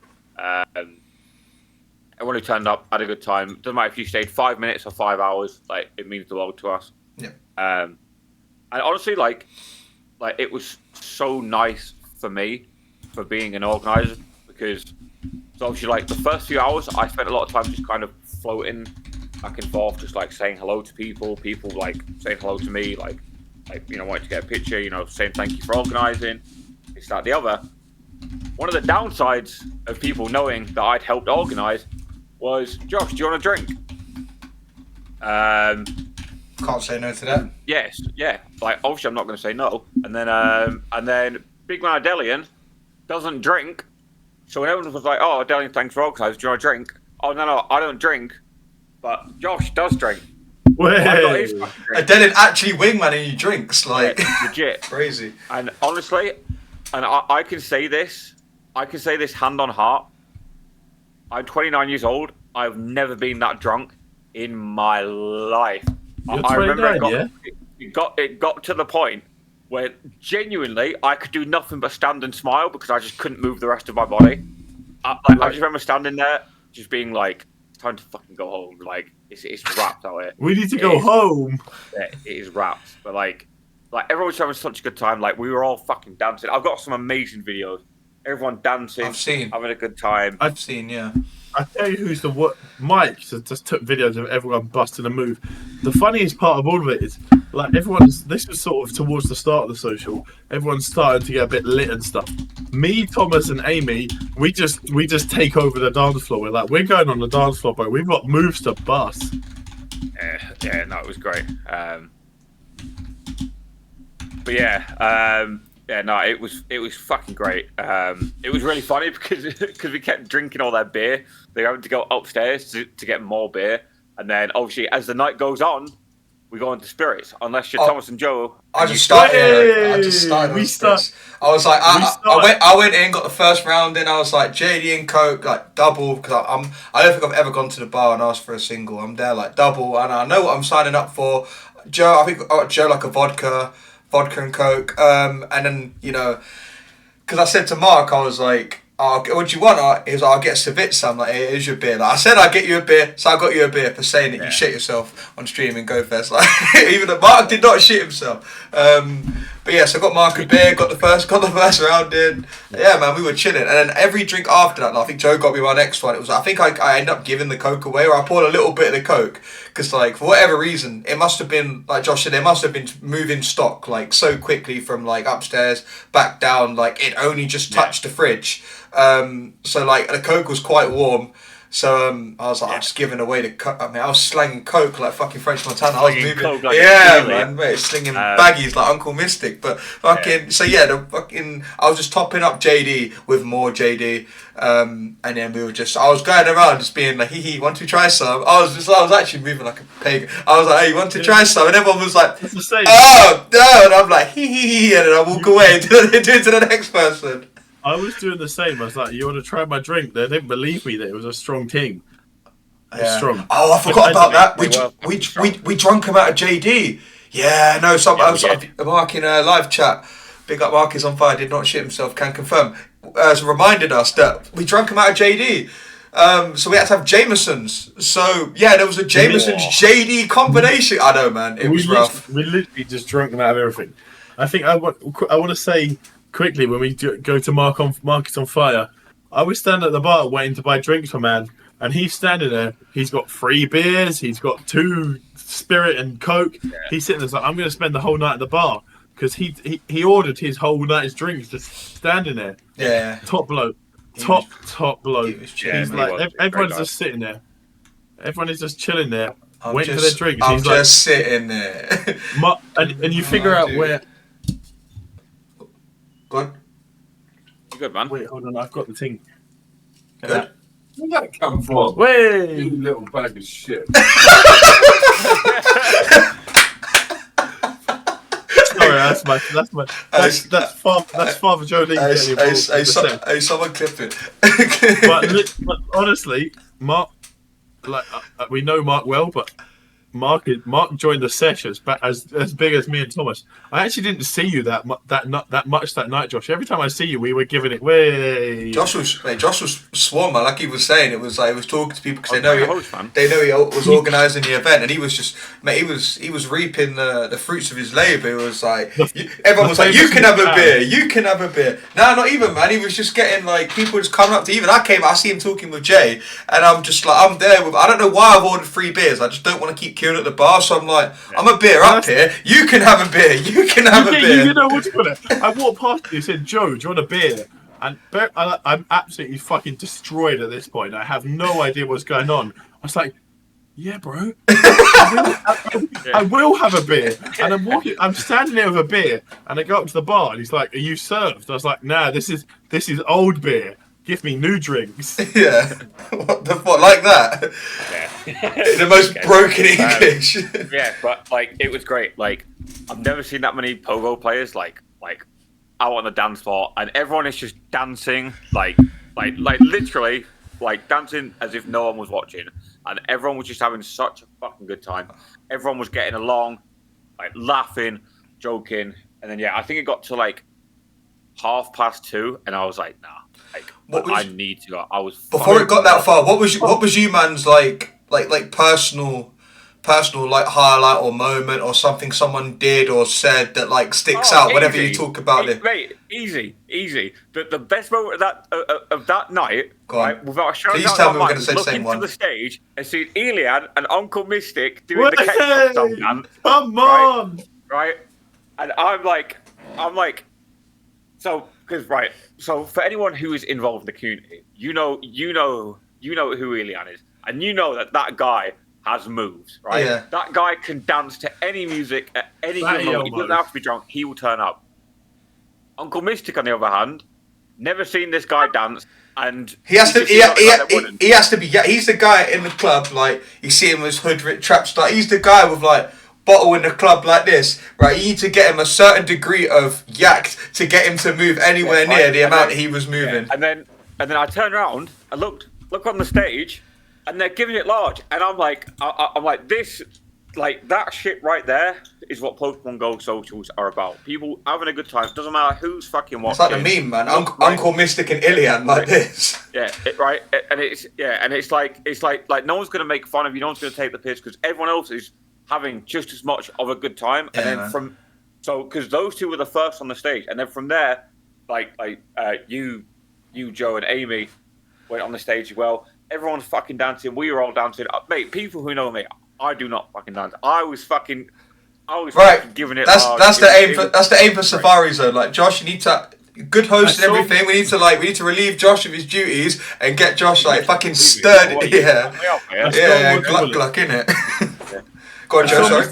Everyone who turned up had a good time. Doesn't matter if you stayed 5 minutes or 5 hours. Like, it means the world to us. Yeah. And honestly, like it was so nice for me for being an organizer, because so obviously, like the first few hours, I spent a lot of time just kind of floating back and forth, just like saying hello to people like saying hello to me, like wanting to get a picture, saying thank you for organizing, this, that, the other. One of the downsides of people knowing that I'd helped organize was, Josh, do you want a drink? Can't say no to that. Yes, yeah. Like, obviously, I'm not going to say no. And then Big Man Adelian doesn't drink. So when everyone was like, "Oh, Adelian, thanks for organising. Do you want a drink?" Oh no, I don't drink. But Josh does drink. Adelian actually wingmanning you drinks, like legit, crazy. And honestly, and I can say this hand on heart. I'm 29 years old. I've never been that drunk in my life. You're I remember 29, it got to the point where genuinely I could do nothing but stand and smile because I just couldn't move the rest of my body. I just remember standing there, just being like, "It's time to fucking go home." Like it's wrapped out here. We need to go home. Yeah, it is wrapped. But like everyone was having such a good time. Like we were all fucking dancing. I've got some amazing videos. Everyone dancing. I've seen. Having a good time. I've seen, yeah. I tell you who's the what? Mike just took videos of everyone busting a move. The funniest part of all of it is, like, everyone's. This is sort of towards the start of the social. Everyone's starting to get a bit lit and stuff. Me, Thomas, and Amy, we just take over the dance floor. We're going on the dance floor, bro. We've got moves to bust. Yeah, no, it was great. But yeah. Yeah, no, it was fucking great. It was really funny because we kept drinking all that beer. They were having to go upstairs to get more beer, and then obviously as the night goes on, we go into spirits. Unless you're Thomas and Joe. I just started. I was like, I went in, got the first round in. I was like, JD and Coke, like double, because I don't think I've ever gone to the bar and asked for a single. I'm there like double, and I know what I'm signing up for. Joe, I think Joe like a vodka and Coke, and then, you know, because I said to Mark, I was like, "Oh, what do you want?" He was like, "I'll get a Savitza." I'm like, "Hey, here's your beer." Like, I said I'd get you a beer, so I got you a beer for saying that you shit yourself on stream and Go Fest. Like, even Mark did not shit himself. But yeah, so I got Mark a beer, got the first round in. Yeah, man, we were chilling. And then every drink after that, like, I think Joe got me my next one. It was, I think I ended up giving the Coke away, or I poured a little bit of the Coke. Because, like, for whatever reason, it must have been, like Josh said, it must have been moving stock, like, so quickly from, like, upstairs back down. Like, it only just touched the fridge. So, like, the Coke was quite warm. So I was like, I'm just giving away the Coke. I mean, I was slanging Coke like fucking French Montana. I was moving, Coke like man, mate, slinging baggies like Uncle Mystic. But fucking, so yeah, I was just topping up JD with more JD, and then we were I was going around just being like, hee, want to try some? I was actually moving like a pig. I was like, hey, you want to try some? And everyone was like, oh no, and I'm like, hee, and then I walk away to the next person. I was doing the same. I was like, "You want to try my drink?" They didn't believe me that it was a strong team. Strong. Oh, I forgot about that. We drunk him out of JD. Yeah, no. Mark in a live chat. Big up, Mark is on fire. Did not shit himself. Can confirm. Reminded us that we drunk him out of JD. So we had to have Jamesons. So yeah, there was a Jamesons JD combination. I know, man. It was rough. We literally just drunk them out of everything. I think I want to say quickly, when we go to Market on Fire, I was standing at the bar waiting to buy drinks for man, and he's standing there. He's got 3 beers, he's got 2 Spirit and Coke. Yeah. He's sitting there like, I'm going to spend the whole night at the bar, because he ordered his whole night's drinks just standing there. Yeah. Top bloke. Top bloke. He's like, everyone's just sitting there. Everyone is just chilling there, waiting for their drinks. I'm just sitting there. and you figure out where... Good. You good, man? Wait, hold on. I've got the thing. Good. Where'd that come from? Way, you little bag of shit. Sorry, that's Father Joe Lee. Hey, someone clip it. but honestly, Mark, like we know Mark well, but Mark joined the sessions, but as big as me and Thomas. I actually didn't see you that much that night, Josh. Every time I see you, we were giving it way. Josh was swarm, man. Like he was saying, it was like he was talking to people because they know he was organising the event, and he was just, mate, he was reaping the fruits of his labour. It was like everyone was like, you can have a beer, you can have a beer. No, not even, man. He was just getting like people just coming up to. Even I see him talking with Jay, and I'm just like, I'm there with. I don't know why I've ordered 3 beers. I just don't want to keep queuing at the bar, so I'm like, I'm a beer up here. You can have a beer. You can have a beer. You know what you put it. I walked past you, said, Joe, do you want a beer? And I'm absolutely fucking destroyed at this point. I have no idea what's going on. I was like, yeah, bro. I will have a beer. And I'm standing there with a beer, and I go up to the bar, and he's like, are you served? I was like, nah, this is old beer. Give me new drinks. Yeah. What the fuck? Like that? Yeah. The most broken English. Yeah, but like it was great. Like I've never seen that many pogo players like out on the dance floor, and everyone is just dancing like literally like dancing as if no one was watching. and everyone was just having such a fucking good time. Everyone was getting along, like laughing, joking, and then I think it got to like 2:30, and I was like, nah, like I need to go. I was before it got that far. What was you man's like personal like highlight or moment or something someone did or said that like sticks out whenever you talk about it? Mate, easy. The best moment of that night, right? Without a shadow Please of tell doubt, me we're going to say the same looking one. to the stage and seeing Elian and Uncle Mystic doing the ketchup song dance. Come on, right? And I'm like, so because so for anyone who is involved in the community, you know who Elian is, and you know that guy has moves, right? Yeah. That guy can dance to any music at any given moment. He doesn't have to be drunk. He will turn up. Uncle Mystic, on the other hand, never seen this guy dance, and he has to. He has to be. Yeah, he's the guy in the club. Like you see him as hood trap star. He's the guy with like bottle in the club like this, right? You need to get him a certain degree of yacked to get him to move anywhere near the amount that he was moving. Yeah. And then I turned around and look on the stage. And they're giving it large, and I'm like, this, like that shit right there is what Pokemon Go socials are about. People having a good time. It doesn't matter who's fucking watching. It's like the meme, man. Uncle Mystic and Ilian like this. Yeah, and it's like no one's gonna make fun of you. No one's gonna take the piss because everyone else is having just as much of a good time. Yeah, and then because those two were the first on the stage, and then from there, you, Joe, and Amy went on the stage as well. Everyone's fucking dancing. We were all dancing. Mate, people who know me, I do not fucking dance. I was fucking giving it. That's the aim for Safari Zone. Like Josh, you need to good host and everything. We need to relieve Josh of his duties and get Josh like fucking stirred. Gluck in it. Go on, Joe. Sorry.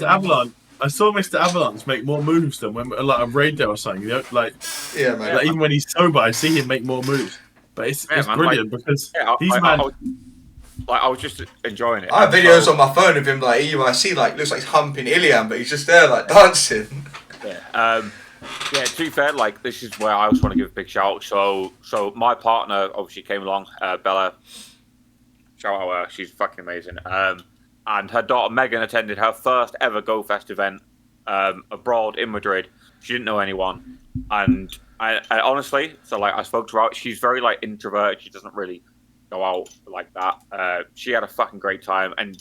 I saw Mr. Avalanche make more moves than when like a raid day or something. You know, like man. Like, even when he's sober, I see him make more moves. But it's brilliant because he's man. I was just enjoying it. I have videos on my phone of him like I see like looks like he's humping Ilian, but he's just there like dancing. Yeah. To be fair, like this is where I also want to give a big shout out. So my partner obviously came along, Bella. Shout out her, she's fucking amazing. And her daughter Megan attended her first ever Go Fest event abroad in Madrid. She didn't know anyone, and I honestly, so like I spoke to her. She's very like introverted. She doesn't really go out like that. She had a fucking great time, and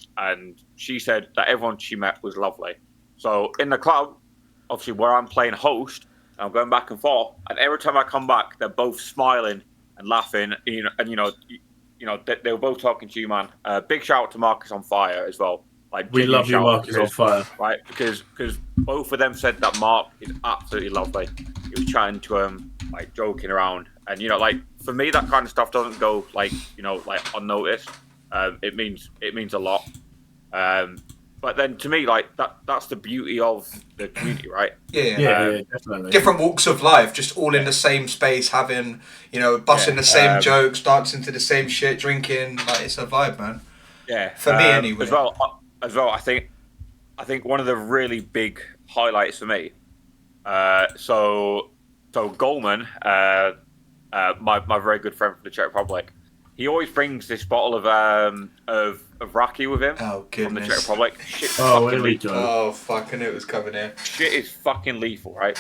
she said that everyone she met was lovely. So in the club, obviously where I'm playing host, I'm going back and forth, and every time I come back, they're both smiling and laughing. They were both talking to you, man. Big shout out to Marcus on Fire as well. Like we love you, Marcus on Fire, right? Because both of them said that Mark is absolutely lovely. He was chatting to him, like joking around, and like for me that kind of stuff doesn't go like unnoticed. It means a lot. But then to me, like that's the beauty of the community, right? Yeah, definitely. Different walks of life, just all in the same space, having busting the same jokes, dancing to the same shit, drinking. Like it's a vibe, man. Yeah, for me anyway. As well, I think one of the really big highlights for me. So Goldman, my very good friend from the Czech Republic, he always brings this bottle of raki with him. Oh goodness! From the Czech Republic. Shit's here we go. Oh fuck! I knew it was coming here. Shit is fucking lethal, right?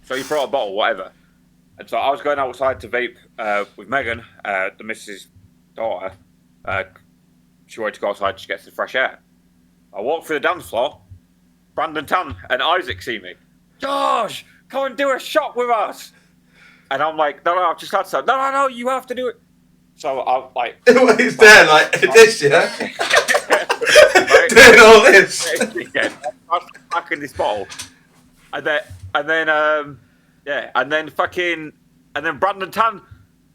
So he brought a bottle, whatever. And so I was going outside to vape with Megan, the missus' daughter. She wanted to go outside to get some fresh air. I walked through the dance floor. Brandon Tan and Isaac see me. Josh, come and do a shot with us. And I'm like, no, I've just had some. No, you have to do it. So I'm like, he's there like this, yeah. Right? Doing all this. I'm back in this bottle, and then Brandon Tan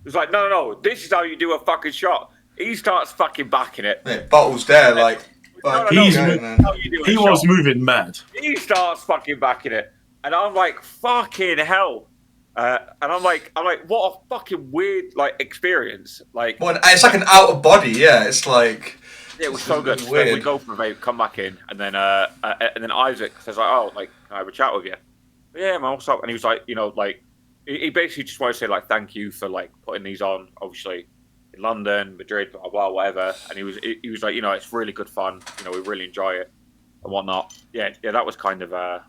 was like, no, this is how you do a fucking shot. He starts fucking backing it. Mate, bottle's there, like. He was moving mad. He starts fucking backing it, and I'm like, fucking hell. And I'm like, what a fucking weird like experience. Like, well, it's like an out of body. Yeah, it's like. Yeah, it was so good. So we go for a vape, come back in, and then Isaac says like, oh, like, can I have a chat with you? Yeah, man, what's up? And he was like, he basically just wanted to say like, thank you for like putting these on, obviously. London, Madrid, blah, blah, whatever. And he was like, it's really good fun. We really enjoy it and whatnot. Yeah, that was kind of that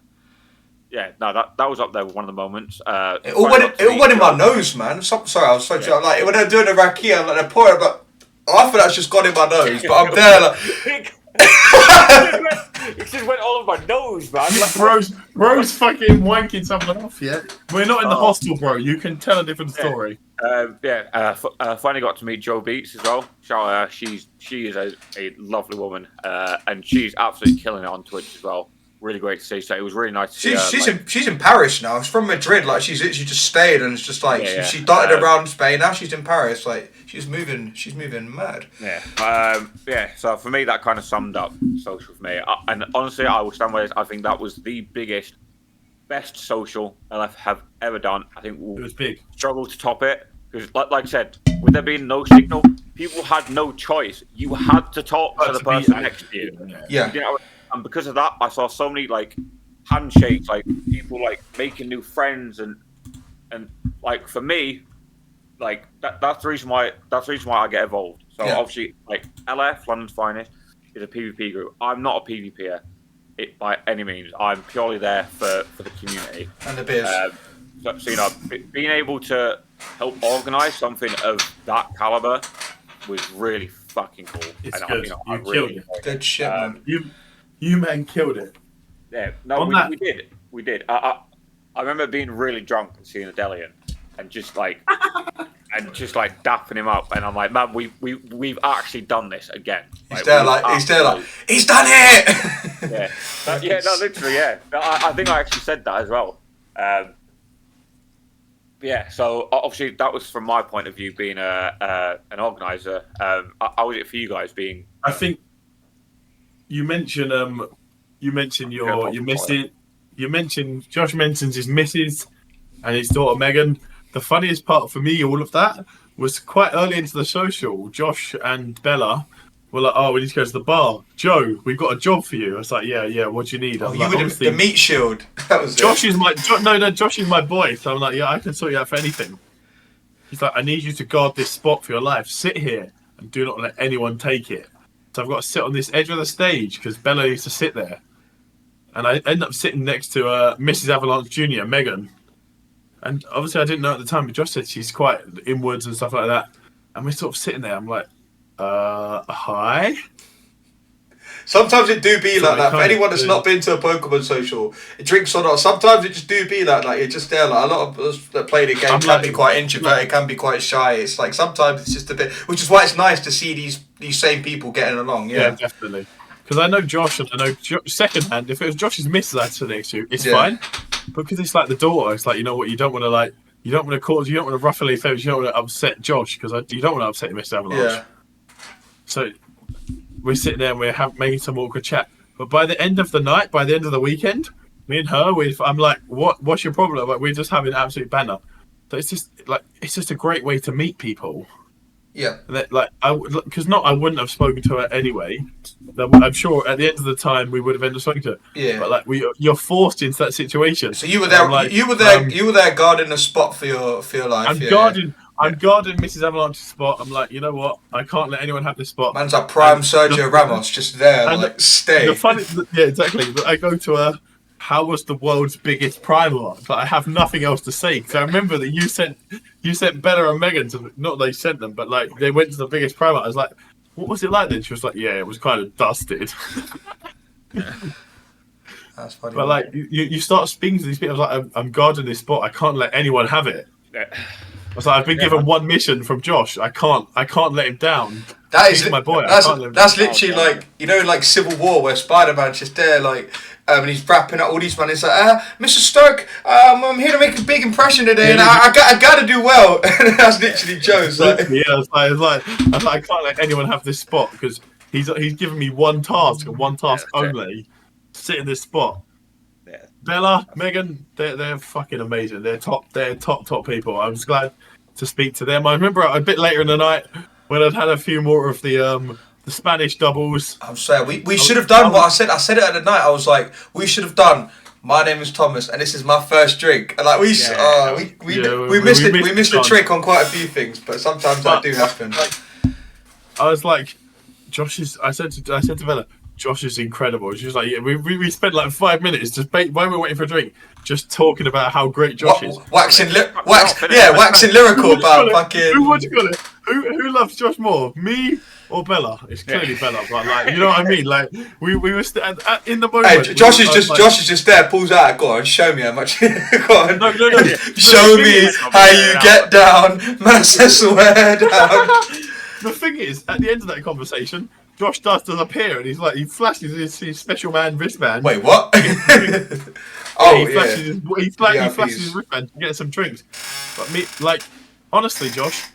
was up there with one of the moments. It all went in my nose, man. Sorry, I was so like when they're doing the rakia, like they're pouring, but I feel that's just got in my nose. But I'm there like. It just went all over my nose, man. Bro's fucking wanking someone off. Yeah, we're not in the hostel, bro. You can tell a different story. Finally got to meet Jo Beats as well. Shout out her. She is a lovely woman, and she's absolutely killing it on Twitch as well. Really great to see. So it was really nice to see her. She's in Paris now. She's from Madrid. Like she's just stayed, and it's just like she darted around Spain. Now she's in Paris. Like she's moving mad. Yeah. So for me, that kind of summed up social for me. And honestly, I will stand by this. I think that was the best social I have ever done. I think we'll it was big. Struggle to top it because, like I said, with there being no signal, people had no choice. You had to talk to the person next to you. Yeah. And because of that, I saw so many like handshakes, like people like making new friends, and like for me, like that's the reason why I get involved. So obviously, like LF, London's Finest, is a PvP group. I'm not a PvPer, by any means. I'm purely there for the community and the beers. So being able to help organise something of that caliber was really fucking cool. It's and good. I really enjoyed it. Good shit, man. You man killed it. Yeah, no, we did. I remember being really drunk and seeing a Delian and just like dapping him up, and I'm like, man, we've actually done this again. He's there like he's done it. No, literally, yeah. I think I actually said that as well. So obviously that was from my point of view being an organizer. How was it for you guys being? I think. You mentioned Josh mentions his missus and his daughter Megan. The funniest part for me, all of that, was quite early into the social. Josh and Bella were like, "Oh, we need to go to the bar. Joe, we've got a job for you." I was like, "Yeah. What do you need?" You were the meat shield. That was Josh is my Josh is my boy. So I'm like, "Yeah, I can sort you out for anything." He's like, "I need you to guard this spot for your life. Sit here and do not let anyone take it." So I've got to sit on this edge of the stage because Bella used to sit there. And I end up sitting next to MrAvalanche Jr., Megan. And obviously I didn't know at the time, but Josh said she's quite inwards and stuff like that. And we're sort of sitting there. I'm like, hi? Sometimes it do be like that. For anyone that's not been to a Pokemon social, it drinks or not, sometimes it just do be like you're just there. Like a lot of us that play the game can be quite introverted, can be quite shy. It's like sometimes it's just a bit, which is why it's nice to see these same people getting along. Yeah, definitely. Because I know Josh, and I know secondhand. If it was Josh's missus I'd sit next to, it's fine. Because it's like the daughter. It's like, you know what, you don't want to ruffle any feathers. You don't want to upset Josh because you don't want to upset MrAvalanche. Yeah. So we're sitting there and we're making some awkward chat. But by the end of the night, by the end of the weekend, me and her, I'm like, what's your problem? Like, we're just having absolute banter. So it's just a great way to meet people. Yeah. I wouldn't have spoken to her anyway. I'm sure at the end of the time we would have ended up speaking to her. Yeah. But you're forced into that situation. So you were there. You were there guarding a spot for your life. I'm guarding MrAvalanche's spot. I'm like, you know what? I can't let anyone have this spot. Man's like prime Sergio Ramos, just there, stay. Exactly. But I go to her. How was the world's biggest Primark? But I have nothing else to say because I remember that you sent Bella and Megan to, not they sent them, but like they went to the biggest Primark. I was like, what was it like then? She was like, yeah, it was kind of dusted. That's funny. But like you start speaking to these people, I was like, I'm guarding this spot. I can't let anyone have it. Yeah. I was like, I've been given one mission from Josh. I can't let him down. He's my boy. That's literally like Civil War where Spider-Man's just there and he's wrapping up all these men. It's like, Mr. Stark, I'm here to make a big impression today, and I got to do well. And that's literally Joe's. I was like, I can't let anyone have this spot because he's given me one task and one task only. Sit in this spot. Yeah. Bella, Megan, they're fucking amazing. They're top people. I was glad to speak to them. I remember a bit later in the night when I'd had a few more of the Spanish doubles. I'm saying we should have done what I said. I said it at the night. I was like, we should have done My name is Thomas, and this is my first drink. And like we missed the trick on quite a few things, but sometimes that do happen. I was like, I said to Bella, Josh is incredible. She was like, yeah, we spent like 5 minutes just while we were waiting for a drink, just talking about how great Josh is. Waxing lyrical about fucking. Who loves Josh more, me or Bella? It's clearly Bella, but like, you know what I mean? Like we were in the moment. Hey, Josh is just there, pulls out. Go on, show me how much. Go on, no. Show me how you get down. Man says swear down. The thing is, at the end of that conversation, Josh does appear, and he's like, he flashes his special man wristband. Wait, what? He flashes his wristband to get some drinks. But me, like, honestly, Josh,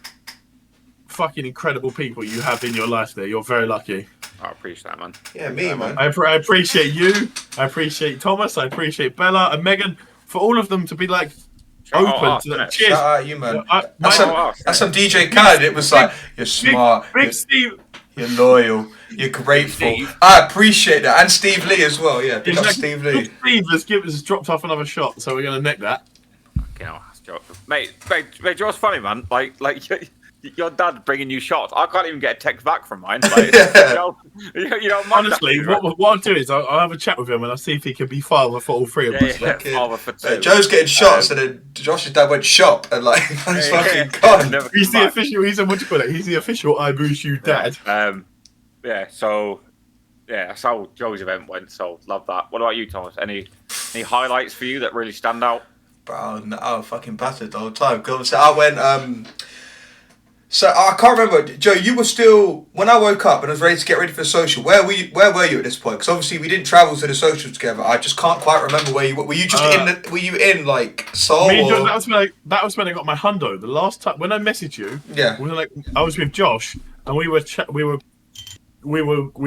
fucking incredible people you have in your life there. You're very lucky. I appreciate that, man. Yeah, man. I appreciate you. I appreciate Thomas. I appreciate Bella and Megan, for all of them to be like open to that. Cheers. Shout out you, man. That's some DJ Khaled. It was like, you're smart. Big Steve. You're loyal. You're grateful. I appreciate that. And Steve Lee as well. Yeah, big up Steve Lee. Steve has dropped off another shot, so we're going to neck that. Mate, Joe's funny, man. Like your dad bringing you shots. I can't even get a text back from mine. Like, honestly, what I'll do is I'll have a chat with him and I'll see if he can be father for all three of us. Father for two. Joe's getting shots, and then Josh's dad went shop, and like he's fucking gone. He's the official. He's the official I boost you dad. So that's how Joe's event went. So love that. What about you, Thomas? Any highlights for you that really stand out? Bro, no, fucking battered the whole time. So I went. So I can't remember, Joe. You were still when I woke up and I was ready to get ready for the social. Where were you at this point? Because obviously we didn't travel to the social together. I just can't quite remember where you were. Were you just Were you in like Seoul? That was when I got my hundo. The last time when I messaged you, I was with Josh and we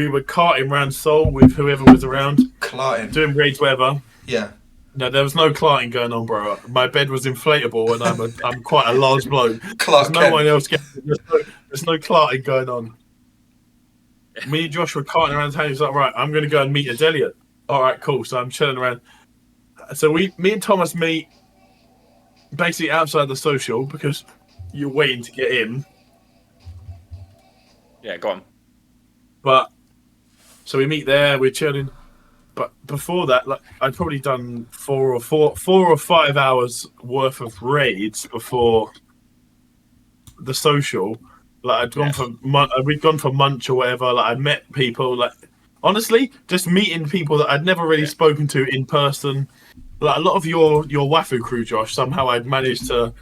were carting around Seoul with whoever was around. Carting. Doing raids, whatever. Yeah. No, there was no clarting going on, bro. My bed was inflatable, and I'm quite a large bloke. There's no one else there's no clarting going on. Me and Josh were carting around town. He's like, right, I'm going to go and meet Adelia. All right, cool. So I'm chilling around. So me and Thomas meet basically outside the social because you're waiting to get in. Yeah, go on. But so we meet there. We're chilling. But before that, like I'd probably done 4 or 5 hours worth of raids before the social. Like we'd gone for munch or whatever. Like I met people. Like honestly, just meeting people that I'd never really spoken to in person. Like a lot of your Wafu crew, Josh. Somehow I'd managed to,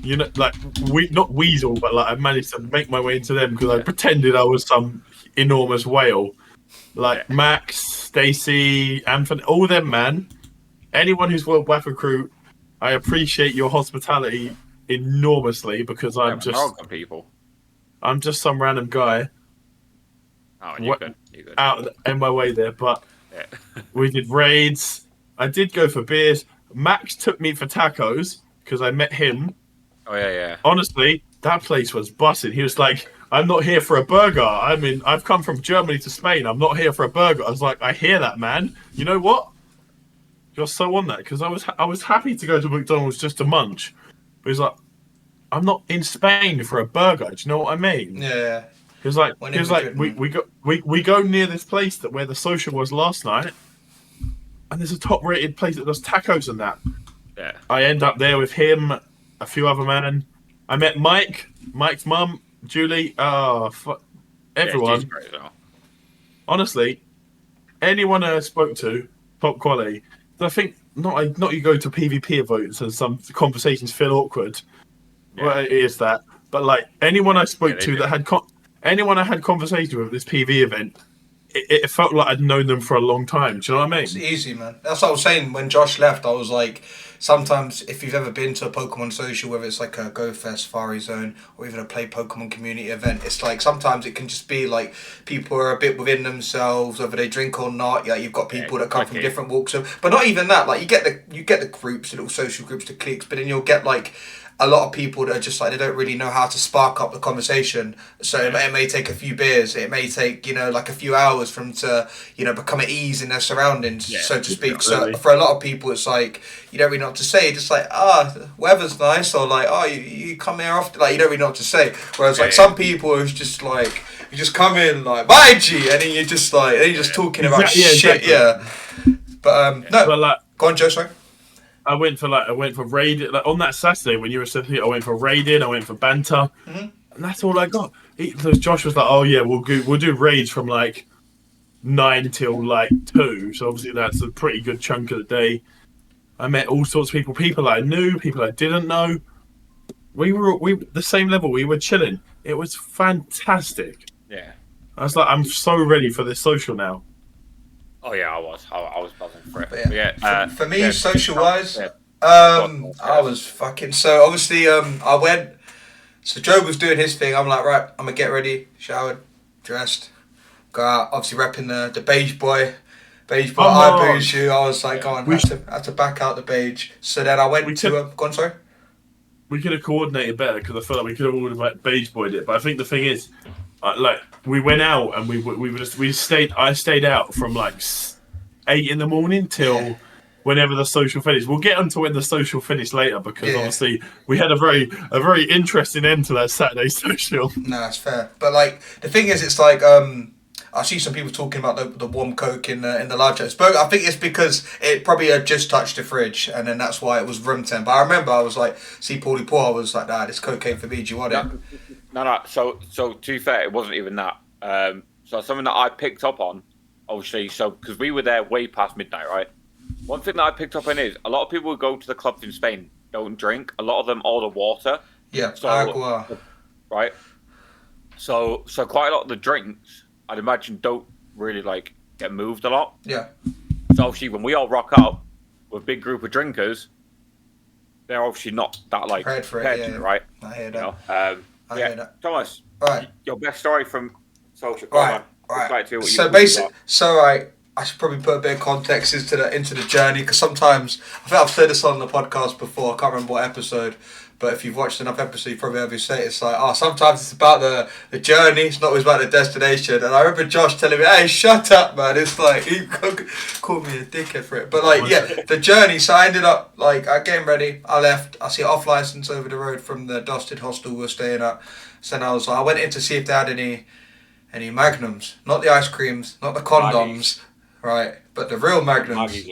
not weasel, but like I managed to make my way into them because I pretended I was some enormous whale. Like Max, Stacy, Anthony, all them, man. Anyone who's World Wafu crew, I appreciate your hospitality enormously because I'm just some random guy. Oh, you good. Out in my way there, but we did raids. I did go for beers. Max took me for tacos because I met him. Oh yeah. Honestly, that place was busted. He was like, I'm not here for a burger. I mean, I've come from Germany to Spain. I'm not here for a burger. I was like, I hear that, man. You know what? You're so on that because I was happy to go to McDonald's just to munch. But he's like, I'm not in Spain for a burger. Do you know what I mean? Yeah. He was like, we go near this place where the social was last night, and there's a top-rated place that does tacos and that. Yeah. I end up there with him, a few other men. I met Mike's mum. Julie, everyone. Yeah, great, though. Honestly, anyone I spoke to, top quality. I think not you go to PvP events and some conversations feel awkward. Yeah. Well, it is that. But like anyone I spoke to that had anyone I had conversation with at this PV event, it felt like I'd known them for a long time. Do you know what I mean? It's easy, man. That's what I was saying when Josh left. I was like, sometimes if you've ever been to a Pokemon social, whether it's like a Go Fest, Fari Zone, or even a Play Pokemon community event, it's like sometimes it can just be like people are a bit within themselves, whether they drink or not. Yeah, you've got people that come from different walks of, but not even that. Like you get the groups, the little social groups, the cliques, but then you'll get like a lot of people that are just like they don't really know how to spark up the conversation. So it may take a few beers. It may take like a few hours for them to become at ease in their surroundings, so to speak. So for a lot of people, it's like you don't really know what to say. Just like weather's nice, or like you come here often. Like you don't really know what to say. Whereas like some people, it's just like you just come in like bye G, and then you're just like you're just talking about shit. Exactly. Yeah. But no. But like, go on, Joe. Sorry. I went for raiding. Like on that Saturday when you were sitting, I went for raiding. I went for banter, and that's all I got. Josh was like, "Oh yeah, we'll do raids from like 9 till like 2." So obviously that's a pretty good chunk of the day. I met all sorts of people I knew, people I didn't know. We were the same level. We were chilling. It was fantastic. Yeah. I was like, I'm so ready for this social now. Oh yeah, I was buzzing for it. For me, social wise, I was fucking. So obviously, I went. So Joe was doing his thing. I'm like, right, I'm gonna get ready, showered, dressed, go out. Obviously, repping the beige boy. I booze you. I was like, going, had to back out the beige. So then I went to. Go on, sorry. We could have coordinated better because I felt like we could have all like beige boyed it. But I think the thing is, like we went out and we stayed. I stayed out from like 8 in the morning till whenever the social finished. We'll get onto when the social finished later because obviously we had a very interesting end to that Saturday social. No, that's fair. But like the thing is, it's like I see some people talking about the warm Coke in the live chat. I think it's because it probably had just touched the fridge, and then that's why it was room temp. But I remember I was like, see Paulie Paul, I was like, nah, this cocaine for me. Do you want it? No. So to be fair, it wasn't even that. So something that I picked up on, obviously, because we were there way past midnight, right? One thing that I picked up on is a lot of people who go to the clubs in Spain don't drink. A lot of them order water. Yeah, agua. Right. So quite a lot of the drinks, I'd imagine, don't really like get moved a lot. Yeah. So obviously, when we all rock up with a big group of drinkers, they're obviously not that like prepared for it, right? I hear that. I hear that. Thomas, right. Your best story from social. Right. I should probably put a bit of context into the journey because sometimes I think I've said this on the podcast before. I can't remember what episode. But if you've watched enough episodes, you probably have you say it's like, sometimes it's about the journey, it's not always about the destination. And I remember Josh telling me, hey, shut up, man. It's like, he called me a dickhead for it. But like, the journey. So I ended up, like, getting ready. I left. I see an off license over the road from the dusted hostel we were staying at. So then I went in to see if they had any Magnums. Not the ice creams, not the condoms. Right, but the real Magnums,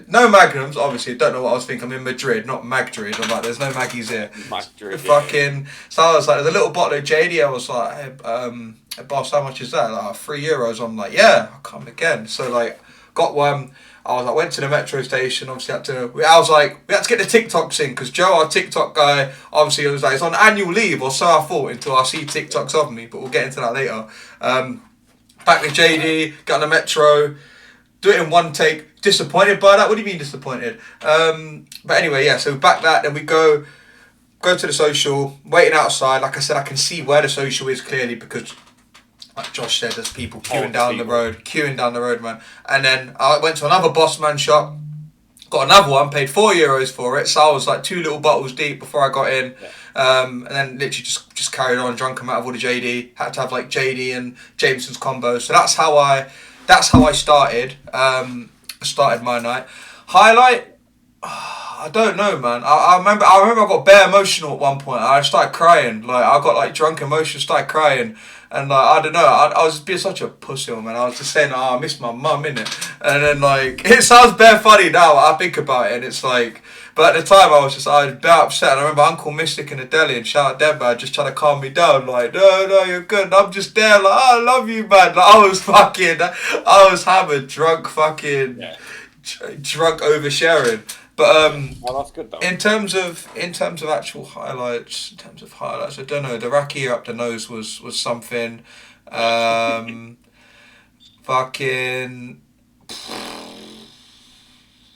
no Magnums, obviously, don't know what I was thinking, I'm in Madrid, not Magdrid, I'm like, there's no Maggies here. So I was like, there's a little bottle of JD, I was like, hey, boss, how much is that? Like, €3, I'm like, yeah, I'll come again. So like, got one, I was like, went to the metro station, obviously we had to get the TikToks in, because Joe, our TikTok guy, obviously was like, he's on annual leave, or so I thought, until I see TikToks of me, but we'll get into that later. Back with JD, got on the metro, do it in one take. Disappointed by that? What do you mean disappointed? But anyway, so back that, then we go to the social, waiting outside. Like I said, I can see where the social is clearly because, like Josh said, there's people queuing down the road, man. And then I went to another boss man shop, got another one, paid €4 for it. So I was like 2 little bottles deep before I got in. And then literally just carried on, drunk them out of all the JD. Had to have like JD and Jameson's combo. So that's how I started my night. Highlight? I don't know, man. I remember I got bare emotional at one point. I started crying. Like I got like drunk emotion, started crying, and like I don't know. I was being such a pussy, man. I was just saying, I miss my mum, innit? And then like it sounds bare funny now. I think about it, and it's like. But at the time, I was a bit upset. And I remember Uncle Mystic in the deli and shout out Dead Man just trying to calm me down. Like, no, you're good. And I'm just there like, I love you, man. Like, I was hammered, drunk, drunk oversharing. But that's good though. In terms of actual highlights, I don't know. The Raki up the nose was something. Fucking.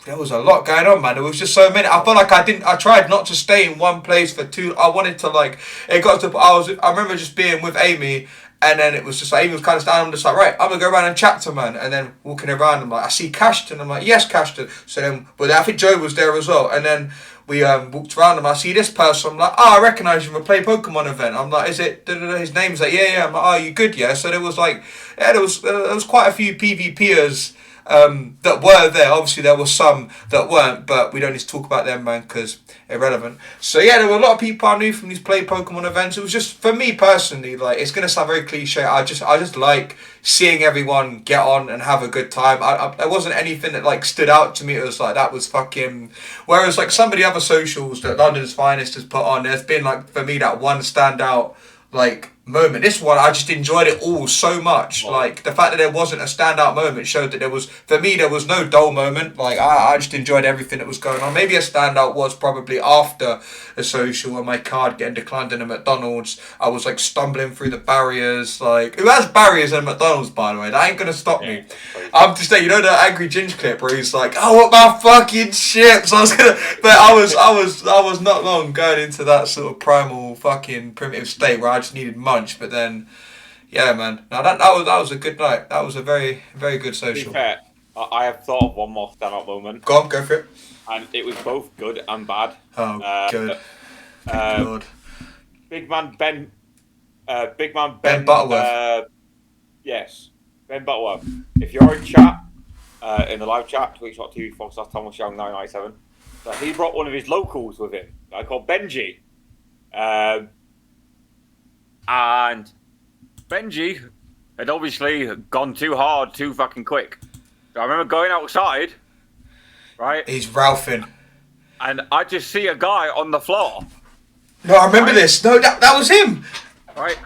there was a lot going on, man. There was just so many. I felt like I tried not to stay in one place for too. I wanted to like. It got to. I remember just being with Amy, and then it was just like Amy was kind of standing. I'm just like, right, I'm gonna go around and chat to man, and then walking around. I'm like, I see Cashton. I'm like, yes, Cashton. So then, but I think Joe was there as well, and then we walked around and I see this person. I'm like, oh, I recognise you from a Play Pokemon event. I'm like, is it? His name's like, yeah. I'm like, oh, you good? Yeah. So there was like, yeah, there was quite a few PvPers. That were there. Obviously, there were some that weren't, but we don't need to talk about them, man, because irrelevant. So yeah, there were a lot of people I knew from these Play Pokemon events. It was just for me personally, like it's gonna sound very cliche. I just like seeing everyone get on and have a good time. There wasn't anything that like stood out to me. It was like that was fucking. Whereas like some of the other socials that London's Finest has put on, there's been like for me that one standout like moment. This one I just enjoyed it all so much. Like the fact that there wasn't a standout moment showed that there was, for me, there was no dull moment. Like I just enjoyed everything that was going on. Maybe a standout was probably after a social and my card getting declined in a McDonald's. I was like stumbling through the barriers. Like who has barriers in a McDonald's, by the way? That ain't gonna stop me. I'm just saying, you know the Angry Ginge clip where he's like, I want my fucking chips. I was gonna, but I was not long going into that sort of primal fucking primitive state where I just needed money. But then, yeah, man. Now that was a good night. That was a very, very good social. To be fair, I have thought of one more standout moment. Go on, go for it. And it was both good and bad. Oh, good. Lord. Big man Ben Butterworth. Yes, Ben Butterworth. If you're in chat, in the live chat, twitch.tv/Thomas Young997, so he brought one of his locals with him, a guy called Benji. And Benji had obviously gone too hard, too fucking quick. So I remember going outside, right? He's Ralphing. And I just see a guy on the floor. No, I remember this. No, that was him. Right?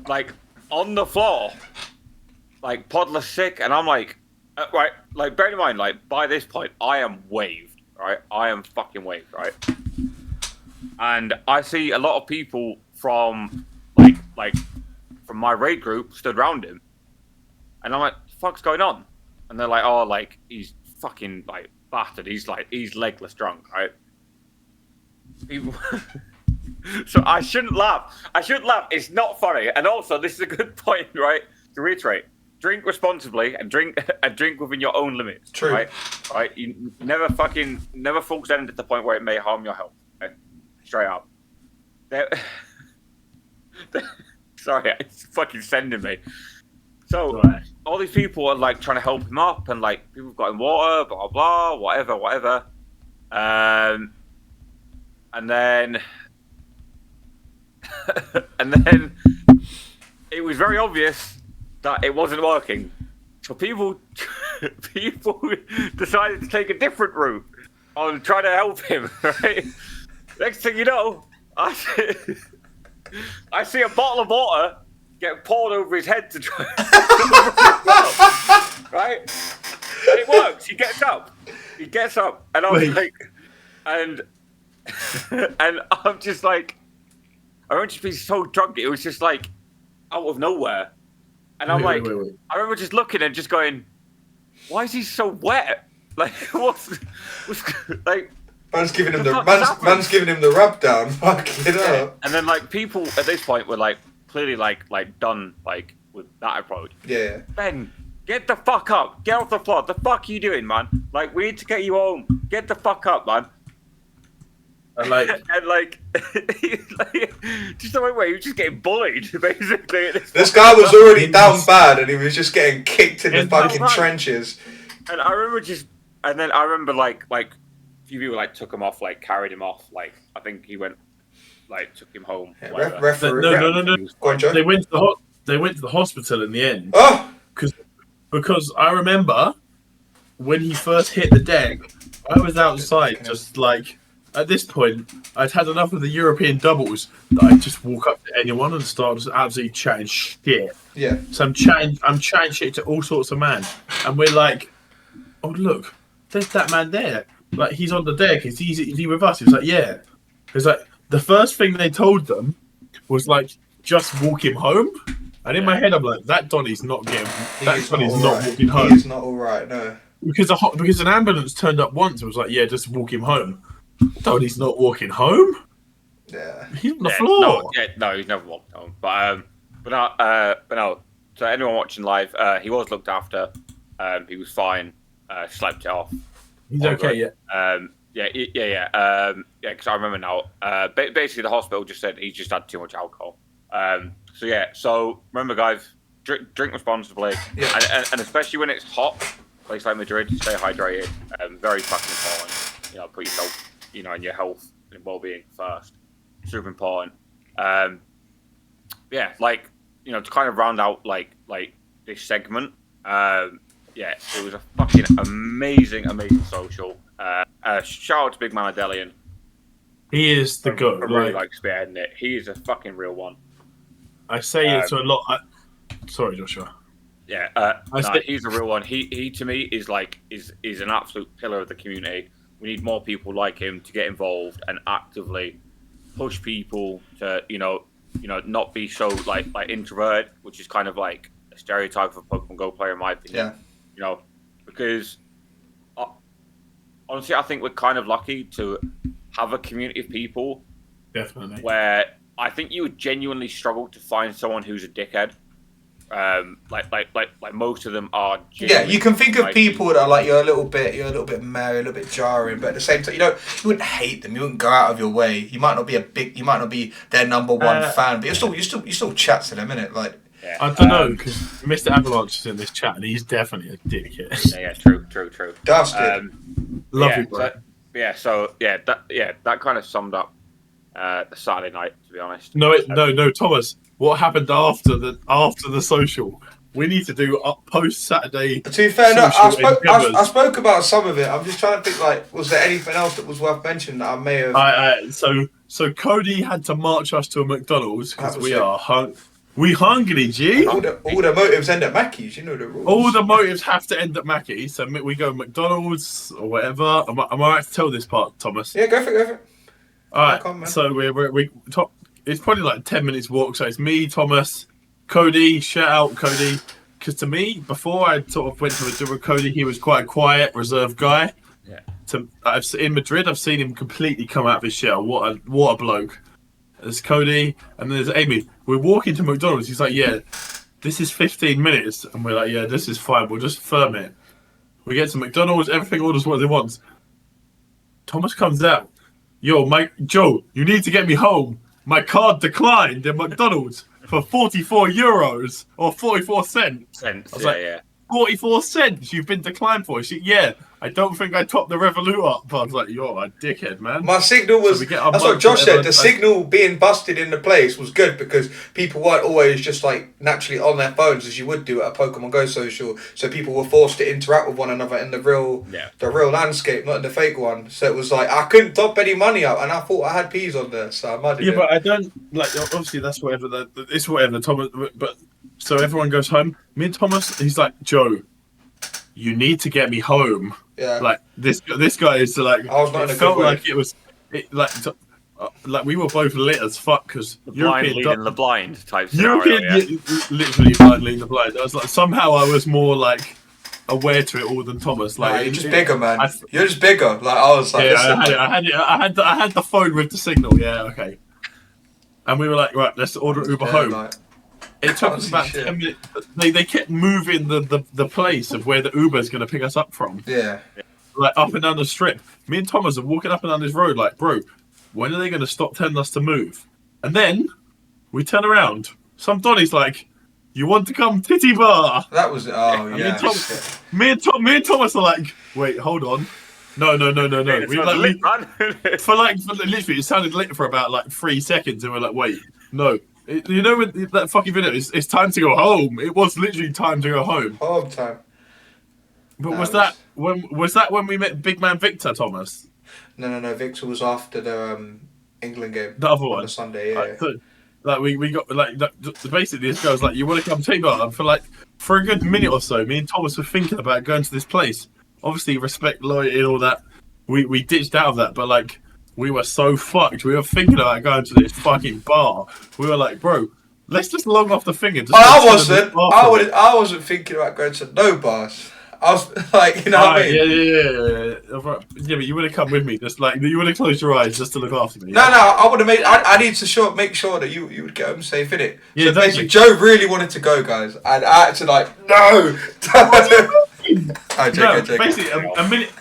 Like, on the floor. Like, Podler sick. And I'm like, right, like, bear in mind, like, by this point, I am waved, right? I am fucking waved, right? And I see a lot of people from... Like from my raid group stood around him, and I'm like, "The fuck's going on?" And they're like, "Oh, like he's fucking like battered. He's legless drunk, right?" So I shouldn't laugh. It's not funny. And also, this is a good point, right? To reiterate: drink responsibly and drink within your own limits. True. Right. You never force end at the point where it may harm your health. Okay? Straight up. Sorry, it's fucking sending me. So all these people are like trying to help him up, and like people have got him water, blah blah, whatever. And then it was very obvious that it wasn't working. So people decided to take a different route on trying to help him. Right. Next thing you know, I see a bottle of water get poured over his head to try. Right? And it works. He gets up, and I'm like, and I'm just like, I remember just being so drunk. It was just like out of nowhere, and I'm like, I remember just looking and just going, why is he so wet? Like, what's like. Man's giving him the rub down. Fucking up. And then like people at this point were like clearly like done like with that approach. Yeah. Ben, get the fuck up. Get off the floor. The fuck are you doing, man? Like we need to get you home. Get the fuck up, man. And like just the way he was just getting bullied basically. This guy was already down bad, and he was just getting kicked in the fucking trenches. And I remember like few people like took him off, like carried him off. Like I think he went, like took him home. Yeah, referee. No. Go on, Joe. They went to the hospital in the end. Oh, because I remember when he first hit the deck, I was outside, just like at this point, I'd had enough of the European doubles that I'd just walk up to anyone and start just absolutely chatting shit. Yeah. So I'm chatting shit to all sorts of man, and we're like, oh look, there's that man there. Like, he's on the deck. Is he with us? He was like, yeah. It's like, the first thing they told them was, like, just walk him home. And in my head, I'm like, that Donny's not walking home. He is not all right, no. because an ambulance turned up once and was like, yeah, just walk him home. Tony's not walking home. Yeah. He's on the floor. No, he's never walked home. But no. So anyone watching live, he was looked after. He was fine. Slept it off. He's okay, yeah. Yeah. Because I remember now. Basically, the hospital just said he just had too much alcohol. So remember, guys, drink responsibly, and especially when it's hot, place like Madrid, stay hydrated. Very fucking important. Put yourself, and your health and well-being first. Super important. To kind of round out like this segment. It was a fucking amazing social. Shout out to Big Man Adelian. He is the goat. I really like spearheading it. He is a fucking real one. I say it to a lot. Sorry, Joshua. Yeah, he's a real one. He to me is an absolute pillar of the community. We need more people like him to get involved and actively push people to not be so like introverted, which is kind of like a stereotype of a Pokemon Go player in my opinion. Yeah. Because honestly, I think we're kind of lucky to have a community of people. Definitely. Where I think you would genuinely struggle to find someone who's a dickhead. Like most of them are. Yeah, you can think of people that are like you're a little bit merry, a little bit jarring, but at the same time, you wouldn't hate them. You wouldn't go out of your way. You might not be their number one fan, but you still chat to them, innit? Like. Yeah. I don't know, because MrAvalanche is in this chat and he's definitely a dickhead. Yeah, true. Dusted. Love you, bro. That kind of summed up the Saturday night, to be honest. No, Thomas. What happened after the social? We need to do post Saturday. To be fair, no, I spoke about some of it. I'm just trying to think, was there anything else that was worth mentioning that I may have? So Cody had to march us to a McDonald's because we are We hungry, G. All the motives end at Mackey's, you know the rules. All the motives have to end at Mackey's, so we go McDonald's or whatever. Am I right to tell this part, Thomas? Yeah, go for it. All right, so we top. It's probably like 10 minutes walk. So it's me, Thomas, Cody. Shout out Cody, because to me, before I sort of went to Madrid with Cody, he was quite a quiet, reserved guy. Yeah. In Madrid, I've seen him completely come out of his shell. What a bloke. There's Cody, and there's Amy. We're walking to McDonald's. He's like, yeah, this is 15 minutes. And we're like, yeah, this is fine. We'll just firm it. We get to McDonald's. Everything orders what they want. Thomas comes out. Yo, Joe, you need to get me home. My card declined in McDonald's for 44 euros or 44 cents. I was like, 44 cents you've been declined for. Yeah, I don't think I topped the Revolut up. I was like, you're a dickhead, man. My signal was, that's what Josh said, the signal being busted in the place was good because people weren't always just like naturally on their phones as you would do at a Pokemon Go social, so people were forced to interact with one another in the real landscape, not in the fake one. So it was like, I couldn't top any money up and I thought I had peas on there, so I mudded it. But I don't, like, obviously that's whatever, it's whatever, Thomas, but so everyone goes home. Me and Thomas, he's like, Joe, you need to get me home. Yeah. Like this guy is like. I was not in a felt good way. like it was, like we were both lit as fuck because blind leading the blind type scenario. Literally blind leading the blind. I was like, somehow I was more like aware to it all than Thomas. Like, you're just bigger, man. You're just bigger. Like I was like, I had the phone with the signal. Yeah, okay. And we were like, right, let's order Uber home. Like, it took us about 10 minutes. They kept moving the place of where the Uber is going to pick us up from. Yeah. Like up and down the strip. Me and Thomas are walking up and down this road like, bro, when are they going to stop telling us to move? And then we turn around. Some Donny's like, you want to come titty bar? That was, Me and Thomas are like, wait, hold on. No. For literally, it sounded lit for about like 3 seconds, and we're like, wait, no. You know, with that fucking video, it's time to go home. It was literally time to go home. Home time. But was that when we met Big Man Victor, Thomas? No. Victor was after the England game. The other one on the Sunday, yeah. Like we got basically this guy was like, you want to come take bar? And for a good minute or so, me and Thomas were thinking about going to this place. Obviously, respect, loyalty, and all that. We ditched out of that, but like. We were so fucked. We were thinking about going to this fucking bar. We were like, bro, let's just log off the thing and just I wasn't thinking about going to no bars. I was like, you know what I mean? Yeah. Yeah, but you would have come with me. Just like you would have closed your eyes just to look after me. No, I would have made. I need to make sure that you would get home safe, innit? Yeah, so basically, Joe really wanted to go, guys, and I had to like, no. Basically, a minute.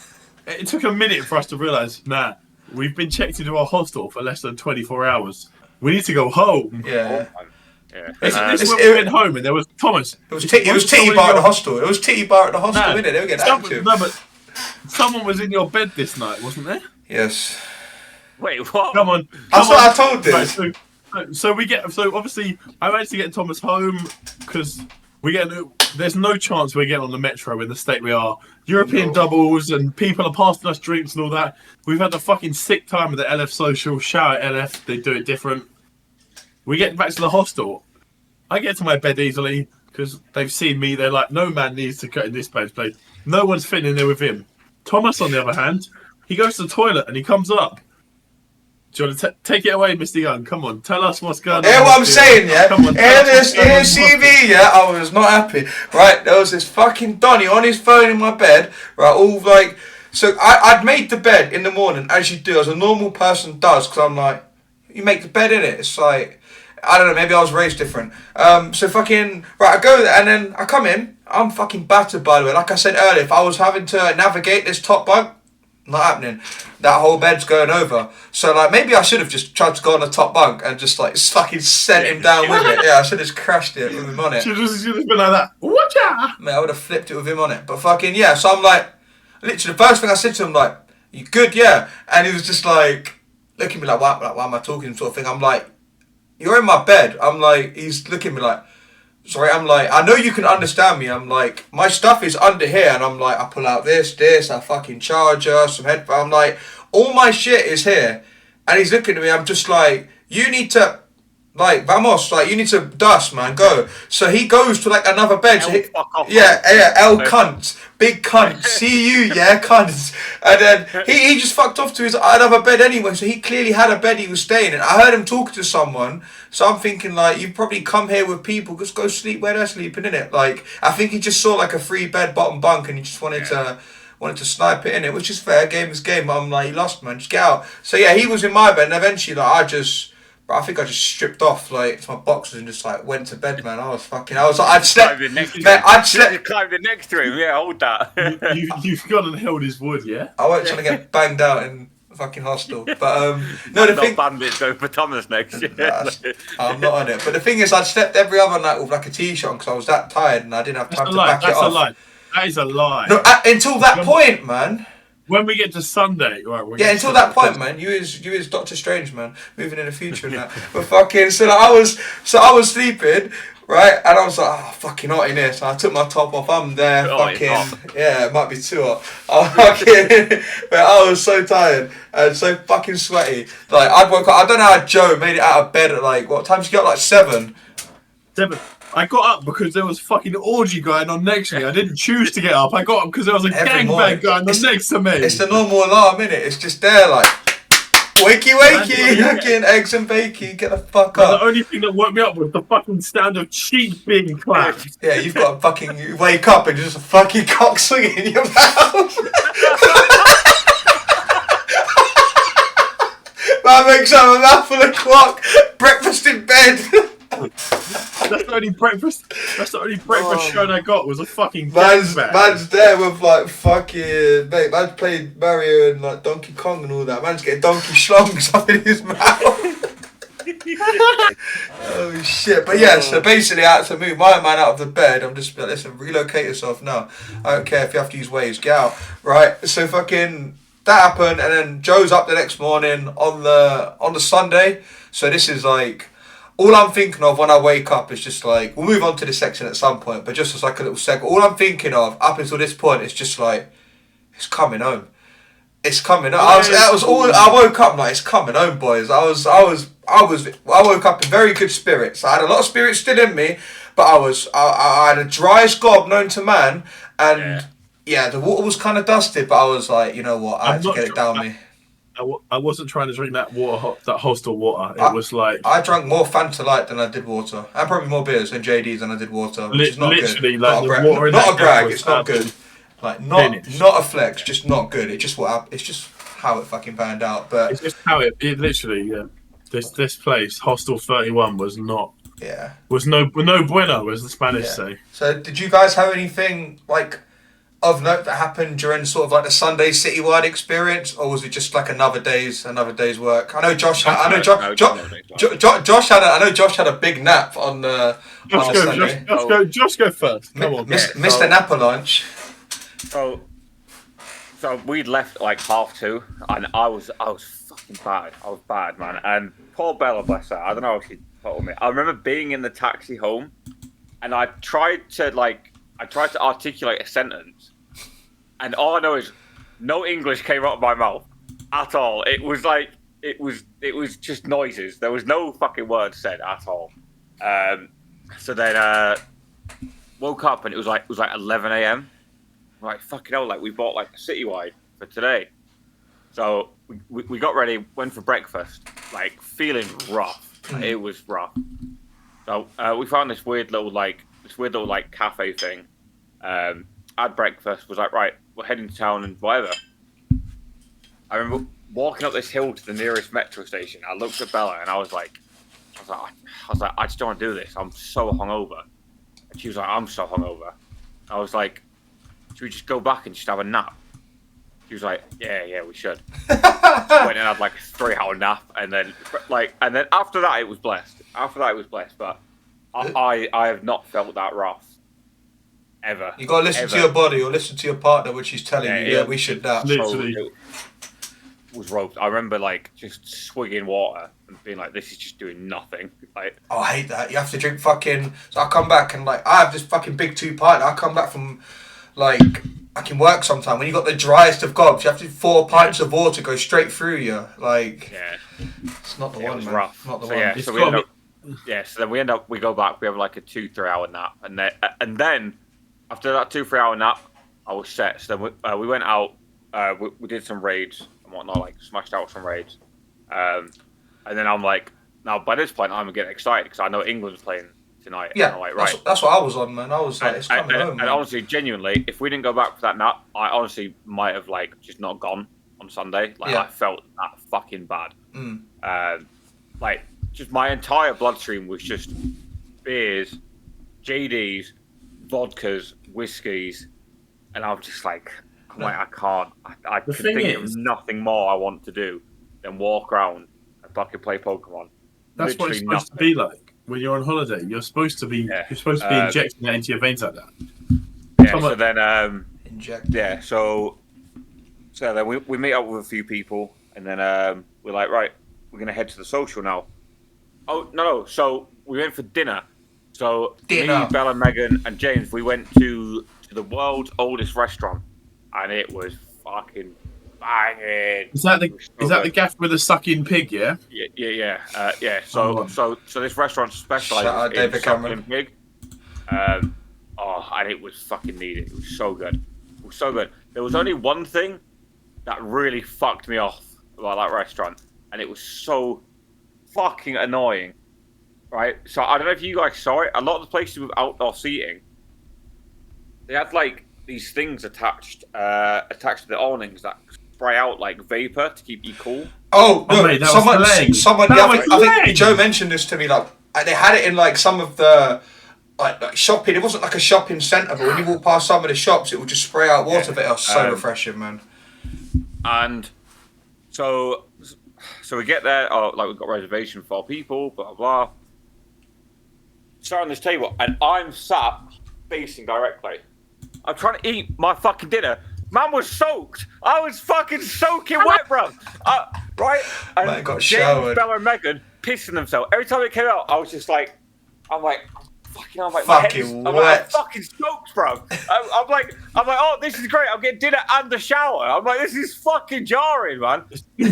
It took a minute for us to realise. Nah, we've been checked into our hostel for less than 24 hours. We need to go home. Yeah. Yeah. This when we went home, and there was Thomas. It was titty bar at the hostel. It was titty bar at the hostel, innit? They were getting active. No, but someone was in your bed this night, wasn't there? Yes. Wait, what? Come on. That's what I told this. Right, so obviously I managed to get Thomas home because there's no chance we're getting on the metro in the state we are. European doubles and people are passing us drinks and all that. We've had a fucking sick time with the LF social. Shout out LF, they do it different. We get back to the hostel. I get to my bed easily because they've seen me. They're like, no man needs to go in this bed's place. No one's fitting in there with him. Thomas, on the other hand, he goes to the toilet and he comes up. Do you want to take it away, Mr. Young? Come on, tell us what's going on. Hear what I'm saying, yeah? Come on, Hear CV, yeah? I was not happy. Right, there was this fucking Donny on his phone in my bed, right, all like... So I'd made the bed in the morning, as you do, as a normal person does, because I'm like, you make the bed, innit? It's like... I don't know, maybe I was raised different. So fucking... Right, I go there, and then I come in. I'm fucking battered, by the way. Like I said earlier, if I was having to navigate this top bunk, not happening. That whole bed's going over. So, like, maybe I should have just tried to go on the top bunk and just, like, fucking sent him down with it. Yeah, I should have just crashed it with him on it. Should have been like that. Watcha! Man, I would have flipped it with him on it. But fucking, yeah. So I'm like... Literally, the first thing I said to him, like, you good, yeah? And he was just, like, looking at me like, why am I talking sort of thing? I'm like... You're in my bed. I'm like, he's looking at me like, sorry, I'm like, I know you can understand me. I'm like, my stuff is under here. And I'm like, I pull out this, a fucking charger, some headphones. I'm like, all my shit is here. And he's looking at me. I'm just like, you need to, like, vamos, like, you need to dust, man, go. So he goes to, like, another bed. So L cunt. Big cunt. See you, yeah, cunt. And then he just fucked off to his another bed anyway. So he clearly had a bed he was staying in. I heard him talking to someone. So I'm thinking, like, you probably come here with people. Just go sleep where they're sleeping, innit? Like, I think he just saw, like, a free bed bottom bunk and he just wanted to snipe it in it, which is fair. Game is game. But I'm like, you lost, man. Just get out. So yeah, he was in my bed and eventually, like, I think I just stripped off like my boxers and just like went to bed, man. I'd slept next to him. Yeah, hold that. You've gone and held his wood, yeah. I wasn't trying to get banged out in fucking hostel, but no, the thing. Bandits go for Thomas next year. I'm not on it. But the thing is, I'd slept every other night with like a t-shirt because I was that tired and I didn't have time to back it off. That's a lie. That is a lie. No, until that point, man. When we get to Sunday, right? Until that point, man, you is Doctor Strange, man, moving in the future and that. But fucking, so like, I was sleeping, right, and I was like, oh, fucking hot in here. So I took my top off. I'm there, yeah, it might be too hot. But I was so tired and so fucking sweaty. Like I woke up. I don't know how Joe made it out of bed at like what time? Did you get up, like 7? 7. I got up because there was fucking orgy going on next to me. I didn't choose to get up. I got up because there was a gangbang going on next to me. It's the normal alarm, innit? It's just there, like, wakey, fucking eggs and bacon, get the fuck up. The only thing that woke me up was the fucking sound of cheeks being clapped. Yeah, you've got to fucking wake up and just a fucking cock swinging in your mouth. Man wakes up a mouthful of clock, breakfast in bed. That's the only breakfast show I got was a fucking man's there with like fucking mate. Man's played Mario and like Donkey Kong and all that. Man's getting donkey schlongs up in his mouth. Oh shit! But yeah, so basically I had to move my man out of the bed. I'm just like, listen, relocate yourself now. I don't care if you have to use waves. Get out, right? So fucking that happened, and then Joe's up the next morning on the Sunday. So this is like. All I'm thinking of when I wake up is just like, we'll move on to this section at some point, but just as like a little segment, all I'm thinking of up until this point is just like, it's coming home. It's coming home. That was all I woke up like, it's coming home, boys. I woke up in very good spirits. I had a lot of spirits still in me, but I had the driest gob known to man, and yeah, the water was kind of dusted, but I was like, you know what, I had to get it down me. I wasn't trying to drink that hostel water. It was like I drank more Fanta Light than I did water, and probably more beers and JDs than I did water. Which is not literally, good. Like not a brag. It's not good. Like not Finished. not a flex, just not good. It's just how it fucking panned out. But It's just how it literally, yeah. This place, Hostel 31, was no bueno, as the Spanish say. So did you guys have anything like of note that happened during sort of like the Sunday citywide experience, or was it just like another day's work? I know Josh had a big nap on the Sunday. Josh go first. Come on, Mr. Napalunch. So we'd left like 2:30, and I was fucking bad. I was bad, man. And poor Bella, bless her. I don't know if she told me. I remember being in the taxi home, and I tried to articulate a sentence, and all I know is no English came out of my mouth at all. It was like it was just noises. There was no fucking words said at all. So then woke up, and it was like 11 a.m. Like, fucking hell, like, we bought, like, a citywide for today. So, we got ready, went for breakfast, like, feeling rough. Like, it was rough. So, we found this weird little cafe thing. Had breakfast, was like, right, we're heading to town and whatever. I remember walking up this hill to the nearest metro station. I looked at Bella, and I was like, I just don't want to do this. I'm so hungover. And she was like, I'm so hungover. I was like, should we just go back and just have a nap? She was like, yeah, we should. Went and had like a 3-hour nap, and then after that it was blessed. But I have not felt that rough ever. You gotta listen to your body or listen to your partner when she's telling you, we should nap. Literally. So it was roped. I remember like just swigging water and being like, this is just doing nothing. Like, oh, I hate that. You have to drink fucking. So I come back and like I have this fucking big 2-pint. I come back from. Like, I can work sometime. When you got the driest of gobs, you have to 4 pints of water go straight through you. Like, it's not the one, it was man. rough. Not the so, one. Yeah, so we end up, so then we go back. We have like a 2-3 hour nap, and then after that 2-3 hour nap, I was set. So then we went out. We did some raids and whatnot, like smashed out some raids. And then I'm like, now by this point, I'm getting excited because I know England's playing tonight. Yeah, like, right. That's what I was on, man. I was like, it's coming home, man. And honestly, genuinely, if we didn't go back for that nap, I honestly might have like just not gone on Sunday. Like I felt that fucking bad. Like just my entire bloodstream was just beers, JDs, vodkas, whiskies, and I'm just like, I can't. I can think of nothing more I want to do than walk around and fucking play Pokemon. That's what it's supposed to be like. When you're on holiday, you're supposed to be injecting that into your veins like that. Yeah. So then, inject. Yeah. So then we meet up with a few people, and then we're like, right, we're gonna head to the social now. Oh no! So we went for dinner. So me, Bella, Megan, and James, we went to the world's oldest restaurant, and it was fucking banging. Is that the gaff with the sucking pig? Yeah. Yeah. So this restaurant specializes in sucking pig. And it was fucking needed. It was so good. There was only one thing that really fucked me off about that restaurant, and it was so fucking annoying. Right. So I don't know if you guys saw it. A lot of the places with outdoor seating, they had like these things attached to the awnings that spray out like vapor to keep you cool. Oh no! Mate, someone. I think Joe mentioned this to me. Like they had it in like some of the like shopping. It wasn't like a shopping centre, but when you walk past some of the shops, it would just spray out water. But it was so refreshing, man. And so we get there. Oh, like we've got a reservation for 4 people. Blah blah. Start on this table, and I'm sat facing directly. I'm trying to eat my fucking dinner. Man was soaked. I was fucking soaking wet, bro. Right? And man got James, showered. Bella, and Megan pissing themselves. Every time it came out, I was just like, I'm like, fucking wet. Fucking soaked, bro. I'm like, oh, this is great. I'm getting dinner and a shower. I'm like, this is fucking jarring, man.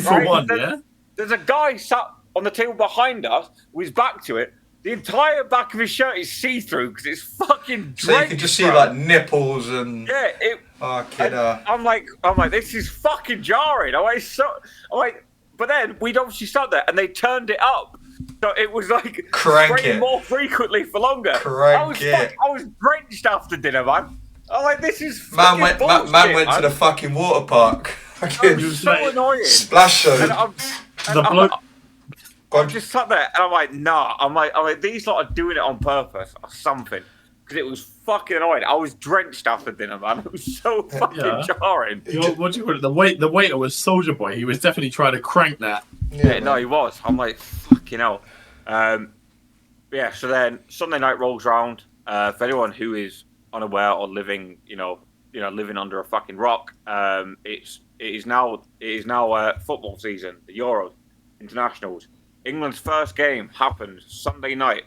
For one, yeah. There's a guy sat on the table behind us with his back to it. The entire back of his shirt is see-through because it's fucking drenched. So you can just see like nipples and I'm like, this is fucking jarring. But then we'd obviously sat there and they turned it up, so it was like spraying more frequently for longer. I was drenched after dinner, man. I'm like, this is Man fucking went bullshit, to the fucking water park. I'm Fucking so annoying. splash And zone. I'm just sat there and I'm like, nah. I'm like, these lot are doing it on purpose or something. Because it was fucking annoying. I was drenched after dinner, man. It was so fucking jarring. What do you call it? The waiter was Soldier Boy. He was definitely trying to crank that. Yeah, no, he was. I'm like, fucking hell. Yeah, so then Sunday night rolls round. For anyone who is unaware or living, living under a fucking rock, it is now football season, the Euros, internationals. England's first game happened Sunday night.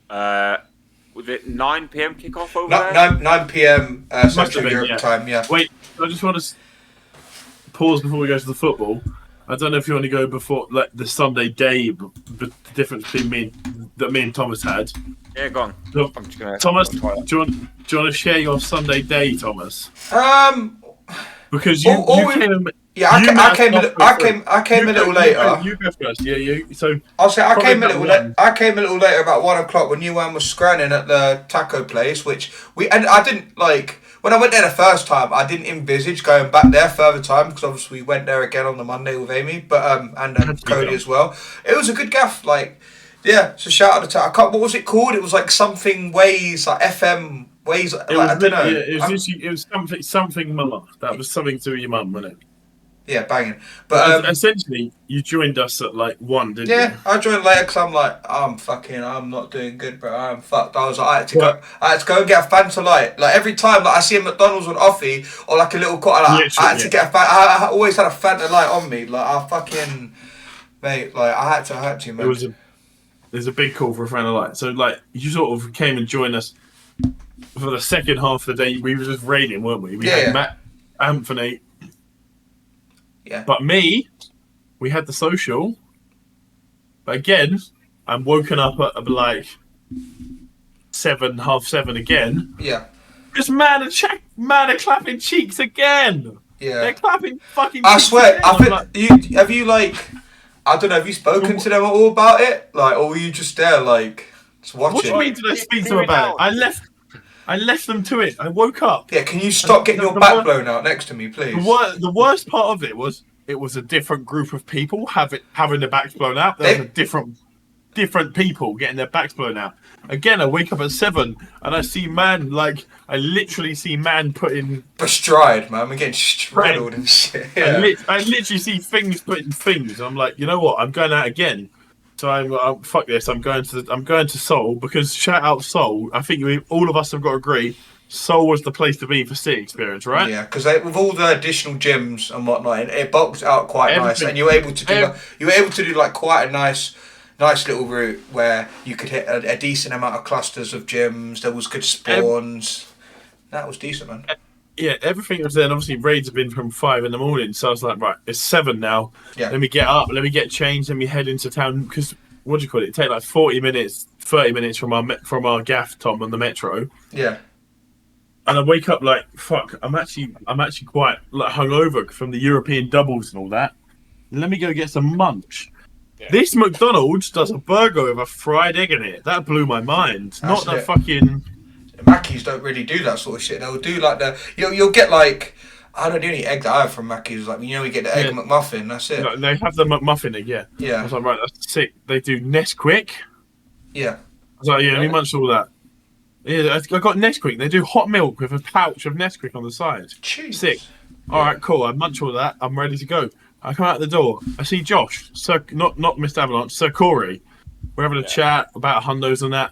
Was it 9 p.m. kickoff over there? 9 p.m. Central Europe time, yeah. Wait, I just want to pause before we go to the football. I don't know if you want to go before like the Sunday day, but the difference between me and Thomas had. Yeah, go on. So, I'm just gonna Thomas, do you want to share your Sunday day, Thomas? Because you came. Yeah, I came a little later. You go first. Yeah, so I'll say I came a little later, about 1 o'clock, when you was scranning at the taco place, which I didn't like. When I went there the first time, I didn't envisage going back there further time, because obviously we went there again on the Monday with Amy, but and Cody as well. It was a good gaff, like, yeah. So shout out to what was it called? It was like something Ways, like FM Ways. Like, I don't know. Yeah, it was something mama. That was something to your mum, wasn't it? Yeah, banging. But essentially, you joined us at like 1, didn't you? Yeah, I joined later because I'm like, I'm not doing good, bro. I'm fucked. I was like, I had to go and get a Fanta Light. Like every time, like I see a McDonald's on Offie or like a little quarter, like, I had to get a Fanta. I always had a Fanta Light on me. Like I fucking, mate, like I had to, man. There's a big call for a Fanta Light. So like you sort of came and joined us for the second half of the day. We were just raiding, weren't we? We had Matt, Anthony. Yeah. But we had the social. But again, I'm woken up at like 7, half 7 again. Yeah. Just man are clapping cheeks again. Yeah. They're clapping fucking I cheeks swear, again. I think have you spoken to them at all about it? Like, or were you just there, like, just watching? What do you mean did I speak to them about it? I left them to it. I woke up. Yeah, can you stop getting your back blown out next to me, please? The worst part of it was a different group of people having their backs blown out. There was different people getting their backs blown out. Again, I wake up at 7 and I see I literally see putting bestride, man. I'm getting straddled and shit. Yeah. I literally see things putting things. I'm like, you know what? I'm going out again. So I'm fuck this. I'm going to Seoul, because shout out Seoul. I think all of us have got to agree. Seoul was the place to be for city experience, right? Yeah, because with all the additional gyms and whatnot, it bulks out quite nice, and you were able to do like quite a nice little route where you could hit a decent amount of clusters of gyms. There was good spawns. That was decent, man. Yeah, everything was there. And obviously, raids have been from 5 in the morning, so I was like, right, it's 7 now. Yeah. Let me get up. Let me get changed. Let me head into town, because what do you call it? It take like 40 minutes, 30 minutes from our gaff, Tom, on the metro. Yeah. And I wake up like, fuck, I'm actually quite like hungover from the European doubles and all that. Let me go get some munch. Yeah. This McDonald's does a burger with a fried egg in it. That blew my mind. Not that fucking... Mackey's don't really do that sort of shit. They'll do like you'll get like, I don't do any egg that I have from Mackey's. Like, we get the egg McMuffin. That's it. No, they have the McMuffin egg, yeah. Yeah. I was like, right, that's sick. They do Nesquik. Yeah. I was like, yeah, let me munch all that. Yeah, I got Nesquik. They do hot milk with a pouch of Nesquik on the side. Jeez. Sick. All right, cool. I munch all that. I'm ready to go. I come out the door. I see Josh, not MrAvalanche, Sir Corey. We're having a chat about hundos and that.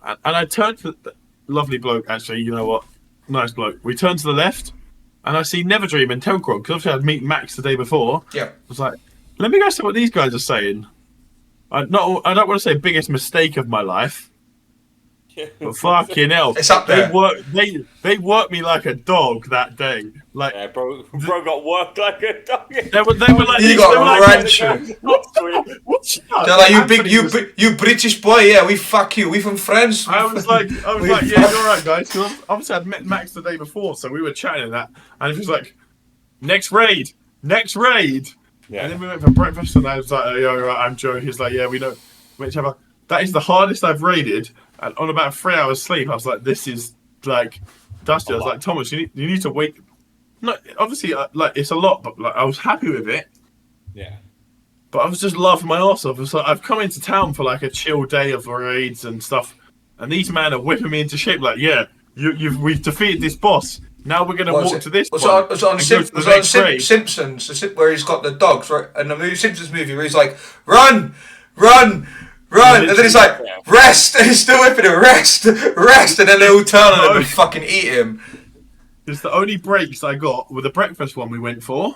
And I turned to the lovely bloke, actually. You know what? Nice bloke. We turn to the left, and I see Neverdream and Telgrog, because obviously I'd meet Max the day before. Yeah. I was like, let me go see what these guys are saying. I don't want to say biggest mistake of my life. But fucking hell, it's up there. They worked me like a dog that day. Like, yeah, bro got worked like a dog. They were like, you got ranching. They're like, you British boy, yeah, we fuck you. We from France. I was like, yeah, you're right, guys. Because obviously I'd met Max the day before, so we were chatting and that, and he was like, next raid. Yeah. And then we went for breakfast, and I was like, oh, yeah, right, I'm Joe. He's like, yeah, we know each other. That is the hardest I've raided. And on about 3 hours sleep, I was like, this is like Dusty, I was like, Thomas, you need to wait. No, obviously, like it's a lot, but like I was happy with it. Yeah. But I was just laughing my arse off. It's like I've come into town for like a chill day of raids and stuff, and these men are whipping me into shape. Like, yeah, we've defeated this boss. Now we're gonna walk to this. Was it on Simpsons, where he's got the dogs, right? And the Simpsons movie where he's like, run, run, run, and then he's like, rest, and he's still whipping him, rest, rest, and then they all turn on him and fucking eat him. It's the only breaks I got with the breakfast one we went for,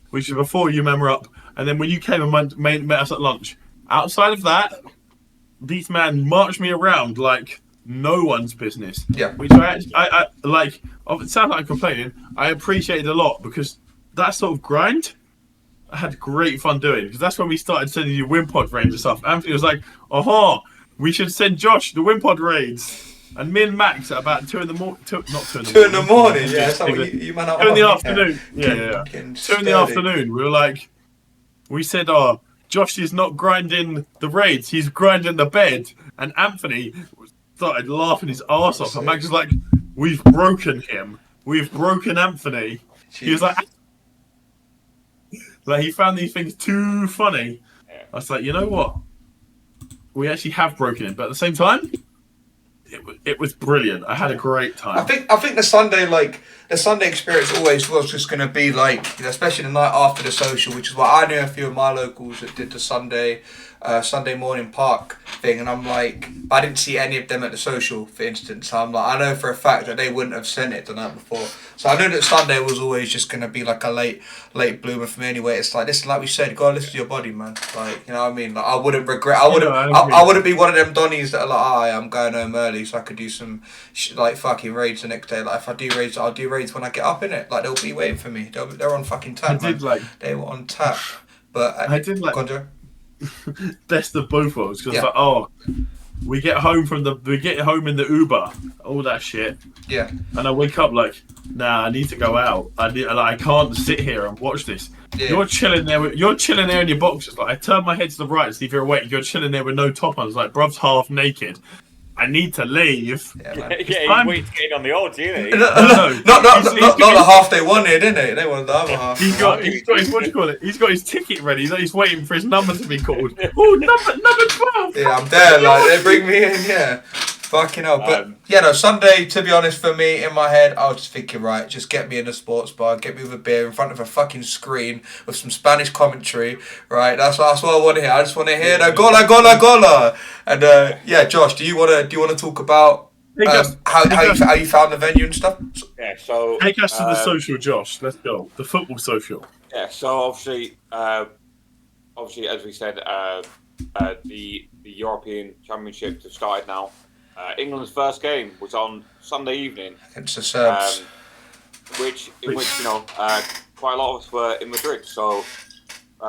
which is before you remember up, and then when you came and met us at lunch. Outside of that, these men marched me around like no one's business. Yeah. Which I like. It sounds like I'm complaining. I appreciate it a lot because that sort of grind, I had great fun doing. Because that's when we started sending you Wimpod raids and stuff. Anthony was like, "Aha, we should send Josh the Wimpod raids." And me and Max at about 2 in the morning. Not 2 in the morning. 2 in the morning. Yeah, that's like you man out. 2 in the afternoon. Yeah. 2 in the afternoon. We were like, we said, "Oh, Josh is not grinding the raids. He's grinding the bed." And Anthony started laughing his arse off. And Max was like, "We've broken him. We've broken Anthony." Jeez. He was like he found these things too funny. I was like, you know what? We actually have broken him, but at the same time, it was brilliant. I had a great time. I think the Sunday experience always was just going to be like, especially the night after the social, which is why I knew a few of my locals that did the Sunday morning park thing, and I'm like, I didn't see any of them at the social, for instance. So I'm like, I know for a fact that they wouldn't have sent it the night before. So I knew that Sunday was always just going to be like a late bloomer for me anyway. It's like, listen, like we said, you gotta listen to your body, man. Like, you know what I mean? Like, I wouldn't regret, I wouldn't be one of them Donnies that are like, I'm going home early so I could do some like fucking raids the next day. Like, if I do raids, I'll do raids when I get up, innit? Like, they'll be waiting for me. They're on fucking tap, they were on tap. But I did like Gondra? Best of both worlds, because like, we get home in the Uber, all that shit. Yeah. And I wake up like, nah, I need to go out. I can't sit here and watch this. Yeah. You're chilling there in your boxes. Like, I turn my head to the right to see if you're awake. You're chilling there with no top on. It's like, bruv's half naked. I need to leave. Yeah, man. He's waiting to get on the odds, isn't he? Not the half they wanted, didn't they? They wanted the other half. He's got his, what do you call it? He's got his ticket ready. He's waiting for his number to be called. Oh, number 12. Yeah, I'm there. Like, they bring me in. Yeah. Fucking hell. But Sunday, to be honest, for me, in my head, I was just thinking, right, just get me in a sports bar, get me with a beer in front of a fucking screen with some Spanish commentary, right? That's what I want to hear. I just want to hear the gola, gola, gola. And Josh, do you want to talk about how you found the venue and stuff? Yeah, so take us to the social, Josh. Let's go. The football social. Yeah, so obviously, as we said, the European Championships have started now. England's first game was on Sunday evening against the Serbs, which quite a lot of us were in Madrid. So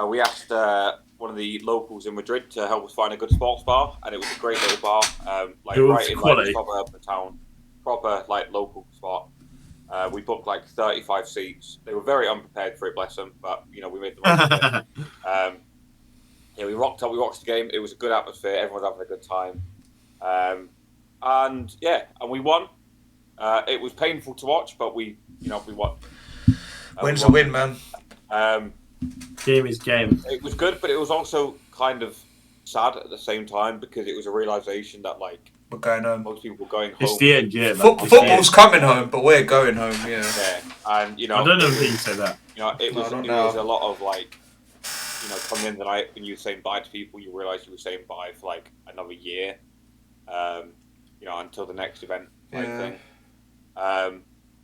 we asked one of the locals in Madrid to help us find a good sports bar, and it was a great little bar, right in the suburb of the town, proper like local spot. We booked like 35 seats. They were very unprepared for it, bless them, but we made the most of it. We rocked up. We watched the game. It was a good atmosphere. Everyone was having a good time. And we won. It was painful to watch, but we won. Win's a win, man. Game is game. It was good, but it was also kind of sad at the same time because it was a realization that we're going home. Most people were going home. It's the end, yeah. Football's coming home, but we're going home, yeah. Yeah, and I don't know if you can say that. It was a lot of coming in the night when you were saying bye to people, you realise you were saying bye for another year. Until the next event thing.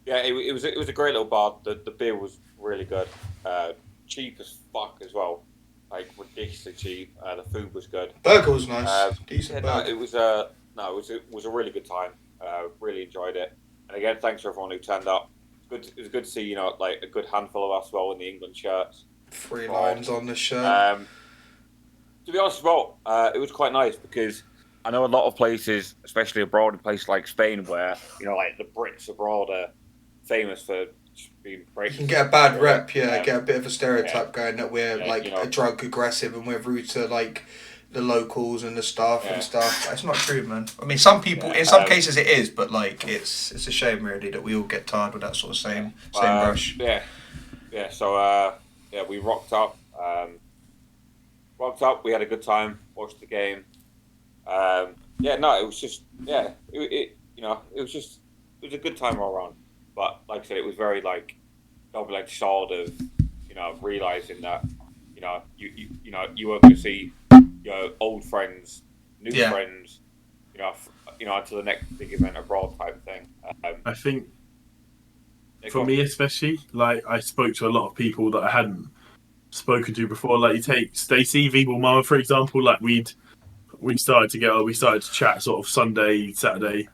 It was a great little bar. The beer was really good. Cheap as fuck as well. Ridiculously cheap. The food was good. Burger was nice. Decent burger. It was a really good time. Really enjoyed it. And again, thanks for everyone who turned up. It was good to see a good handful of us all in the England shirts. 3 lines on the shirt. To be honest as well, it was quite nice because I know a lot of places, especially abroad, in places like Spain, where the Brits abroad are famous for being great. You can get a bad rep, get a bit of a stereotype going that we're drug aggressive and we're rude to the locals and the staff Yeah. and stuff. It's not true, man. I mean, some people, in some cases, it is, but like, it's a shame really that we all get tired with that sort of same brush. Yeah. So we rocked up. We had a good time. Watched the game. It was just it was a good time all around. But like I said, it was very like double-edged sword of realizing that you weren't going to see your old friends, new friends, until the next big event abroad type thing. I think for me especially, like I spoke to a lot of people that I hadn't spoken to before. Like you take Stacey, Veeble Mama, for example. Like we started to chat sort of Sunday, Saturday.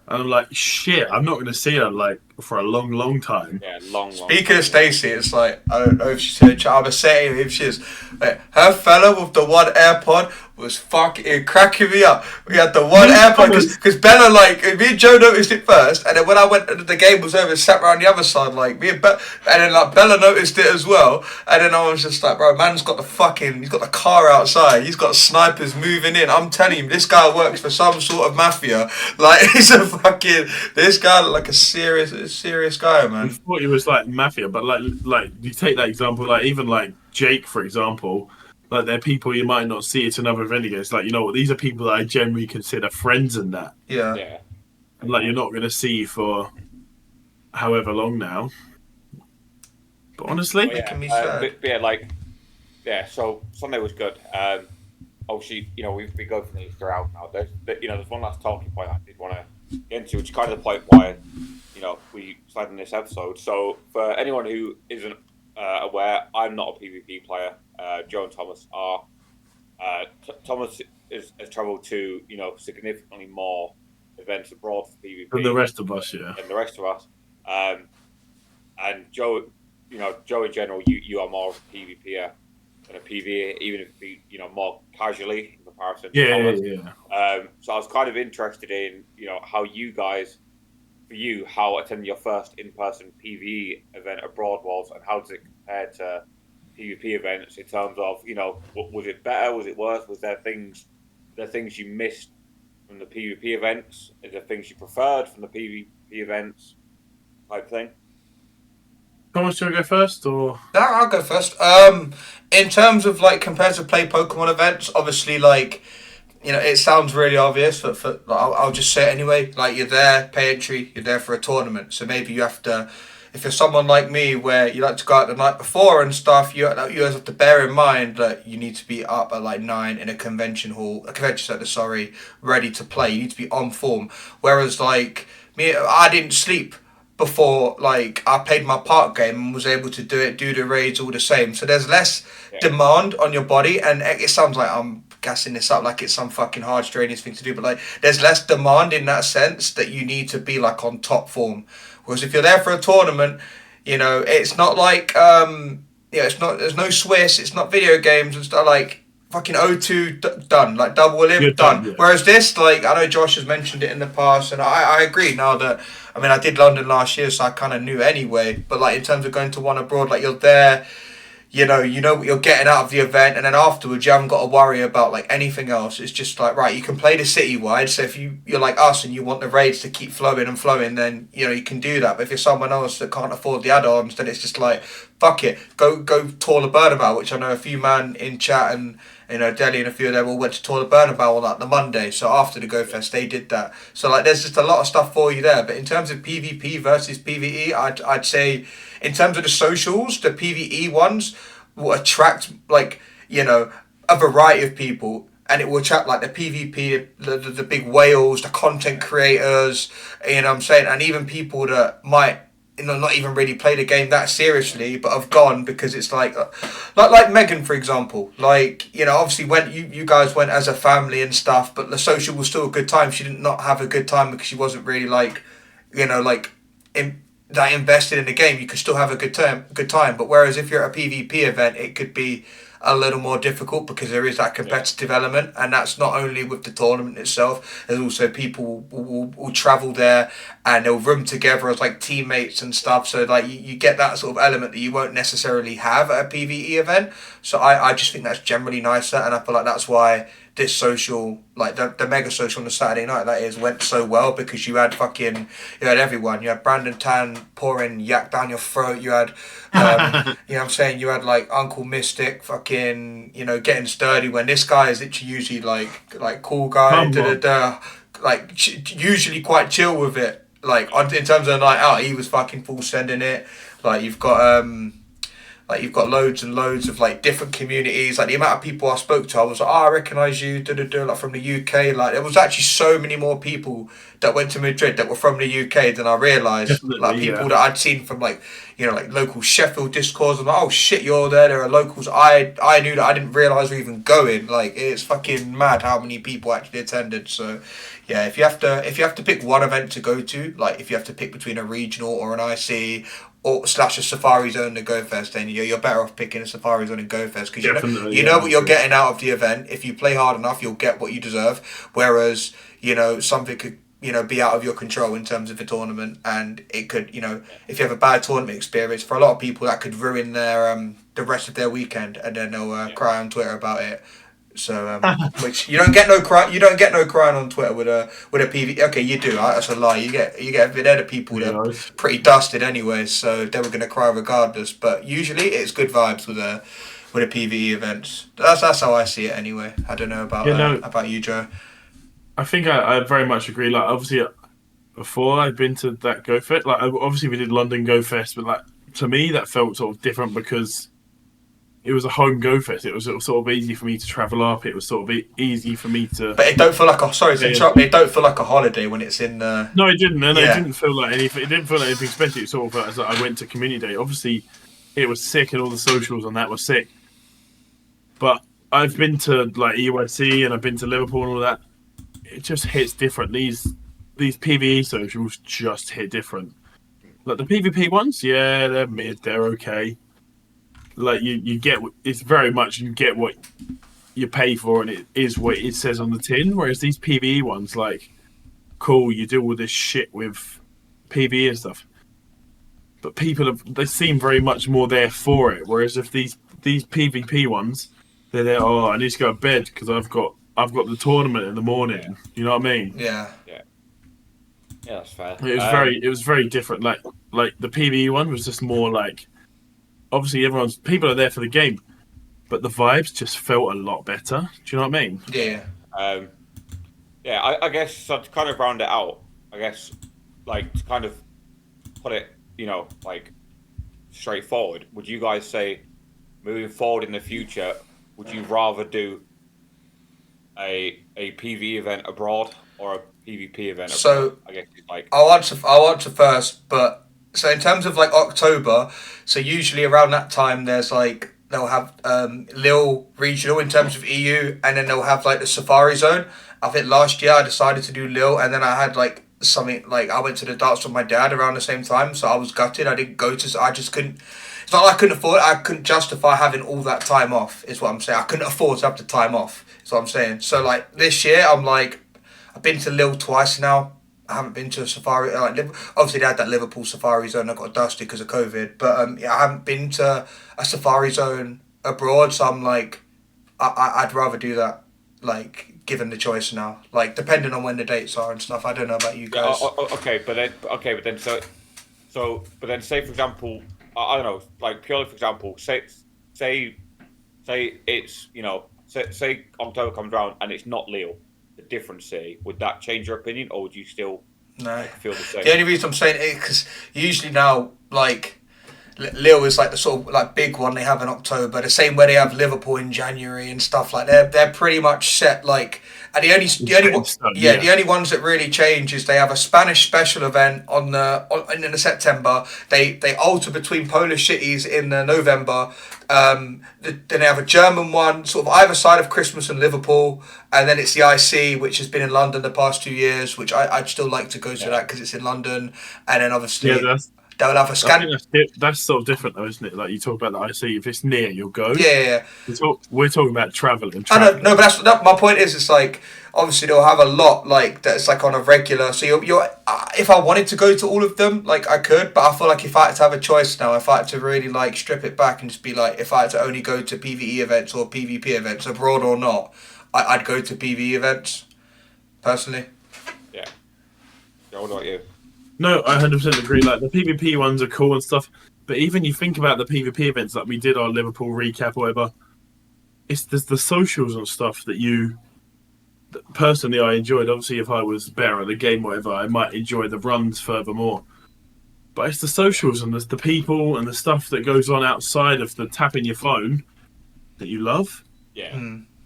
And I'm like, shit, I'm not going to see her like for a long, long time. Yeah, long. Speaking of Stacey, it's like, I don't know if she's in chat, I was saying if she is. Like, her fella with the one AirPod was fucking cracking me up. We had the one AirPod, because Bella, like, me and Joe noticed it first, and then when I went, the game was over and sat around the other side, like, me and and then like Bella noticed it as well, and then I was just like, bro, man's got he's got the car outside, he's got snipers moving in. I'm telling you, this guy works for some sort of mafia. Like, this guy looked like a serious guy, man. We thought he was like mafia, but like you take that example, like even like Jake, for example, like they're people you might not see at another event again. It's like, you know what, these are people that I generally consider friends and that. Yeah. And like you're not going to see for however long now. But honestly, making me sad. So Sunday was good. Obviously, we've gone from these throughout now. There's one last talking point I did want to get into, which is kind of the point why we decided in this episode. So for anyone who isn't aware, I'm not a PvP player. Joe and Thomas are. Thomas has travelled to significantly more events abroad for PvP than the rest of us, yeah. Than the rest of us. And Joe, Joe in general, you are more of a PvPer than a PvE, even if it be more casually in comparison to Thomas. Yeah. So I was kind of interested in how you guys, for you, how attending your first in-person PvE event abroad was, and how does it compare to PvP events in terms of was it better, was it worse, was there things you missed from the PvP events, is there things you preferred from the PvP events type thing? Thomas, do you want to go first, or? No, I'll go first. In terms of like compared to play Pokemon events, obviously like it sounds really obvious, but I'll just say it anyway. Like, you're there, pay entry, you're there for a tournament, so maybe you have to. If you're someone like me where you like to go out the night before and stuff, you always have to bear in mind that you need to be up at like 9 in a convention center, ready to play. You need to be on form. Whereas like me, I didn't sleep before like I played my park game and was able to do the raids all the same. So there's less demand on your body, and it sounds like I'm gassing this up like it's some fucking hard strenuous thing to do, but like there's less demand in that sense that you need to be like on top form. Whereas if you're there for a tournament, it's not like it's not, there's no Swiss, it's not video games and stuff, like fucking O2 done, like double Olymp done. Yeah. Whereas this, like, I know Josh has mentioned it in the past, and I agree now that, I mean, I did London last year, so I kind of knew anyway, but like in terms of going to one abroad, like you're there, you know what you're getting out of the event, and then afterwards you haven't got to worry about like anything else. It's just like, right, you can play the citywide, so if you're like us and you want the raids to keep flowing, then you can do that. But if you're someone else that can't afford the add-ons, then it's just like, fuck it, go tour the Burnabout, which I know a few man in chat and Delhi and a few of them all went to tour the Burnabout on like the Monday, so after the Go Fest they did that. So like there's just a lot of stuff for you there. But in terms of PvP versus PvE, I'd say in terms of the socials, the PvE ones will attract like a variety of people, and it will attract like the PvP, the big whales, the content creators, what I'm saying, and even people that might not even really play the game that seriously, but have gone because it's like Megan, for example. Like, obviously when you guys went as a family and stuff, but the social was still a good time. She did not have a good time because she wasn't really like, that invested in the game. You could still have a good time. But whereas if you're at a PvP event, it could be a little more difficult because there is that competitive element, and that's not only with the tournament itself. There's also people will travel there and they'll room together as like teammates and stuff. So like you get that sort of element that you won't necessarily have at a PvE event. So I just think that's generally nicer, and I feel like that's why this social, like the mega social on the Saturday night, that is, went so well, because you had everyone. You had Brandon Tan pouring yak down your throat. You had, you know what I'm saying? You had like Uncle Mystic fucking, getting sturdy, when this guy is literally usually like cool guy, usually quite chill with it. Like in terms of the night out, he was fucking full sending it. Like you've got loads and loads of like different communities. Like the amount of people I spoke to, I was like, I recognise you, like from the UK. Like there was actually so many more people that went to Madrid that were from the UK than I realised. Definitely, like people that I'd seen from like local Sheffield Discords. I'm like, oh shit, you're there. There are locals I knew that I didn't realise were even going. Like it's fucking mad how many people actually attended. So yeah, if you have to pick one event to go to, like if you have to pick between a regional or an IC or / a Safari Zone to Go Fest, then you're better off picking a Safari Zone and Go Fest, because you know what you're getting out of the event. If you play hard enough, you'll get what you deserve. Whereas something could be out of your control in terms of the tournament, and it could if you have a bad tournament experience, for a lot of people that could ruin their the rest of their weekend, and then they'll cry on Twitter about it. So, which you don't get no crying on Twitter with a PV. Okay, you do. That's a lie. You get they're the people that are pretty dusted anyway, so they were gonna cry regardless. But usually it's good vibes with a PVE event. That's how I see it anyway. I don't know about you, Joe. I think I very much agree. Like obviously, before I'd been to that Go Fest. Like obviously we did London Go Fest, but like to me that felt sort of different because it was a home Go Fest. It was sort of easy for me to travel up. It was sort of easy for me to. But it don't feel like It don't feel like a holiday when it's in. No, it didn't, and it didn't feel like anything. It didn't feel like anything special. It sort of felt as like I went to community day. Obviously, it was sick, and all the socials on that were sick. But I've been to like EYC and I've been to Liverpool and all that. It just hits different. These PvE socials just hit different. Like the PvP ones, yeah, they're mid, they're okay. Like you get, it's very much you get what you pay for, and it is what it says on the tin. Whereas these PvE ones, like, cool, you do all this shit with PvE and stuff, but they seem very much more there for it. Whereas if these PvP ones, they're there. Oh, I need to go to bed because I've got the tournament in the morning. Yeah. You know what I mean? Yeah. Yeah, that's fair. It was very different. Like the PvE one was just more like. Obviously, people are there for the game, but the vibes just felt a lot better. Do you know what I mean? Yeah. I guess so to kind of round it out. I guess like to kind of put it, like straightforward. Would you guys say, moving forward in the future, would you rather do a PvE event abroad or a PvP event abroad? So I guess it's like I'll answer first, but. So in terms of like October, so usually around that time there's like they'll have Lille regional in terms of EU, and then they'll have like the Safari Zone. I think last year I decided to do Lille, and then I had like something like I went to the darts with my dad around the same time, so I was gutted. I didn't go to. I just couldn't. It's not like I couldn't afford it. I couldn't justify having all that time off. Is what I'm saying. I couldn't afford to have the time off. Is what I'm saying. So like this year I'm like I've been to Lille twice now. I haven't been to a Safari. Obviously, they had that Liverpool Safari Zone. I got dusted because of COVID. But I haven't been to a Safari Zone abroad. So I'm like, I'd rather do that. Like, given the choice now. Like, depending on when the dates are and stuff. I don't know about you guys. But then say for example, I don't know, like purely for example, say it's say October comes around and it's not Lille. A different city, would that change your opinion, or would you still feel the same? The only reason I'm saying it is because usually now, like, Lille is like the sort of like big one they have in October, the same way they have Liverpool in January and stuff like that. They're pretty much set. Like, and the only ones that really change is they have a Spanish special event in the September. They alter between Polish cities in the November. Then they have a German one, sort of either side of Christmas and Liverpool, and then it's the IC, which has been in London the past 2 years, which I'd still like to go to that because it's in London, and then obviously They'll have a I scan. think that's sort of different though, isn't it? Like you talk about the IC, if it's near, you'll go. Yeah. We're talking about traveling. I know, no, but my point is, it's like obviously they'll have a lot like that's like on a regular. So you're if I wanted to go to all of them, like I could, but I feel like if I had to have a choice now, if I had to really like strip it back and just be like, if I had to only go to PVE events or PvP events, abroad or not, I'd go to PvE events, personally. Yeah. What about you? No, I 100% agree. Like the PvP ones are cool and stuff, but even you think about the PvP events, like we did our Liverpool recap or whatever. There's the socials and stuff that personally I enjoyed. Obviously, if I was better at the game, or whatever, I might enjoy the runs furthermore. But it's the socials and the people and the stuff that goes on outside of the tapping your phone that you love. Yeah.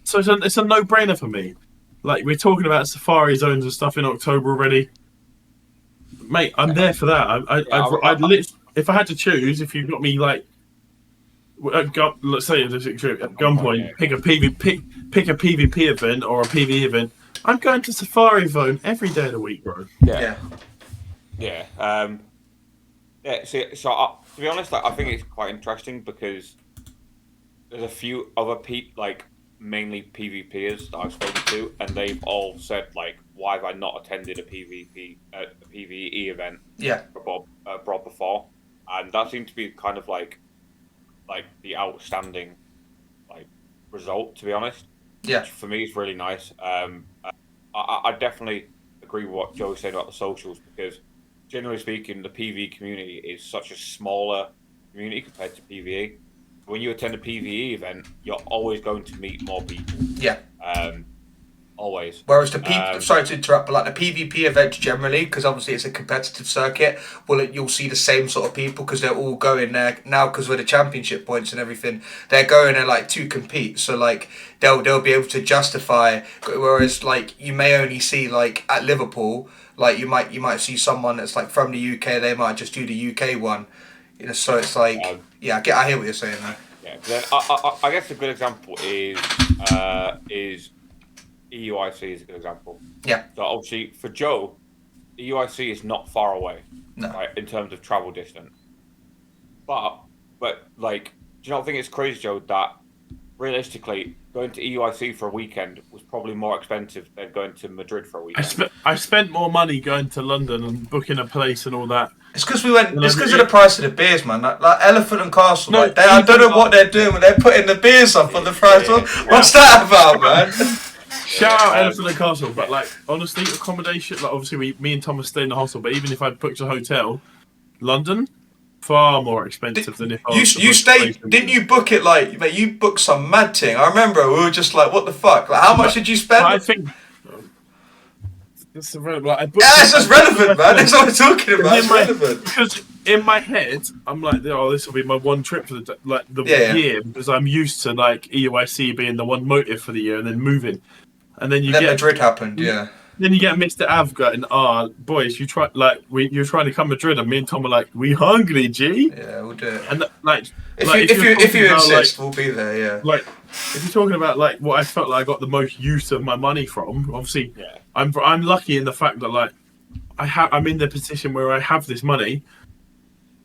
So it's a no-brainer for me. Like we're talking about safari zones and stuff in October already. Mate, I'm there for that. I'd if I had to choose, if you got me like, let's say at gunpoint, pick a PvP event or a PvE event. I'm going to Safari Zone every day of the week, bro. Yeah. So to be honest, like, I think it's quite interesting because there's a few other like mainly PvPers that I've spoken to, and they've all said like, why have I not attended a PvE event? Yeah. Abroad before, and that seemed to be kind of like the outstanding like result, to be honest. Yeah. Which for me is really nice. I definitely agree with what Joe was saying about the socials, because generally speaking, the PvE community is such a smaller community compared to PvE. When you attend a PvE event, you're always going to meet more people. Yeah. Always. Whereas sorry to interrupt, but like the PvP events generally, because obviously it's a competitive circuit, you'll see the same sort of people because they're all going there now because with the championship points and everything, they're going there like to compete. So like they'll be able to justify. Whereas like you may only see like at Liverpool, like you might see someone that's like from the UK, they might just do the UK one. You know, so it's like I hear what you're saying there. Yeah. Then I guess a good example is EUIC is a good example. Yeah. So obviously for Joe, EUIC is not far away, No. right, in terms of travel distance. But like, do you not think it's crazy, Joe, that realistically going to EUIC for a weekend was probably more expensive than going to Madrid for a weekend? I spent more money going to London and booking a place and all that. It's because It's because of the price of the beers, man. Like Elephant and Castle. No, like I don't know what they're doing when they're putting the beers up on the price. What's that about, man? Shout out Elephant and Castle, but like honestly, accommodation. Like obviously, me and Thomas stayed in the hostel, but even if I booked a hotel, London, far more expensive than if I was you stayed. Didn't you book it like? Mate, you booked some mad thing. I remember we were just like, what the fuck? Like, how much did you spend? I think. It's relevant. It's just relevant, man. That's what we're talking about. It's relevant. Because in my head, I'm like, oh, this will be my one trip for the year, because I'm used to like EUIC being the one motive for the year and then moving, and then Madrid happened, yeah. Then you get Mr. Avga and boys, you're trying to come to Madrid, and me and Tom are like, we hungry, G? Yeah, we'll do it. And like, if you insist, we'll be there. Yeah. Like, if you're talking about like what I felt like I got the most use of my money from, obviously, I'm lucky in the fact that like I'm in the position where I have this money.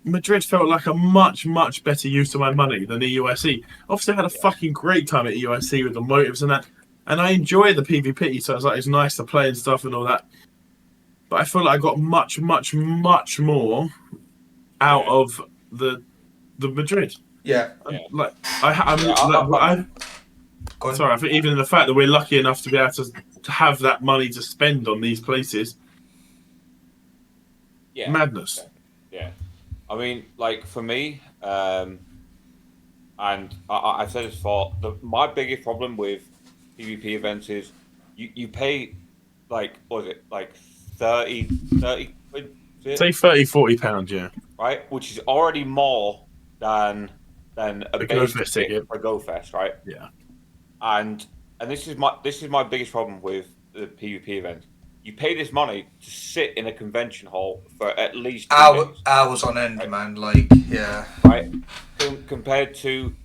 Madrid felt like a much better use of my money than the EUIC. Obviously, I had a fucking great time at EUIC with the motives and that. And I enjoy the PvP, so it's nice to play and stuff and all that. But I feel like I got much more out of the Madrid. Yeah. Like I think even the fact that we're lucky enough to be able to have that money to spend on these places. Yeah. Madness. Yeah. I mean, like for me, and I've said this before, my biggest problem with PvP events is you pay like, what is it, like 30 quid? Say 30-40 pounds, yeah. Right? Which is already more than a basic ticket for a Go Fest, right? Yeah. And this is my biggest problem with the PvP event. You pay this money to sit in a convention hall for at least 2 days. Hours on end, right? Man. Like, yeah. Right? Compared to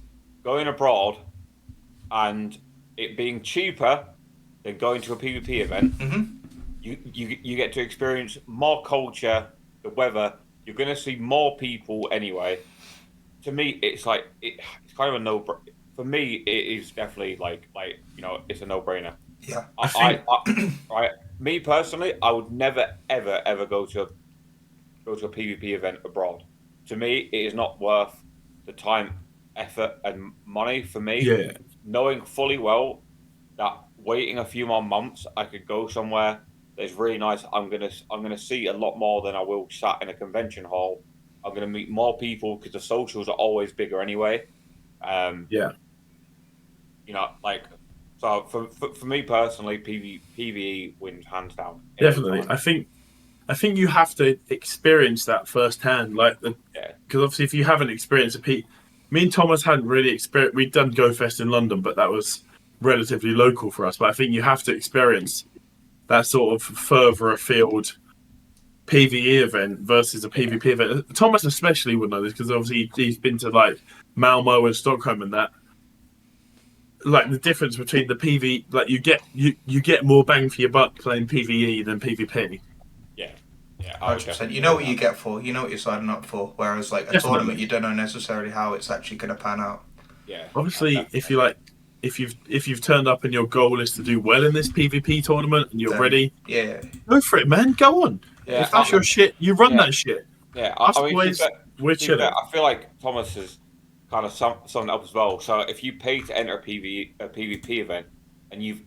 going abroad and it being cheaper than going to a PvP event, you get to experience more culture, the weather, you're going to see more people anyway. To me, it's like it's kind of a no. For me, it is definitely like it's a no-brainer. Yeah. Right. Me personally, I would never ever go to a PvP event abroad. To me, it is not worth the time, effort, and money for me. Yeah, Knowing fully well that waiting a few more months, I could go somewhere that's really nice. I'm gonna see a lot more than I will sat in a convention hall. I'm gonna meet more people because the socials are always bigger anyway. Um, yeah, like so for me personally, PVE wins hands down. Every definitely. time. I think you have to experience that firsthand, like Yeah, because obviously if you haven't experienced me and Thomas hadn't really experienced. We'd done Go Fest in London, but that was relatively local for us. But I think you have to experience that sort of further afield PVE event versus a PvP event. Thomas especially would know this because obviously he's been to like Malmo and Stockholm and that. Like the difference between the PV, like you get more bang for your buck playing PVE than PvP. yeah, yeah. I would 100%. definitely You know what agree you with get for. You know what you're signing up for. Whereas like a Definitely. tournament, you don't know necessarily how it's actually going to pan out. that. Yeah. Obviously, if you've turned up and your goal is to do well in this PvP tournament and you're Then, ready, Yeah. go for it, man. Go on. Yeah, If that's your shit, you run yeah. that shit. Yeah, Us I mean, boys, we're to be fair, chilling. I feel like Thomas has kind of summed it up as well. So if you pay to enter a PvP event, and you've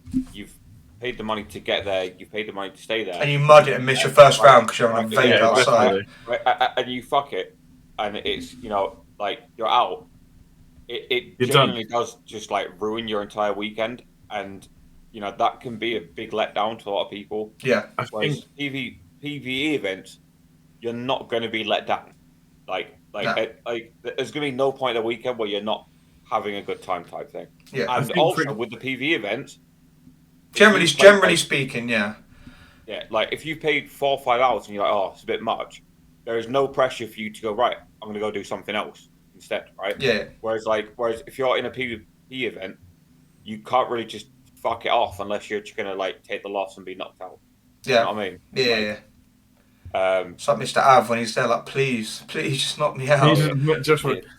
paid the money to get there, you've paid the money to stay there, And you mud it and miss your first Right, round because you're on a right, vape yeah, outside. definitely. and you fuck it, and it's like you're out. It You're genuinely does just like ruin your entire weekend, and that can be a big letdown to a lot of people. Yeah. I think Whereas PvE events, you're not going to be let down. No. There's going to be no point in the weekend where you're not having a good time type thing. Yeah. I And think also with the PvE events, Generally speaking, yeah. yeah, like if you paid 4 or 5 hours and you're like, oh, it's a bit much, there is no pressure for you to go, right, I'm going to go do something else instead, right? Yeah. Whereas if you're in a PvP event, you can't really just fuck it off unless you're just going to like take the loss and be knocked out. You Yeah. know what I mean? Yeah. It's like Mr. Av when he's there, like, please just knock me out.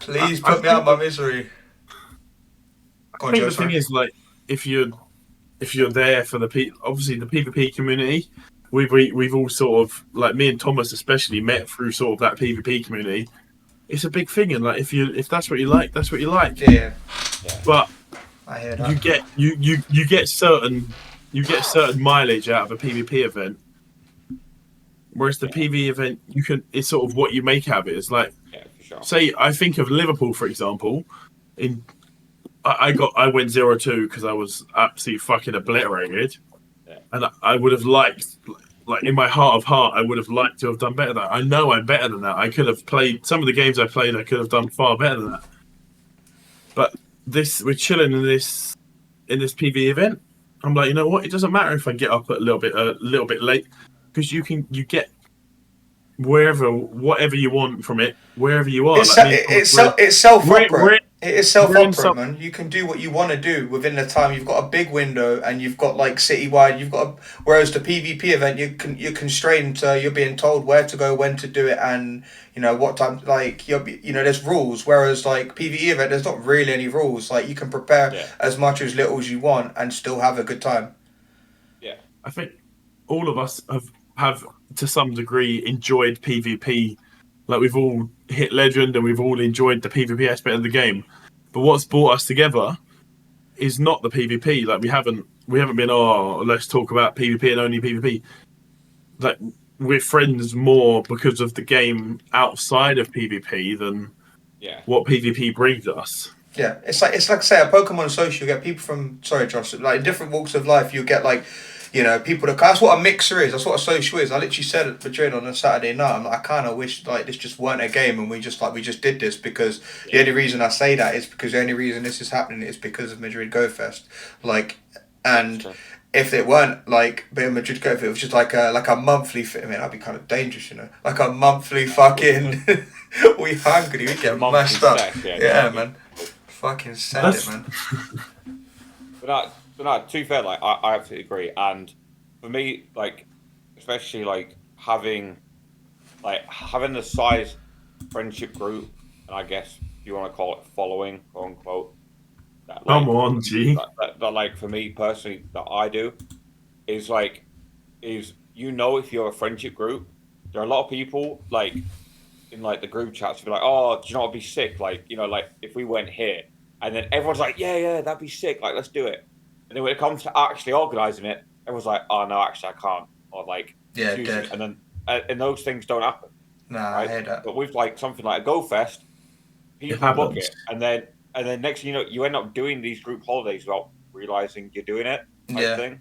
Please put me out of my misery. I think the thing is, like, if you're there for obviously the PvP community, we've all sort of, like, me and Thomas especially met through sort of that PvP community. It's a big thing, and like if that's what you like, that's what you like. Yeah. But I hear that. you get certain mileage out of a PvP event. Whereas the PvE event, it's sort of what you make out of it. It's like, for sure. say, I think of Liverpool, for example. I went 0-2 because I was absolutely fucking obliterated, and I would have liked, like in my heart of heart, I would have liked to have done better than that. I know I'm better than that. I could have played some of the games I played. I could have done far better than that. But we're chilling in this PvE event. I'm like, you know what? It doesn't matter if I get up a little bit late. Because you get whatever you want from it, wherever you are. It's self-operate. It is self-operate, man. You can do what you want to do within the time. You've got a big window, and you've got like citywide. Whereas the PvP event, you're constrained. You're being told where to go, when to do it, and what time. Like there's rules. Whereas like PvE event, there's not really any rules. Like you can prepare as much as little as you want and still have a good time. Yeah, I think all of us have to some degree enjoyed PvP. Like we've all hit legend and we've all enjoyed the PvP aspect of the game. But what's brought us together is not the PvP. Like we haven't been, let's talk about PvP and only PvP. Like we're friends more because of the game outside of PvP than what PvP brings us. Yeah, it's like say a Pokemon social. You get people from Josh, like in different walks of life. You get like people that's what a mixer is. That's what a social is. I literally said at Madrid on a Saturday night. I'm like, I kind of wish like this just weren't a game and we just did this because the only reason I say that is because the only reason this is happening is because of Madrid Go Fest. Like, and if it weren't like being Madrid Go Fest, it was just like a monthly thing. I mean, that'd be kind of dangerous, like a monthly fucking. We hungry, we get mashed up. Yeah, man. Fucking send it, man. But no, to be fair, like I absolutely agree. And for me, like especially like having like having the size friendship group, and I guess you want to call it following, quote unquote. That, like, Come on, G. that, like for me personally, that I do is like is if you're a friendship group, there are a lot of people like in like the group chats be like, oh, do you know what'd be sick? Like like if we went here, and then everyone's like, yeah, that'd be sick. Like let's do it. And then when it comes to actually organising it, everyone's like, oh no, actually I can't. Or like, dead. and then and those things don't happen. Nah, Right? I hear that. But with like something like a Go Fest, people book it, and then next thing you know, you end up doing these group holidays without realizing you're doing it. Type thing.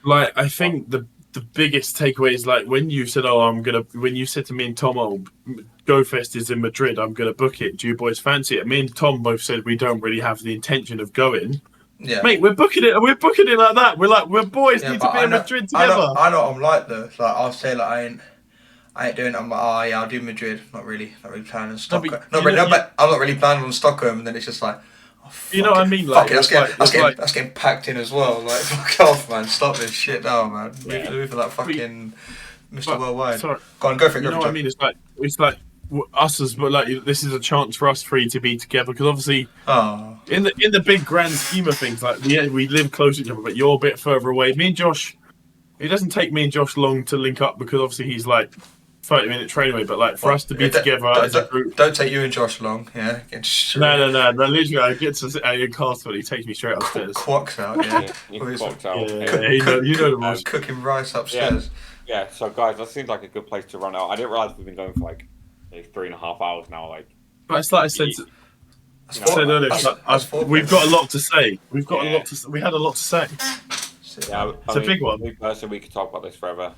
Like I think the biggest takeaway is like when you said, when you said to me and Tom, Go Fest is in Madrid, I'm gonna book it. Do you boys fancy it? Me and Tom both said we don't really have the intention of going. Yeah, mate, we're booking it. We're booking it like that. We're boys need to be in Madrid together. I know what I'm like though. Like I'll say like I ain't doing it. I'm like, oh yeah, I'll do Madrid. Not really planning on Stockholm. But I'm not really planning on Stockholm. And then it's just like, oh, you know what I mean? Like, that's getting packed in as well. Like, fuck off, man. Stop this shit now, man. Move for that fucking Mr. Worldwide. Sorry. Go on, go for it. You know what I mean? It's like us but like this is a chance for us three to be together because obviously in the big grand scheme of things, like we live close to each other, but you're a bit further away. Me and Josh, it doesn't take me and Josh long to link up because obviously he's like 30-minute train away, but like for us to be together as a group. Don't take you and Josh long, yeah. No. Literally, I get to in Castle, he takes me straight upstairs. Quacks out, yeah. Quacks out. You know the most. Cooking rice upstairs. Yeah. So guys, that seems like a good place to run out. I didn't realize we've been going for like 3.5 hours now. Like, but it's like I said. We've got a lot to say. We've got a lot to. We had a lot to say. Yeah, it's a big one. Me personally, we could talk about this forever.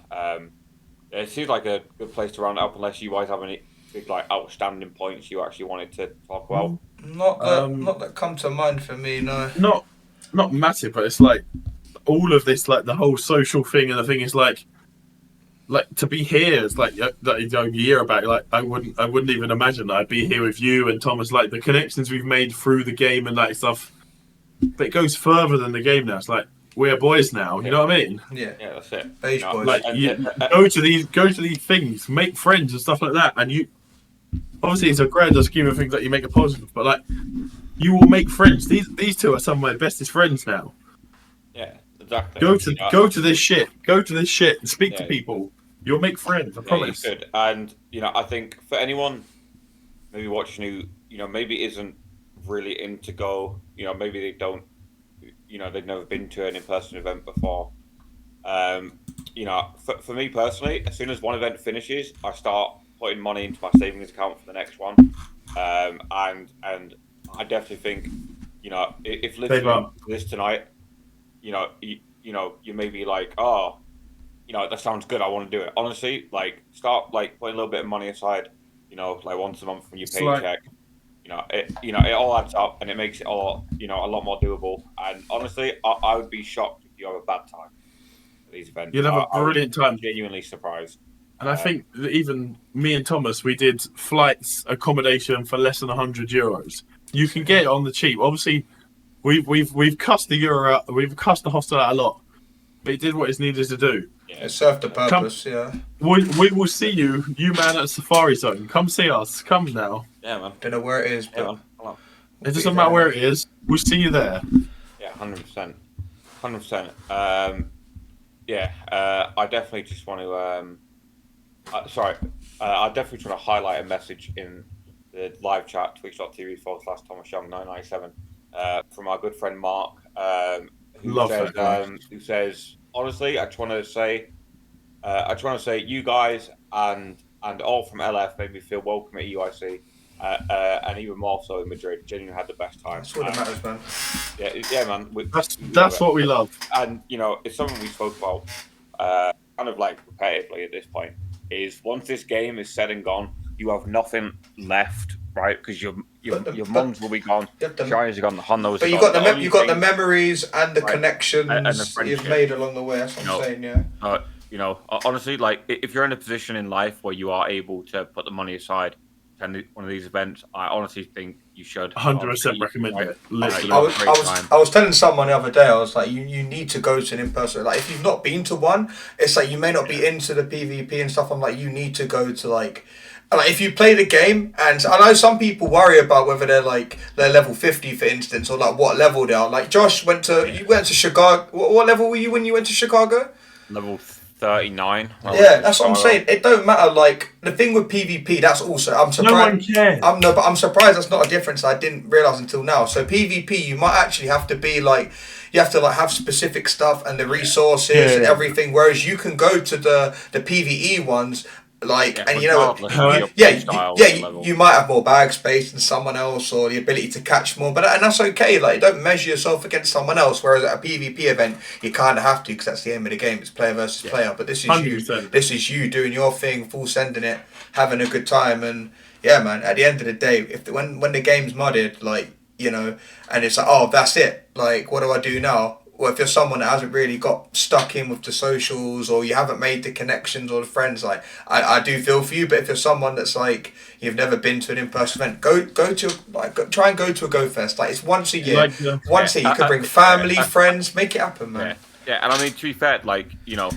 It seems like a good place to round up, unless you guys have any big like outstanding points you actually wanted to talk about. Not that come to mind for me, no. Not massive, but it's like all of this, like the whole social thing, and the thing is like to be here is like you hear about it, like I wouldn't even imagine that I'd be here with you and Thomas. Like the connections we've made through the game and that stuff, but it goes further than the game now. It's like we're boys now. You know what I mean? Yeah, that's it. Beige Boys. Like go to these things, make friends and stuff like that, and you obviously it's a grander scheme of things that you make a positive, but like you will make friends. These two are some of my bestest friends now. Yeah, exactly. Go to this shit. Go to this shit and speak to people. You'll make friends. I promise. You could. And I think for anyone maybe watching who maybe isn't really into Go, maybe they don't. They've never been to an in-person event before. For me personally, as soon as one event finishes, I start putting money into my savings account for the next one. And I definitely think, if listening to this tonight, you may be like, oh, that sounds good. I want to do it. Honestly, like start like putting a little bit of money aside, like once a month from your paycheck. It all adds up and it makes it all, a lot more doable. And honestly, I would be shocked if you have a bad time at these events. You'd have a brilliant time. Genuinely surprised. And I think that even me and Thomas, we did flights, accommodation for less than €100. You can get it on the cheap. Obviously, we've cussed the euro out, we've cussed the hostel out a lot, but it did what it's needed to do. It served the purpose, We will see you man at Safari Zone. Come see us. Come now. Yeah, man. Don't know where it is, but it doesn't matter where it is. We'll see you there. Yeah, 100%. 100%. I definitely just want to. I definitely just want to highlight a message in the live chat, twitch.tv/Thomas Young 997, from our good friend Mark, who says, honestly, I just want to say, you guys and all from LF made me feel welcome at UIC, and even more so in Madrid. Genuinely had the best time. That's what matters, man. Yeah, man. That's what we love. And it's something we spoke about, kind of like repetitively at this point. Is once this game is said and gone, you have nothing left, right? Because your mums will be gone, Shires are gone, the Hondos. But you got the memories and the connections and the you've made along the way. That's what I'm saying, yeah. Honestly, like if you're in a position in life where you are able to put the money aside attend one of these events, I honestly think you should. 100% recommend it. Literally. I was telling someone the other day, I was like, you need to go to an in-person. Like, if you've not been to one, it's like you may not be into the PvP and stuff. I'm like, you need to go to like if you play the game, and I know some people worry about whether they're level 50, for instance, or like what level they are. Like Josh went to Chicago. What level were you when you went to Chicago? Level 39. Yeah, that's what I'm saying. It don't matter. Like, the thing with PvP, that's also, I'm surprised. No one cares. But I'm surprised that's not a difference I didn't realize until now. So PvP, you might actually have to be like, you have to like have specific stuff and the resources and everything. Whereas you can go to the PvE ones. Like, and you know, you might have more bag space than someone else, or the ability to catch more, and that's okay. Like, don't measure yourself against someone else. Whereas at a PvP event, you kind of have to, because that's the aim of the game. It's player versus player. But this is 100%. You. This is you doing your thing, full sending it, having a good time, and yeah, man. At the end of the day, when the game's modded, like, you know, and it's like, oh, that's it. Like, what do I do now? Or if you're someone that hasn't really got stuck in with the socials, or you haven't made the connections or the friends, like, I do feel for you. But if you're someone that's like, you've never been to an in-person event, try and go to a Go Fest. Like, it's once a year. Once a year, you could bring family, friends, make it happen, man. Yeah, and I mean, to be fair, like, even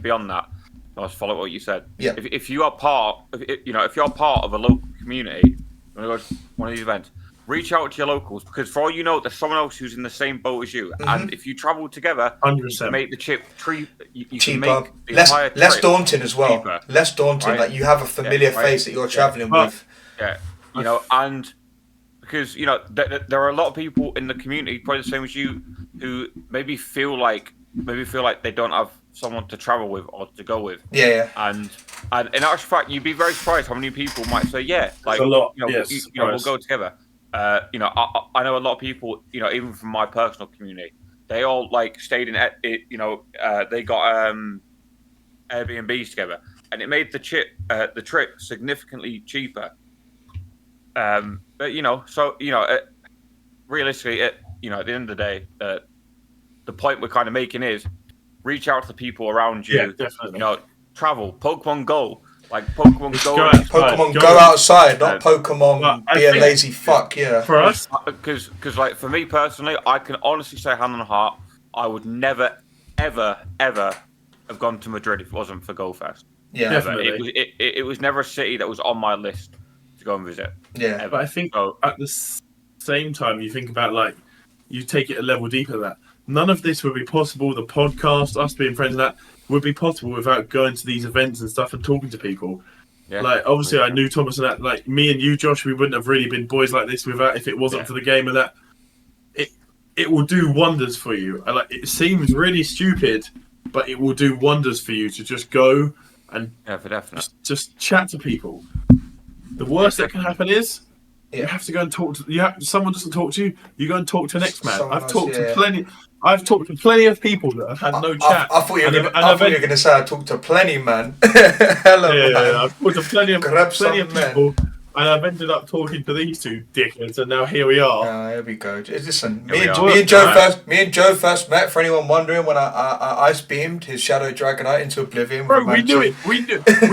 beyond that, I'll just follow what you said. Yeah. If you are part, if you're part of a local community, when you go to one of these events, reach out to your locals, because for all you know, there's someone else who's in the same boat as you. And if you travel together, 100%. you can make the trip you cheaper, can make the less daunting as well. Cheaper, less daunting, right? Like, you have a familiar face that you're traveling with. Yeah, and because there are a lot of people in the community, probably the same as you, who maybe feel like they don't have someone to travel with or to go with. Yeah. And in actual fact, you'd be very surprised how many people might say, yeah, like, a lot. We'll go together. I know a lot of people, even from my personal community, they all like stayed in they got Airbnbs together, and it made the trip significantly cheaper. But realistically, at the end of the day, the point we're kind of making is reach out to the people around you. Yeah, definitely. Travel, Pokemon Go. Like, Pokemon Go. Pokemon Go outside, not Pokemon be a lazy fuck, yeah. For us? Because like, for me personally, I can honestly say, hand on heart, I would never, ever, ever have gone to Madrid if it wasn't for Go Fest. Yeah, definitely. It was never a city that was on my list to go and visit. Yeah. Ever. But I think at the same time, you think about, like, you take it a level deeper than that. None of this would be possible. The podcast, us being friends, and that would be possible without going to these events and stuff and talking to people. Yeah. Like, obviously, I knew Thomas and that. Like, me and you, Josh, we wouldn't have really been boys like this without, if it wasn't for the game and that. It will do wonders for you. Like, it seems really stupid, but it will do wonders for you to just go and for definite. Just chat to people. The worst that can happen is you have to go and talk to. Someone doesn't talk to you. You go and talk to the next man. I've talked to plenty of people that have had no chat. I thought you were going to say I talked to plenty, man. Hello, man. I've talked to plenty of people, and I've ended up talking to these two dickheads, and now here we are. Here we go. Listen, me and Joe first met. For anyone wondering, when I ice beamed his Shadow Dragonite into oblivion. Bro, we knew it. We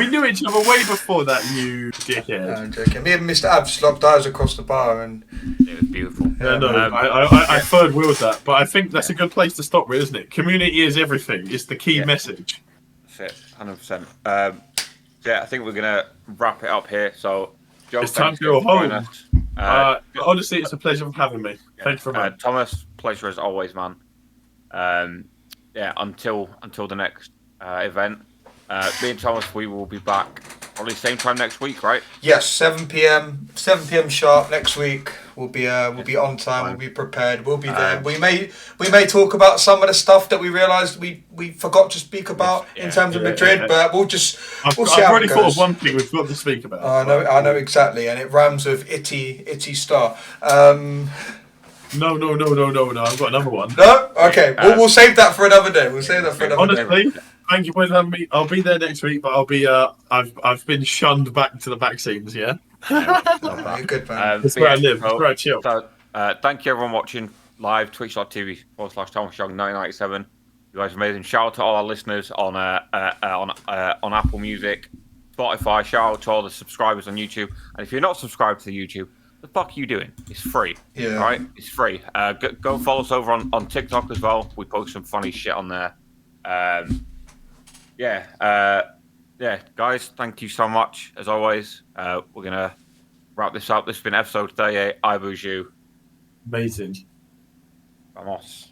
knew each other way before that, you dickhead. I'm joking. Me and Mr. Ab just locked eyes across the bar, and it was beautiful. I third wheeled that, but I think that's a good place to stop with, isn't it? Community is everything. It's the key message. That's it, 100%. I think we're gonna wrap it up here. So, Joe, it's time to go home. Honestly, it's a pleasure for having me. Thanks for having me. Thomas, pleasure as always, man. Until the next event. Me and Thomas, we will be back probably same time next week, right? Yes, 7 p.m. sharp next week. We'll be on time. We'll be prepared. We'll be there. We may talk about some of the stuff that we realised we forgot to speak about in terms of Madrid, but we'll see I've how it goes. already thought of one thing we've got to speak about. I know exactly, and it rhymes with itty star. No. I've got another one. No? Okay. We'll save that for another day. Honestly, thank you for having me. I'll be there next week, but I'll be. I've been shunned back to the vaccines. Yeah. You're good, man. That's where I live. That's where I chill. So, thank you everyone watching live. Twitch.tv/ThomasYoung997. You guys are amazing. Shout out to all our listeners on Apple Music, Spotify. Shout out to all the subscribers on YouTube. And if you're not subscribed to the YouTube, the fuck are you doing? It's free. Yeah. All right, it's free. Go follow us over on TikTok as well. We post some funny shit on there. Yeah, guys, thank you so much as always. We're gonna wrap this up. This has been episode 38. I Boozy. Amazing. Vamos.